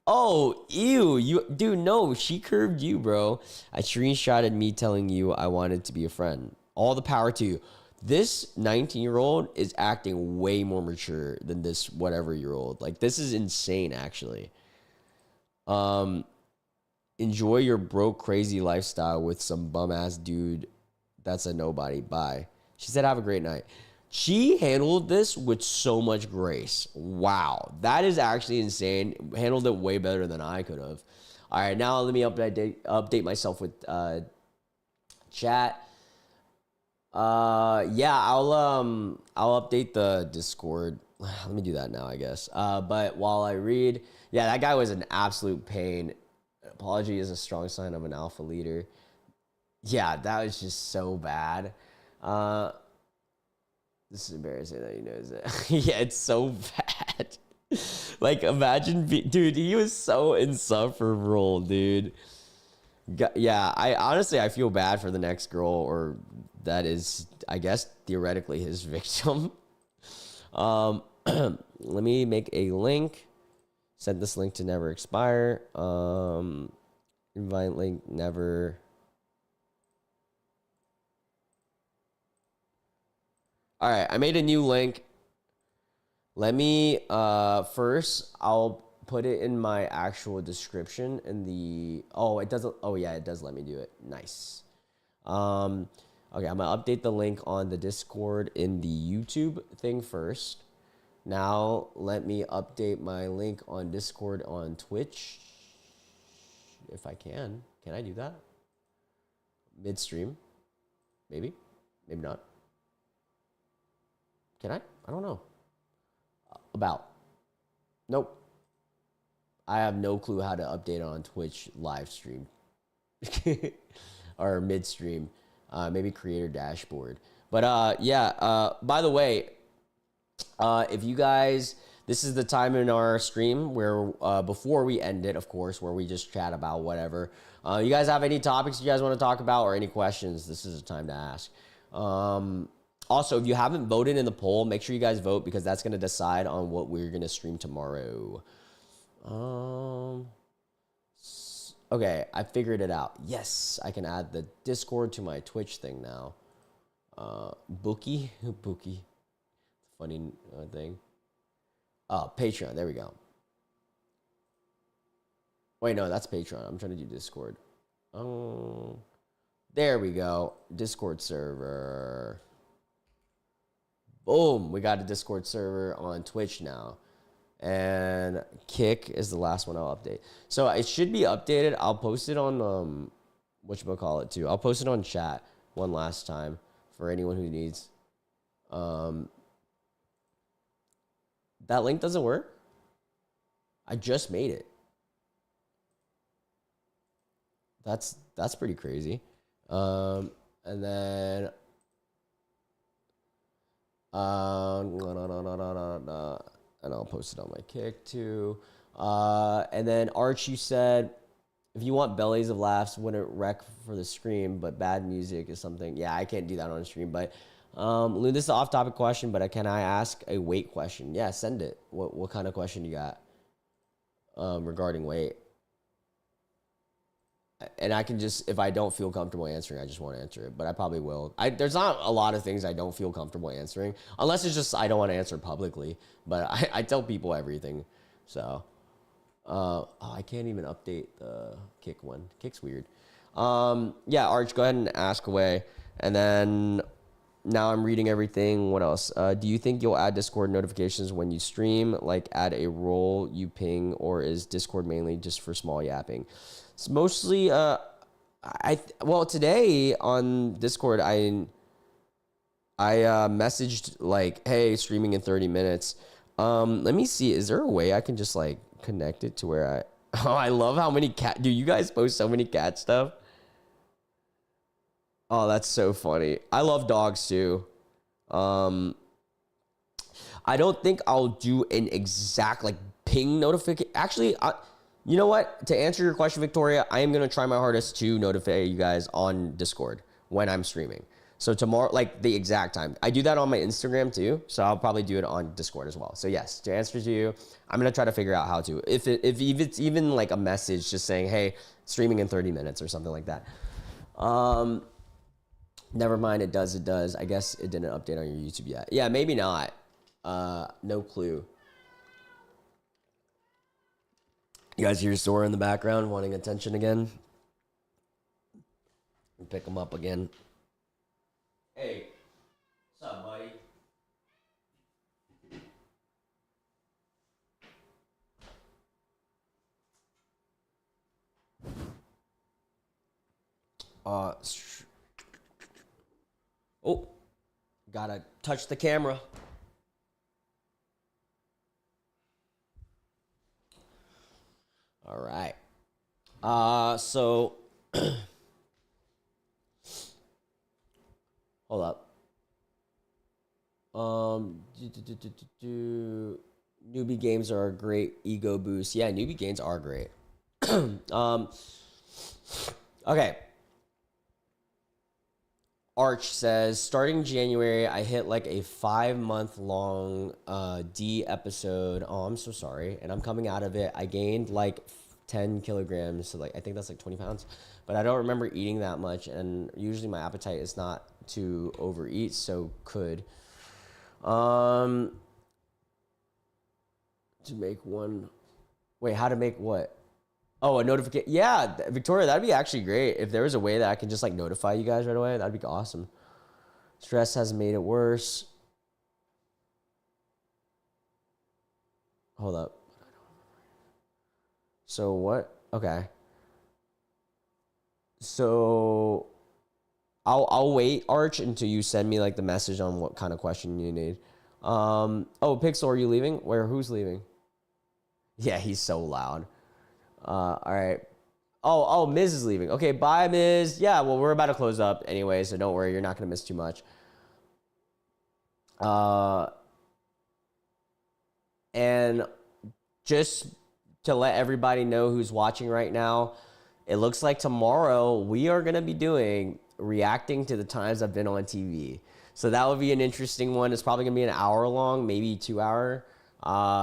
Oh, ew. You, dude, no, she curved you, bro. I screenshotted me telling you I wanted to be a friend. All the power to you. This 19-year-old is acting way more mature than this whatever-year-old. Like, this is insane, actually. Enjoy your broke, crazy lifestyle with some bum-ass dude that's a nobody. Bye. She said, have a great night. She handled this with so much grace. Wow. That is actually insane. Handled it way better than I could have. All right, now let me update myself with chat. Yeah, I'll update the Discord. Let me do that now, I guess. But while I read, yeah, that guy was an absolute pain. Apology is a strong sign of an alpha leader. Yeah, that was just so bad. This is embarrassing that he knows it. Yeah, it's so bad. Like, imagine, dude, he was so insufferable, dude. Yeah, I honestly, I feel bad for the next girl, or that is, I guess, theoretically his victim. Let me make a link. Send this link to never expire. Invite link never. All right, I made a new link. Let me, first, I'll put it in my actual description in the, oh, it doesn't, oh yeah, it does let me do it. Nice. Okay, I'm gonna update the link on the Discord in the YouTube thing first. Now, let me update my link on Discord on Twitch. If I can. Can I do that? Midstream. Maybe. Maybe not. Can I? I don't know. About. Nope. I have no clue how to update it on Twitch live stream. Or midstream. Maybe creator dashboard. But yeah, by the way, if you guys, this is the time in our stream where before we end it, of course, where we just chat about whatever. You guys have any topics you guys want to talk about or any questions, this is the time to ask. Also, if you haven't voted in the poll, make sure you guys vote because that's going to decide on what we're going to stream tomorrow. Okay, I figured it out. Yes, I can add the Discord to my Twitch thing now. Bookie? Bookie. Funny thing. Oh, Patreon. There we go. Wait, no, that's Patreon. I'm trying to do Discord. Oh, there we go. Discord server. Boom. We got a Discord server on Twitch now. And Kick is the last one I'll update. So it should be updated. I'll post it on, whatchamacallit too. I'll post it on chat one last time for anyone who needs. That link doesn't work? I just made it. That's pretty crazy. And then and I'll post it on my Kick too. And then Arch, you said if you want bellies of laughs, wouldn't wreck for the stream, but bad music is something. Yeah, I can't do that on stream. But Loon, this is an off-topic question, but can I ask a weight question? Yeah, send it. What kind of question you got regarding weight? And I can just, if I don't feel comfortable answering, I just won't answer it. But I probably will. There's not a lot of things I don't feel comfortable answering. Unless it's just I don't want to answer publicly. But I tell people everything. So, oh, I can't even update the Kick one. Kick's weird. Yeah, Arch, go ahead and ask away. And then now I'm reading everything. What else? Do you think you'll add Discord notifications when you stream? Like add a role you ping? Or is Discord mainly just for small yapping? It's mostly, well, today on Discord, I messaged like, hey, streaming in 30 minutes. Let me see. Is there a way I can just like connect it to where oh, I love how many cat, dude, you guys post so many cat stuff. Oh, that's so funny. I love dogs too. I don't think I'll do an exact like ping notification. Actually, you know what? To answer your question, Victoria, I am going to try my hardest to notify you guys on Discord when I'm streaming. So tomorrow, like the exact time. I do that on my Instagram too, so I'll probably do it on Discord as well. So yes, to answer to you, I'm gonna try to figure out how to. If it's even like a message just saying, hey, streaming in 30 minutes or something like that. Never mind, it does. I guess it didn't update on your YouTube yet. Yeah, maybe not. No clue. You guys hear Sora in the background wanting attention again? Pick him up again. Hey, what's up, buddy? Oh, gotta touch the camera. All right. So hold up. Newbie games are a great ego boost. Yeah, newbie games are great. Okay. Arch says, starting January, I hit like a 5-month-long D episode. Oh, I'm so sorry. And I'm coming out of it. I gained like 10 kilograms. So like, I think that's like 20 pounds. But I don't remember eating that much. And usually my appetite is not to overeat. So could. To make one. Wait, how to make what? Oh, a notification. Yeah, Victoria, that'd be actually great. If there was a way that I could just like notify you guys right away, that'd be awesome. Stress has made it worse. Hold up. So what? Okay. So I'll wait, Arch, until you send me like the message on what kind of question you need. Oh, Pixel, are you leaving? Who's leaving? Yeah, he's so loud. All right. Oh, Miz is leaving. Okay, bye, Miz. Yeah, well, we're about to close up anyway, so don't worry. You're not going to miss too much. And just to let everybody know who's watching right now, it looks like tomorrow we are going to be reacting to the times I've been on TV. So that would be an interesting one. It's probably going to be an hour long, maybe 2-hour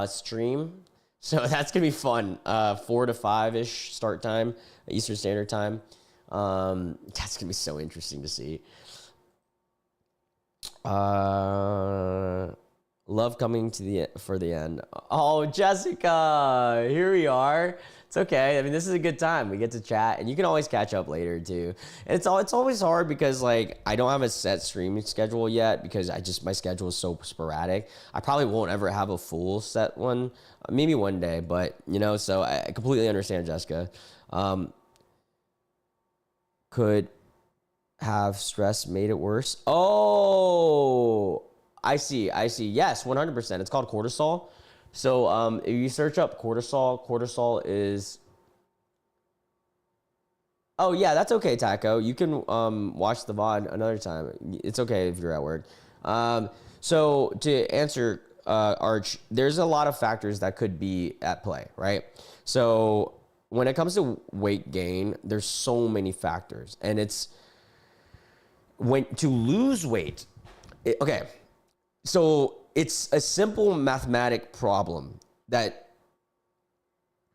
stream. So that's going to be fun. 4 to 5-ish start time, Eastern Standard Time. That's going to be so interesting to see. Love coming to for the end. Oh, Jessica, here we are. It's okay. I mean, this is a good time. We get to chat, and you can always catch up later too. And it's always hard because like I don't have a set streaming schedule yet because my schedule is so sporadic. I probably won't ever have a full set one. Maybe one day, but so I completely understand, Jessica. Could have stress made it worse? Oh, I see. Yes, 100%. It's called cortisol. So if you search up cortisol is... Oh, yeah, that's okay, Taco. You can watch the VOD another time. It's okay if you're at work. So to answer, Arch, there's a lot of factors that could be at play, right? So when it comes to weight gain, there's so many factors. And it's... to lose weight... okay, so... it's a simple mathematic problem that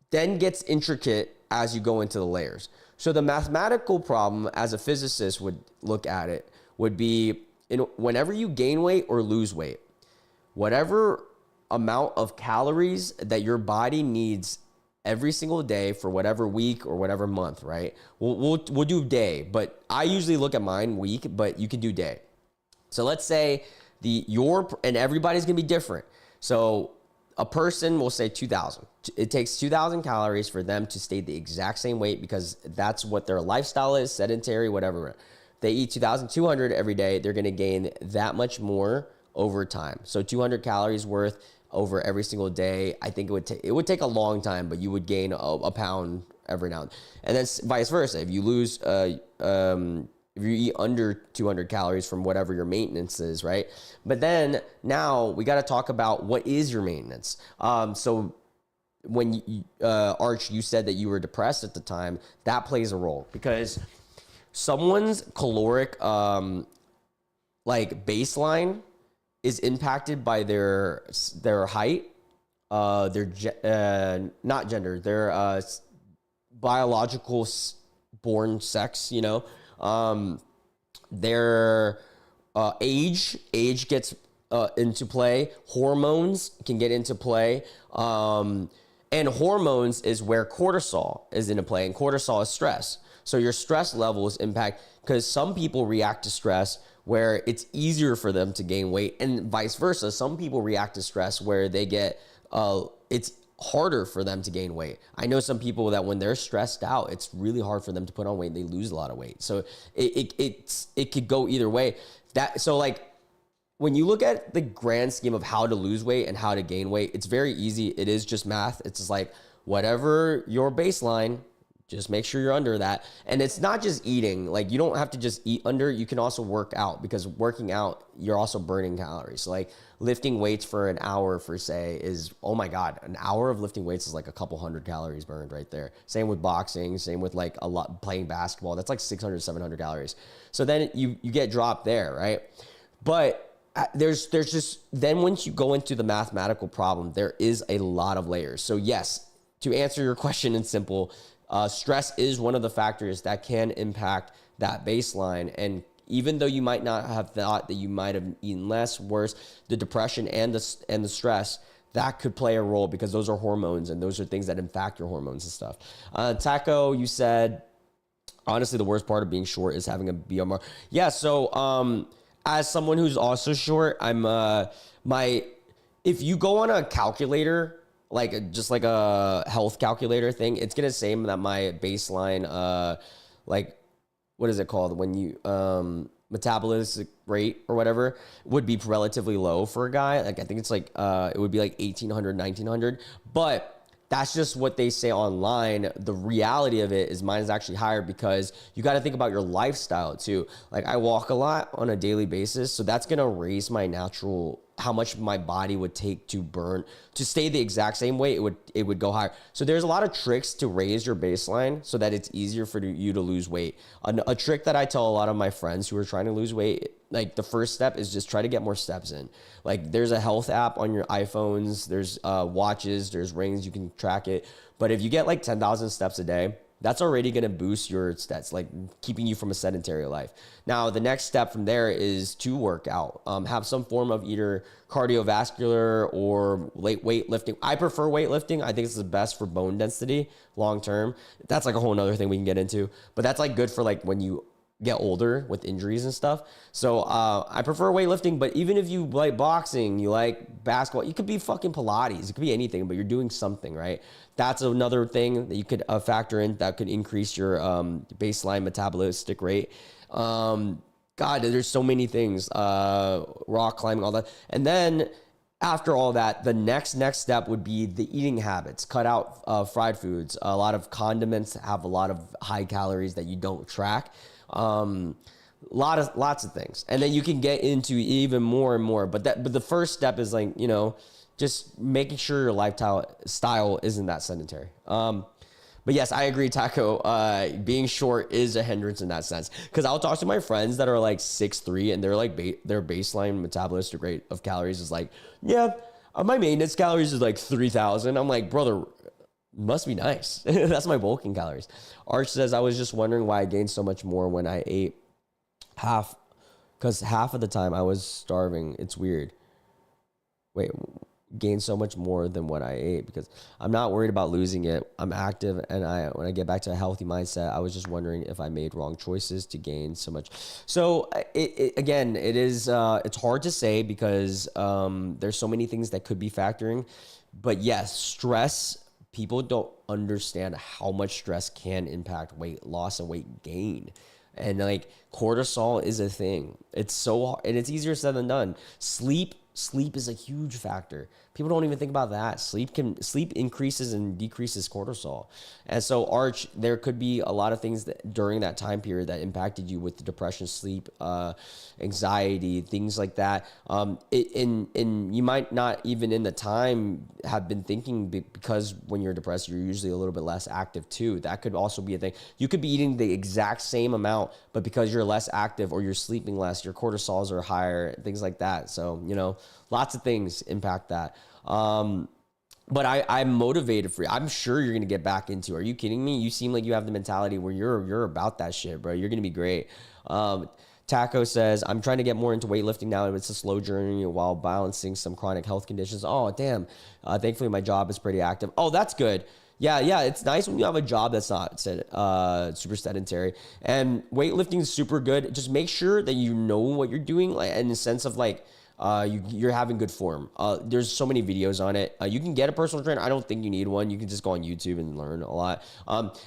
then gets intricate as you go into the layers. So the mathematical problem, as a physicist would look at it, would be whenever you gain weight or lose weight, whatever amount of calories that your body needs every single day for whatever week or whatever month, right? We'll do day, but I usually look at mine week, but you can do day. So let's say and everybody's gonna be different. So a person will say 2,000. It takes 2,000 calories for them to stay the exact same weight because that's what their lifestyle is, sedentary, whatever. They eat 2,200 every day. They're gonna gain that much more over time. So 200 calories worth over every single day. I think it would take a long time, but you would gain a pound every now and then. And then vice versa. If you lose, if you eat under 200 calories from whatever your maintenance is, right? But then now we got to talk about what is your maintenance. So when Arch, you said that you were depressed at the time, that plays a role because someone's caloric like baseline is impacted by their height, not gender, their biological born sex, you know, their age gets into play. Hormones can get into play. And hormones is where cortisol is into play, and cortisol is stress. So your stress levels impact, because some people react to stress where it's easier for them to gain weight, and vice versa. Some people react to stress where they get, it's harder for them to gain weight. I know some people that when they're stressed out, it's really hard for them to put on weight. They lose a lot of weight. So it could go either way. So like, when you look at the grand scheme of how to lose weight and how to gain weight, it's very easy. It is just math. It's just like, whatever your baseline, just make sure you're under that. And it's not just eating. Like, you don't have to just eat under. You can also work out, because working out, you're also burning calories. So like, lifting weights for an hour, for say, is, oh my God, an hour of lifting weights is like a couple hundred calories burned right there. Same with boxing, same with like a lot playing basketball. That's like 600, 700 calories. So then you get dropped there, right? But there's just, then once you go into the mathematical problem, there is a lot of layers. So yes, to answer your question in simple, stress is one of the factors that can impact that baseline. And even though you might not have thought that you might have eaten less, worse, the depression and the stress, that could play a role, because those are hormones, and those are things that impact your hormones and stuff. Taco, you said, honestly, the worst part of being short is having a BMR. Yeah, so as someone who's also short, I'm if you go on a calculator, like just like a health calculator thing, it's gonna say that my baseline, like, what is it called when you metabolism rate or whatever, would be relatively low for a guy. Like, I think it's like it would be like 1800, 1900, but that's just what they say online. The reality of it is mine is actually higher, because you got to think about your lifestyle too. Like, I walk a lot on a daily basis, so that's going to raise my natural, how much my body would take to burn, to stay the exact same weight, it would go higher. So there's a lot of tricks to raise your baseline so that it's easier for you to lose weight. A trick that I tell a lot of my friends who are trying to lose weight, like, the first step is just try to get more steps in. Like, there's a health app on your iPhones, there's watches, there's rings, you can track it. But if you get like 10,000 steps a day, that's already going to boost your stats, like keeping you from a sedentary life. Now, the next step from there is to work out. Have some form of either cardiovascular or weightlifting. I prefer weightlifting. I think it's the best for bone density long term. That's like a whole nother thing we can get into. But that's like good for like when you get older with injuries and stuff. So I prefer weightlifting, but even if you like boxing, you like basketball, it could be fucking Pilates, it could be anything, but you're doing something, right? That's another thing that you could factor in that could increase your baseline metabolistic rate. God, there's so many things, rock climbing, all that. And then after all that, the next step would be the eating habits. Cut out fried foods. A lot of condiments have a lot of high calories that you don't track. Lots of things, and then you can get into even more and more. But the first step is like, you know, just making sure your lifestyle isn't that sedentary. But yes, I agree, Taco. Being short is a hindrance in that sense, because I'll talk to my friends that are like 6'3", and they're like their baseline metabolistic rate of calories is like, yeah, my maintenance calories is like 3,000. I'm like, brother, must be nice. That's my bulking calories. Arch says, I was just wondering why I gained so much more when I ate because half of the time I was starving. It's weird. Wait, gained so much more than what I ate, because I'm not worried about losing it. I'm active, and when I get back to a healthy mindset, I was just wondering if I made wrong choices to gain so much. So again, it's hard to say, because there's so many things that could be factoring. But yes, stress, people don't understand how much stress can impact weight loss and weight gain. And like, cortisol is a thing. It's so hard, and it's easier said than done. Sleep sleep is a huge factor. People don't even think about that. Sleep increases and decreases cortisol. And so Arch, there could be a lot of things that during that time period that impacted you with the depression, sleep, anxiety, things like that. And you might not even in the time have been thinking, because when you're depressed, you're usually a little bit less active too. That could also be a thing. You could be eating the exact same amount, but because you're less active or you're sleeping less, your cortisols are higher, things like that. So, you know, lots of things impact that. But I'm motivated for you. I'm sure you're going to get back into it. Are you kidding me? You seem like you have the mentality where you're about that shit, bro. You're going to be great. Taco says, I'm trying to get more into weightlifting now. It's a slow journey while balancing some chronic health conditions. Oh, damn. Thankfully, my job is pretty active. Oh, that's good. Yeah. It's nice when you have a job that's not super sedentary. And weightlifting is super good. Just make sure that you know what you're doing, like, in the sense of like, you're having good form. There's so many videos on it. You can get a personal trainer. I don't think you need one. You can just go on YouTube and learn a lot.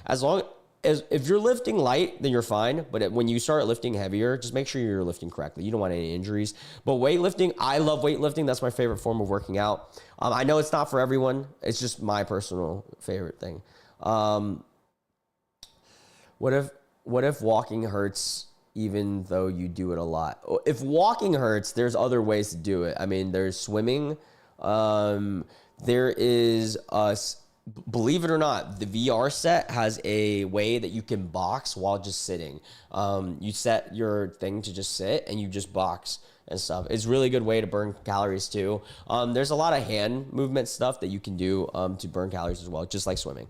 As long as if you're lifting light, then you're fine. But when you start lifting heavier, just make sure you're lifting correctly. You don't want any injuries. But weightlifting, I love weightlifting. That's my favorite form of working out. I know it's not for everyone. It's just my personal favorite thing. What if walking hurts even though you do it a lot? If walking hurts, there's other ways to do it. I mean, there's swimming. There is believe it or not, the VR set has a way that you can box while just sitting. You set your thing to just sit and you just box and stuff. It's a really good way to burn calories too. There's a lot of hand movement stuff that you can do to burn calories as well, just like swimming.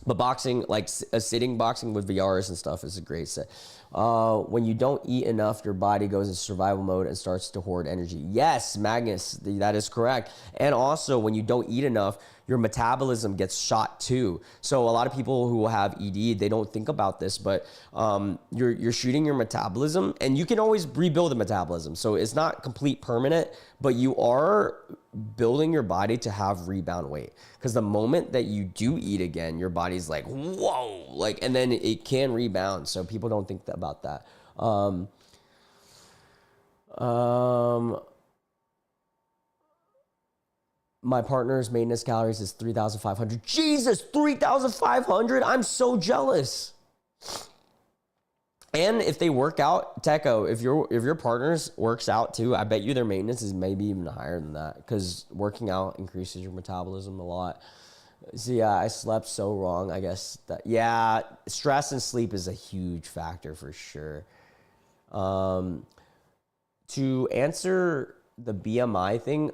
But boxing, like a sitting boxing with VRs and stuff, is a great set. When you don't eat enough, your body goes into survival mode and starts to hoard energy. Yes, Magnus, that is correct. And also, when you don't eat enough, your metabolism gets shot too. So a lot of people who have ED, they don't think about this, but you're shooting your metabolism, and you can always rebuild the metabolism. So it's not complete permanent, but you are building your body to have rebound weight. Because the moment that you do eat again, your body's like, whoa, like, and then it can rebound. So people don't think about that. My partner's maintenance calories is 3,500. Jesus, 3,500? I'm so jealous. And if they work out, Techo, if your partner's works out too, I bet you their maintenance is maybe even higher than that, because working out increases your metabolism a lot. So yeah, I slept so wrong. I guess that, yeah, stress and sleep is a huge factor for sure. To answer the BMI thing,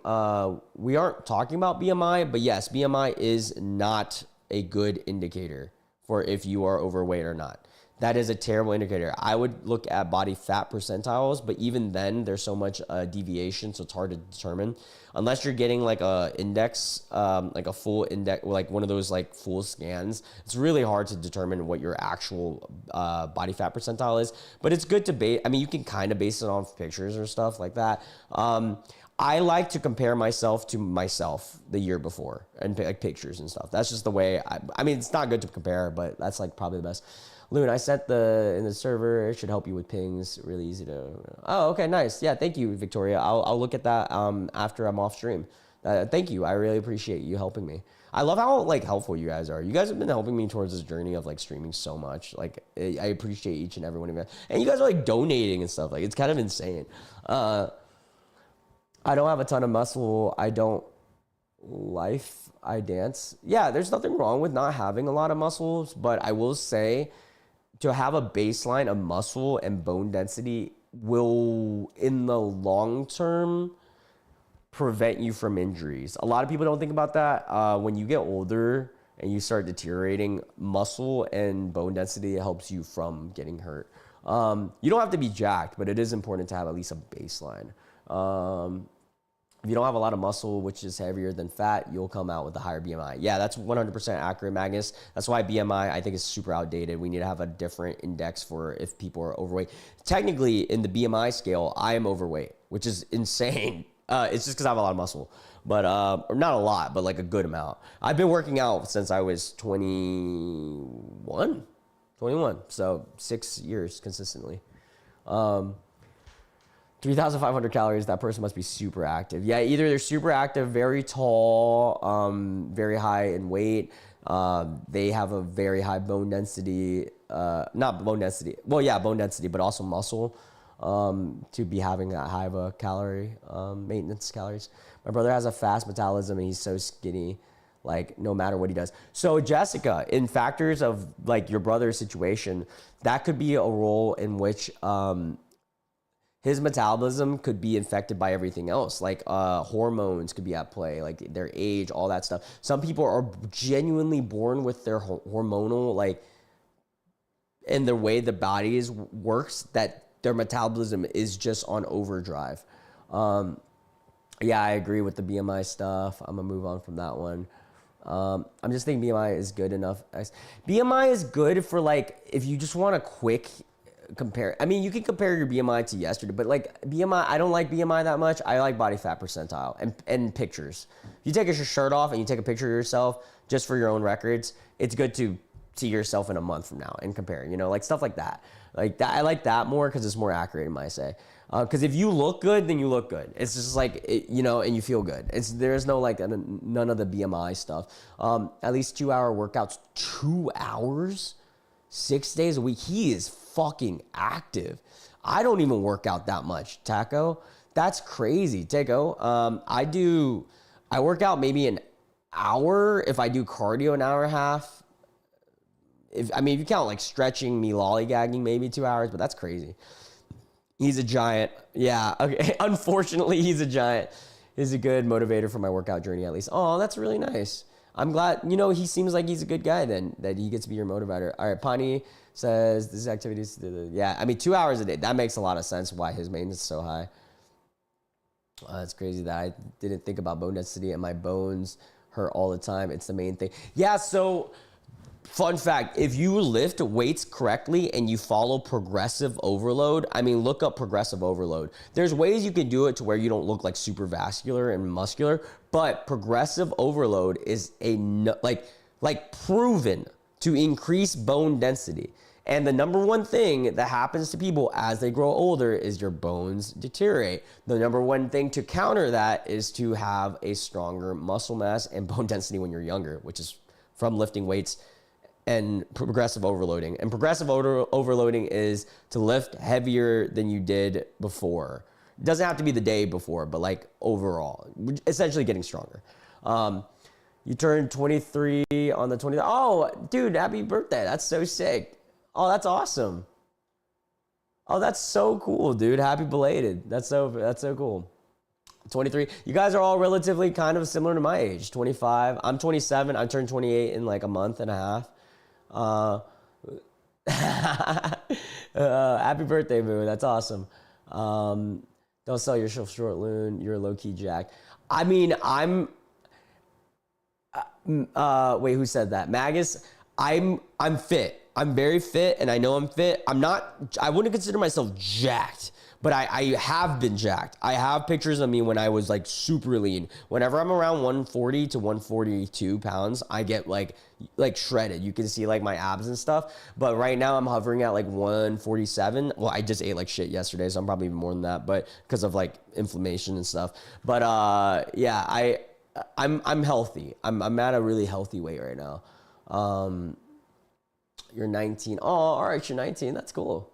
we aren't talking about BMI, but yes, BMI is not a good indicator for if you are overweight or not. That is a terrible indicator. I would look at body fat percentiles, but even then there's so much deviation, so it's hard to determine. Unless you're getting like a index, like a full index, like one of those like full scans, it's really hard to determine what your actual body fat percentile is. But it's good to base. I mean, you can kind of base it on pictures or stuff like that. I like to compare myself to myself the year before and like pictures and stuff. That's just the way. I mean, it's not good to compare, but that's like probably the best. Loon, I set in the server. It should help you with pings. Really easy to. Oh, okay, nice. Yeah, thank you, Victoria. I'll look at that after I'm off stream. Thank you. I really appreciate you helping me. I love how like helpful you guys are. You guys have been helping me towards this journey of like streaming so much. Like I appreciate each and every one of you. And you guys are like donating and stuff. Like it's kind of insane. I don't have a ton of muscle. I dance. Yeah, there's nothing wrong with not having a lot of muscles, but I will say, to have a baseline of muscle and bone density will, in the long term, prevent you from injuries. A lot of people don't think about that. When you get older and you start deteriorating, muscle and bone density helps you from getting hurt. You don't have to be jacked, but it is important to have at least a baseline. If you don't have a lot of muscle, which is heavier than fat, you'll come out with a higher BMI. Yeah, that's 100% accurate, Magnus. That's why BMI, I think, is super outdated. We need to have a different index for if people are overweight. Technically, in the BMI scale, I am overweight, which is insane. It's just because I have a lot of muscle. But not a lot, but like a good amount. I've been working out since I was 21. So 6 years consistently. 3,500 calories. That person must be super active. Yeah, either they're super active, very tall, very high in weight. They have a very high bone density. Not bone density. Well, yeah, bone density, but also muscle. To be having that high of a calorie maintenance calories. My brother has a fast metabolism and he's so skinny, like no matter what he does. So Jessica, in factors of like your brother's situation, that could be a role in which his metabolism could be infected by everything else. Like hormones could be at play, like their age, all that stuff. Some people are genuinely born with their hormonal, like, in the way the body works, that their metabolism is just on overdrive. Yeah, I agree with the BMI stuff. I'm gonna move on from that one. I'm just thinking BMI is good enough. BMI is good for like, if you just want a quick compare. I mean, you can compare your BMI to yesterday, but like BMI, I don't like BMI that much. I like body fat percentile and pictures. If you take your shirt off and you take a picture of yourself just for your own records, it's good to see yourself in a month from now and compare, you know, like stuff like that. Like that, I like that more because it's more accurate, in my say. Because if you look good, then you look good. It's just like, you know, and you feel good. There's no like none of the BMI stuff. At least 2-hour workouts, 2 hours, 6 days a week. He is fucking active. I don't even work out that much, Taco. That's crazy, Taco. I work out maybe an hour. If I do cardio, an hour and a half. If you count like stretching, me lollygagging, maybe 2 hours, but that's crazy. He's a giant. Yeah, okay. Unfortunately, he's a giant. He's a good motivator for my workout journey, at least. Oh, that's really nice. I'm glad, you know, he seems like he's a good guy then, that he gets to be your motivator. All right, Pani says, this activity is, yeah, I mean, 2 hours a day. That makes a lot of sense why his maintenance is so high. It's crazy that I didn't think about bone density and my bones hurt all the time. It's the main thing. Yeah, so fun fact, if you lift weights correctly and you follow progressive overload, I mean, look up progressive overload. There's ways you can do it to where you don't look like super vascular and muscular, but progressive overload is like proven to increase bone density. And the number one thing that happens to people as they grow older is your bones deteriorate. The number one thing to counter that is to have a stronger muscle mass and bone density when you're younger, which is from lifting weights and progressive overloading. And progressive overloading is to lift heavier than you did before. It doesn't have to be the day before, but like overall, essentially getting stronger. You turned 23 on the 20th. Oh, dude, happy birthday. That's so sick. Oh, that's awesome. Oh, that's so cool, dude. Happy belated. That's so cool. 23. You guys are all relatively kind of similar to my age. 25. I'm 27. I turned 28 in like a month and a half. Happy birthday, Boo. That's awesome. Don't sell yourself short, Loon. You're a low-key jack. I mean, wait, who said that? Magus. I'm fit. I'm very fit, and I know I'm fit. I wouldn't consider myself jacked, but I have been jacked. I have pictures of me when I was like super lean. Whenever I'm around 140 to 142 pounds, I get like shredded. You can see like my abs and stuff. But right now I'm hovering at like 147. Well, I just ate like shit yesterday, so I'm probably even more than that, but because of like inflammation and stuff. But yeah, I'm healthy. I'm at a really healthy weight right now. You're 19. Oh, all right, you're 19. That's cool.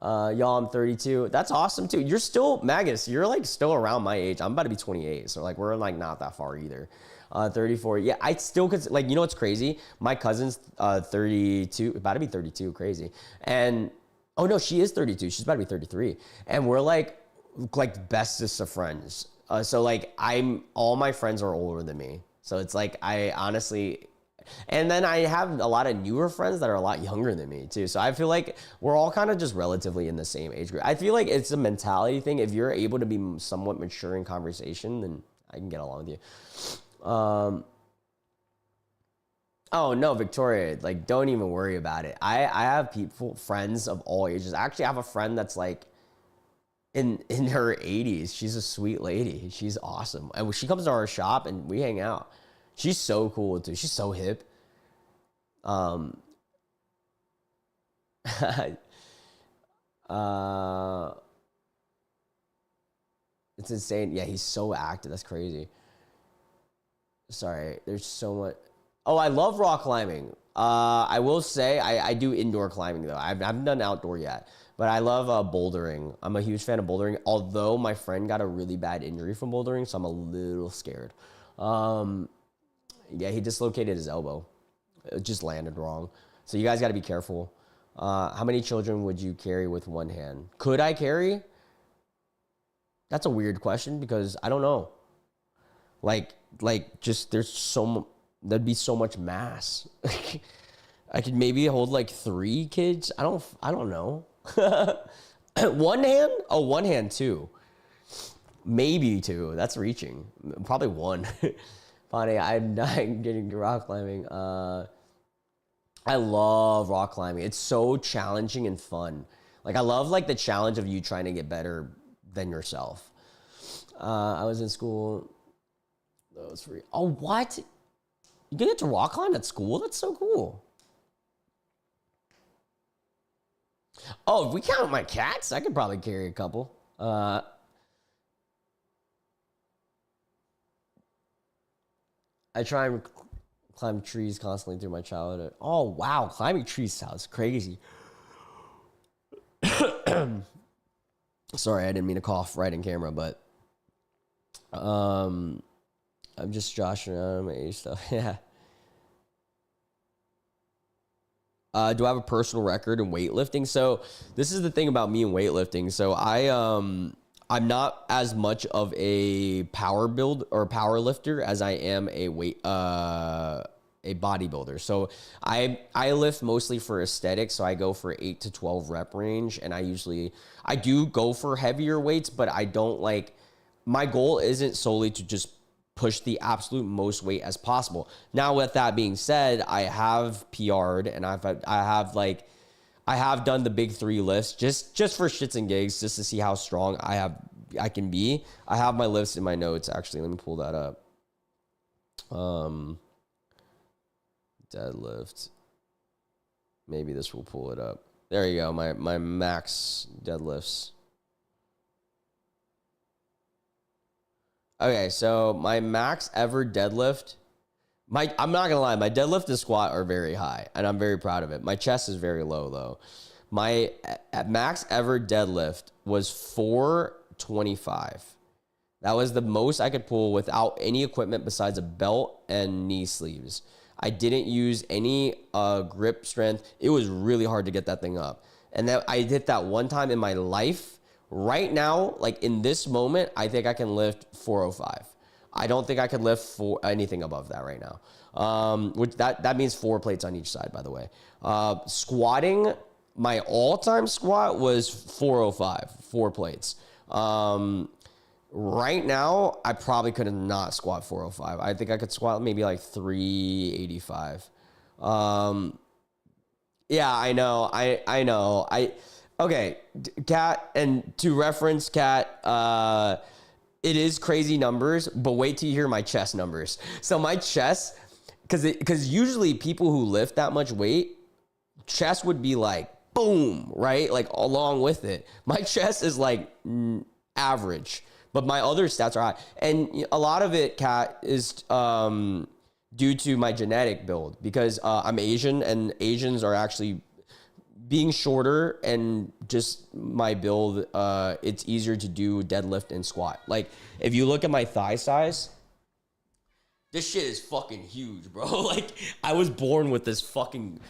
Y'all, I'm 32. That's awesome too. You're still, Magus, you're like still around my age. I'm about to be 28. So like we're like not that far either. 34. Yeah, I still could, like, you know what's crazy? My cousin's 32, about to be 32, crazy. And, oh no, she is 32. She's about to be 33. And we're like bestest of friends. So like all my friends are older than me. So it's like, I honestly, and then I have a lot of newer friends that are a lot younger than me too. So I feel like we're all kind of just relatively in the same age group. I feel like it's a mentality thing. If you're able to be somewhat mature in conversation, then I can get along with you. Oh no, Victoria, like don't even worry about it. I have friends of all ages. I actually have a friend that's like in her 80s. She's a sweet lady. She's awesome. And she comes to our shop and we hang out. She's so cool too. She's so hip. All It's insane. Yeah, he's so active. That's crazy. Sorry, there's so much. Oh, I love rock climbing. I will say I do indoor climbing though. I haven't done outdoor yet, but I love bouldering. I'm a huge fan of bouldering. Although my friend got a really bad injury from bouldering, so I'm a little scared. Yeah, he dislocated his elbow. It just landed wrong. So you guys got to be careful. How many children would you carry with one hand? Could I carry? That's a weird question because I don't know. Like just there's there'd be so much mass. I could maybe hold like 3 kids. I don't know. One hand? Oh, one hand too. Maybe 2. That's reaching. Probably 1. Funny, I'm not getting rock climbing. I love rock climbing. It's so challenging and fun. Like I love like the challenge of you trying to get better than yourself. I was in school. That was free. Oh, what? You get to rock climb at school? That's so cool. Oh, if we count my cats, I could probably carry a couple. I try and climb trees constantly through my childhood. Oh, wow. Climbing trees sounds crazy. Sorry, I didn't mean to cough right in camera, but I'm just joshing around my age stuff. Yeah. Do I have a personal record in weightlifting? So this is the thing about me and weightlifting. So I'm not as much of a power build or power lifter as I am a bodybuilder. So I lift mostly for aesthetics. So I go for 8 to 12 rep range, and I do go for heavier weights, but I don't like, my goal isn't solely to just push the absolute most weight as possible. Now, with that being said, I have PR'd and I have done the big 3 lifts just for shits and gigs, just to see how strong I can be. I have my lifts in my notes. Actually, let me pull that up. Deadlift. Maybe this will pull it up. There you go. My max deadlifts. Okay, so my max ever deadlift, I'm not gonna lie, my deadlift and squat are very high, and I'm very proud of it. My chest is very low though. My max ever deadlift was 425. That was the most I could pull without any equipment besides a belt and knee sleeves. I didn't use any grip strength. It was really hard to get that thing up. And then I did that one time in my life. Right now, like in this moment, I think I can lift 405. I don't think I could lift for anything above that right now. Which that means 4 plates on each side, by the way. Squatting, my all-time squat was 405, 4 plates. Right now, I probably could not squat 405. I think I could squat maybe like 385. Yeah, I know. I know. Okay, Kat, and to reference Kat, it is crazy numbers, but wait till you hear my chest numbers. So my chest, because usually people who lift that much weight, chest would be like, boom, right? Like along with it. My chest is like average, but my other stats are high. And a lot of it, Kat, is due to my genetic build, because I'm Asian, and Asians are actually, being shorter and just my build, it's easier to do deadlift and squat. Like, if you look at my thigh size, this shit is fucking huge, bro. Like, I was born with this thing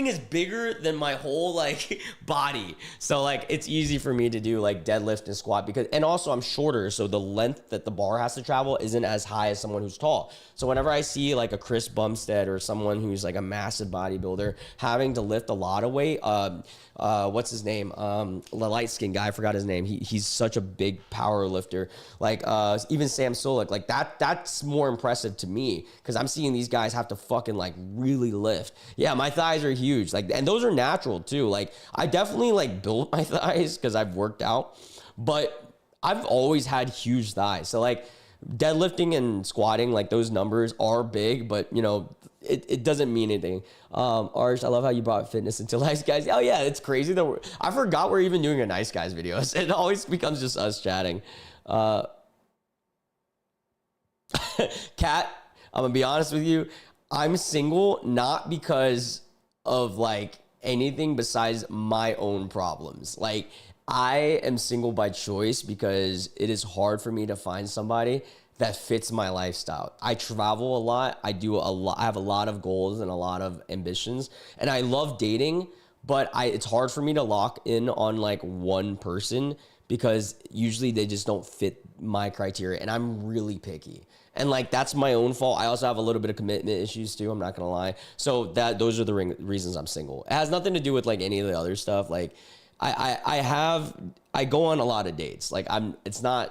is bigger than my whole, like, body. So, like, it's easy for me to do, like, deadlift and squat and also I'm shorter, so the length that the bar has to travel isn't as high as someone who's tall. So whenever I see, like, a Chris Bumstead or someone who's, like, a massive bodybuilder having to lift a lot of weight, what's his name? The light-skinned guy, I forgot his name. He's such a big power lifter. Like, even Sam Sulek, like, that's more impressive to me, because I'm seeing these guys have to fucking, like, really lift. Yeah, my thighs are huge, like, and those are natural too. Like, I definitely like built my thighs because I've worked out, but I've always had huge thighs. So like deadlifting and squatting, like those numbers are big, but you know, it doesn't mean anything. Arsh, I love how you brought fitness into Niceguys. Oh yeah, it's crazy that I forgot we're even doing a Niceguys video. It always becomes just us chatting. Uh, Kat, I'm gonna be honest with you. I'm single not because of like anything besides my own problems. Like I am single by choice because it is hard for me to find somebody that fits my lifestyle. I travel a lot. I do a lot. I have a lot of goals and a lot of ambitions, and I love dating, but it's hard for me to lock in on like one person because usually they just don't fit my criteria, and I'm really picky. And like that's my own fault. I also have a little bit of commitment issues too. I'm not gonna lie. So those are the reasons I'm single. It has nothing to do with like any of the other stuff. Like I go on a lot of dates. Like I'm trying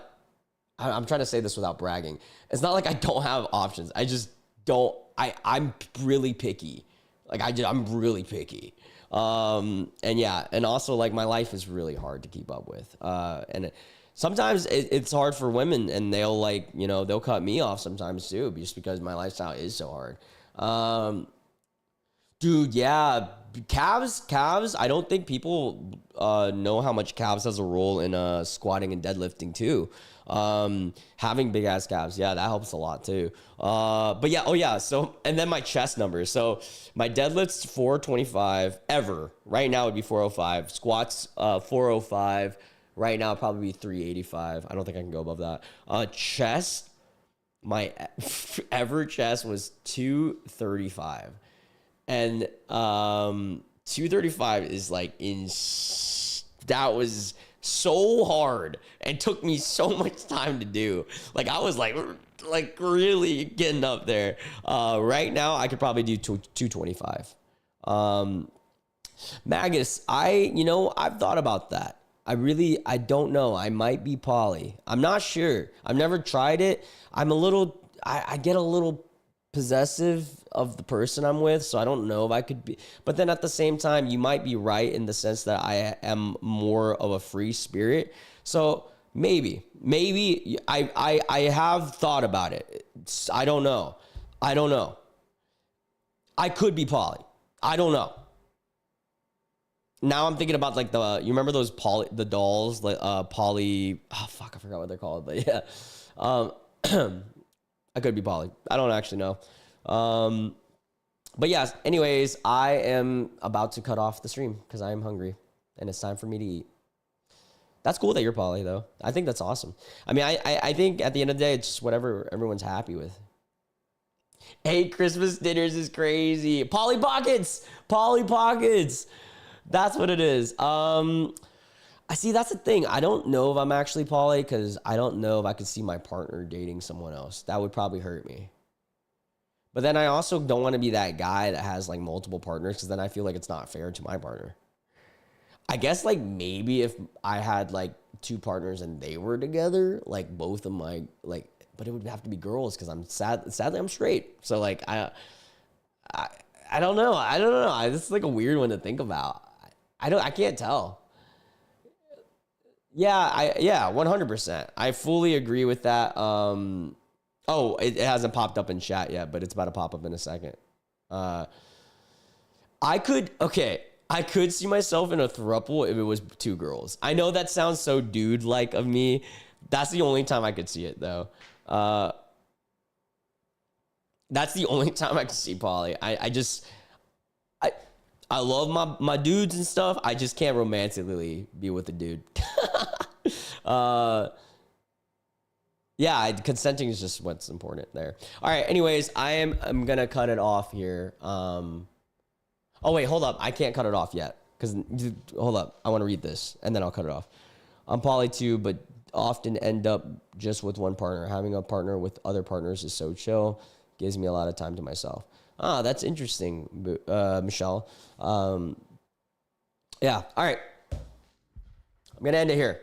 to say this without bragging. It's not like I don't have options. I just don't. I'm really picky. Like I'm really picky. And yeah, and also like my life is really hard to keep up with. Sometimes it's hard for women, and they'll like, they'll cut me off sometimes too, just because my lifestyle is so hard. Dude, yeah, calves. I don't think people know how much calves has a role in squatting and deadlifting too. Having big ass calves, yeah, that helps a lot too. But yeah, oh yeah. So and then my chest numbers. So my deadlift's 425 ever. Right now it'd be 405. Squats 405. Right now, it'd probably be 385. I don't think I can go above that. Chest, my ever chest was 235. And 235 is like that was so hard and took me so much time to do. Like I was like really getting up there. Right now, I could probably do 225. Magus, I've thought about that. I don't know. I might be poly. I'm not sure. I've never tried it. I get a little possessive of the person I'm with, so I don't know if I could be. But then at the same time, you might be right in the sense that I am more of a free spirit. So maybe I have thought about it. I don't know. I could be poly. I don't know. Now I'm thinking about like you remember those the dolls, like poly, oh fuck, I forgot what they're called, but yeah. I could be poly. I don't actually know. But yes, anyways, I am about to cut off the stream because I am hungry and it's time for me to eat. That's cool that you're poly though. I think that's awesome. I mean, I think at the end of the day, it's just whatever everyone's happy with. 8 Christmas dinners is crazy. Polly Pockets. That's what it is. I see. That's the thing. I don't know if I'm actually poly because I don't know if I could see my partner dating someone else. That would probably hurt me. But then I also don't want to be that guy that has like multiple partners because then I feel like it's not fair to my partner. I guess like maybe if I had like 2 partners and they were together, like both of my like, but it would have to be girls because sadly I'm straight. So like I don't know. This is like a weird one to think about. I can't tell. Yeah, 100%. I fully agree with that. It hasn't popped up in chat yet, but it's about to pop up in a second. I could see myself in a throuple if it was 2 girls. I know that sounds so dude-like of me. That's the only time I could see it, though. That's the only time I can see poly. I love my dudes and stuff. I just can't romantically be with a dude. Yeah, consenting is just what's important there. All right, anyways, I'm gonna cut it off here. Oh wait, hold up. I can't cut it off yet. Hold up. I want to read this and then I'll cut it off. I'm poly too, but often end up just with one partner. Having a partner with other partners is so chill. Gives me a lot of time to myself. Ah, that's interesting, Michelle. Yeah, all right. I'm going to end it here.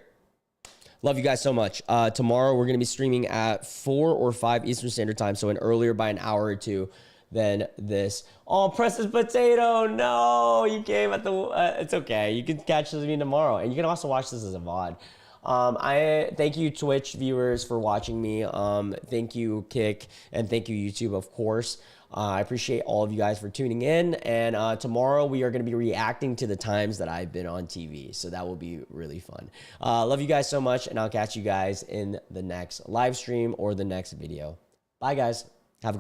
Love you guys so much. Tomorrow, we're going to be streaming at 4 or 5 Eastern Standard Time, so earlier by an hour or 2 than this. Oh, Precious Potato, no, you came at the... it's okay. You can catch this video tomorrow, and you can also watch this as a VOD. I thank you Twitch viewers for watching me. Thank you Kick, and thank you YouTube, of course. I appreciate all of you guys for tuning in. And tomorrow we are going to be reacting to the times that I've been on TV. So that will be really fun. Love you guys so much. And I'll catch you guys in the next live stream or the next video. Bye, guys.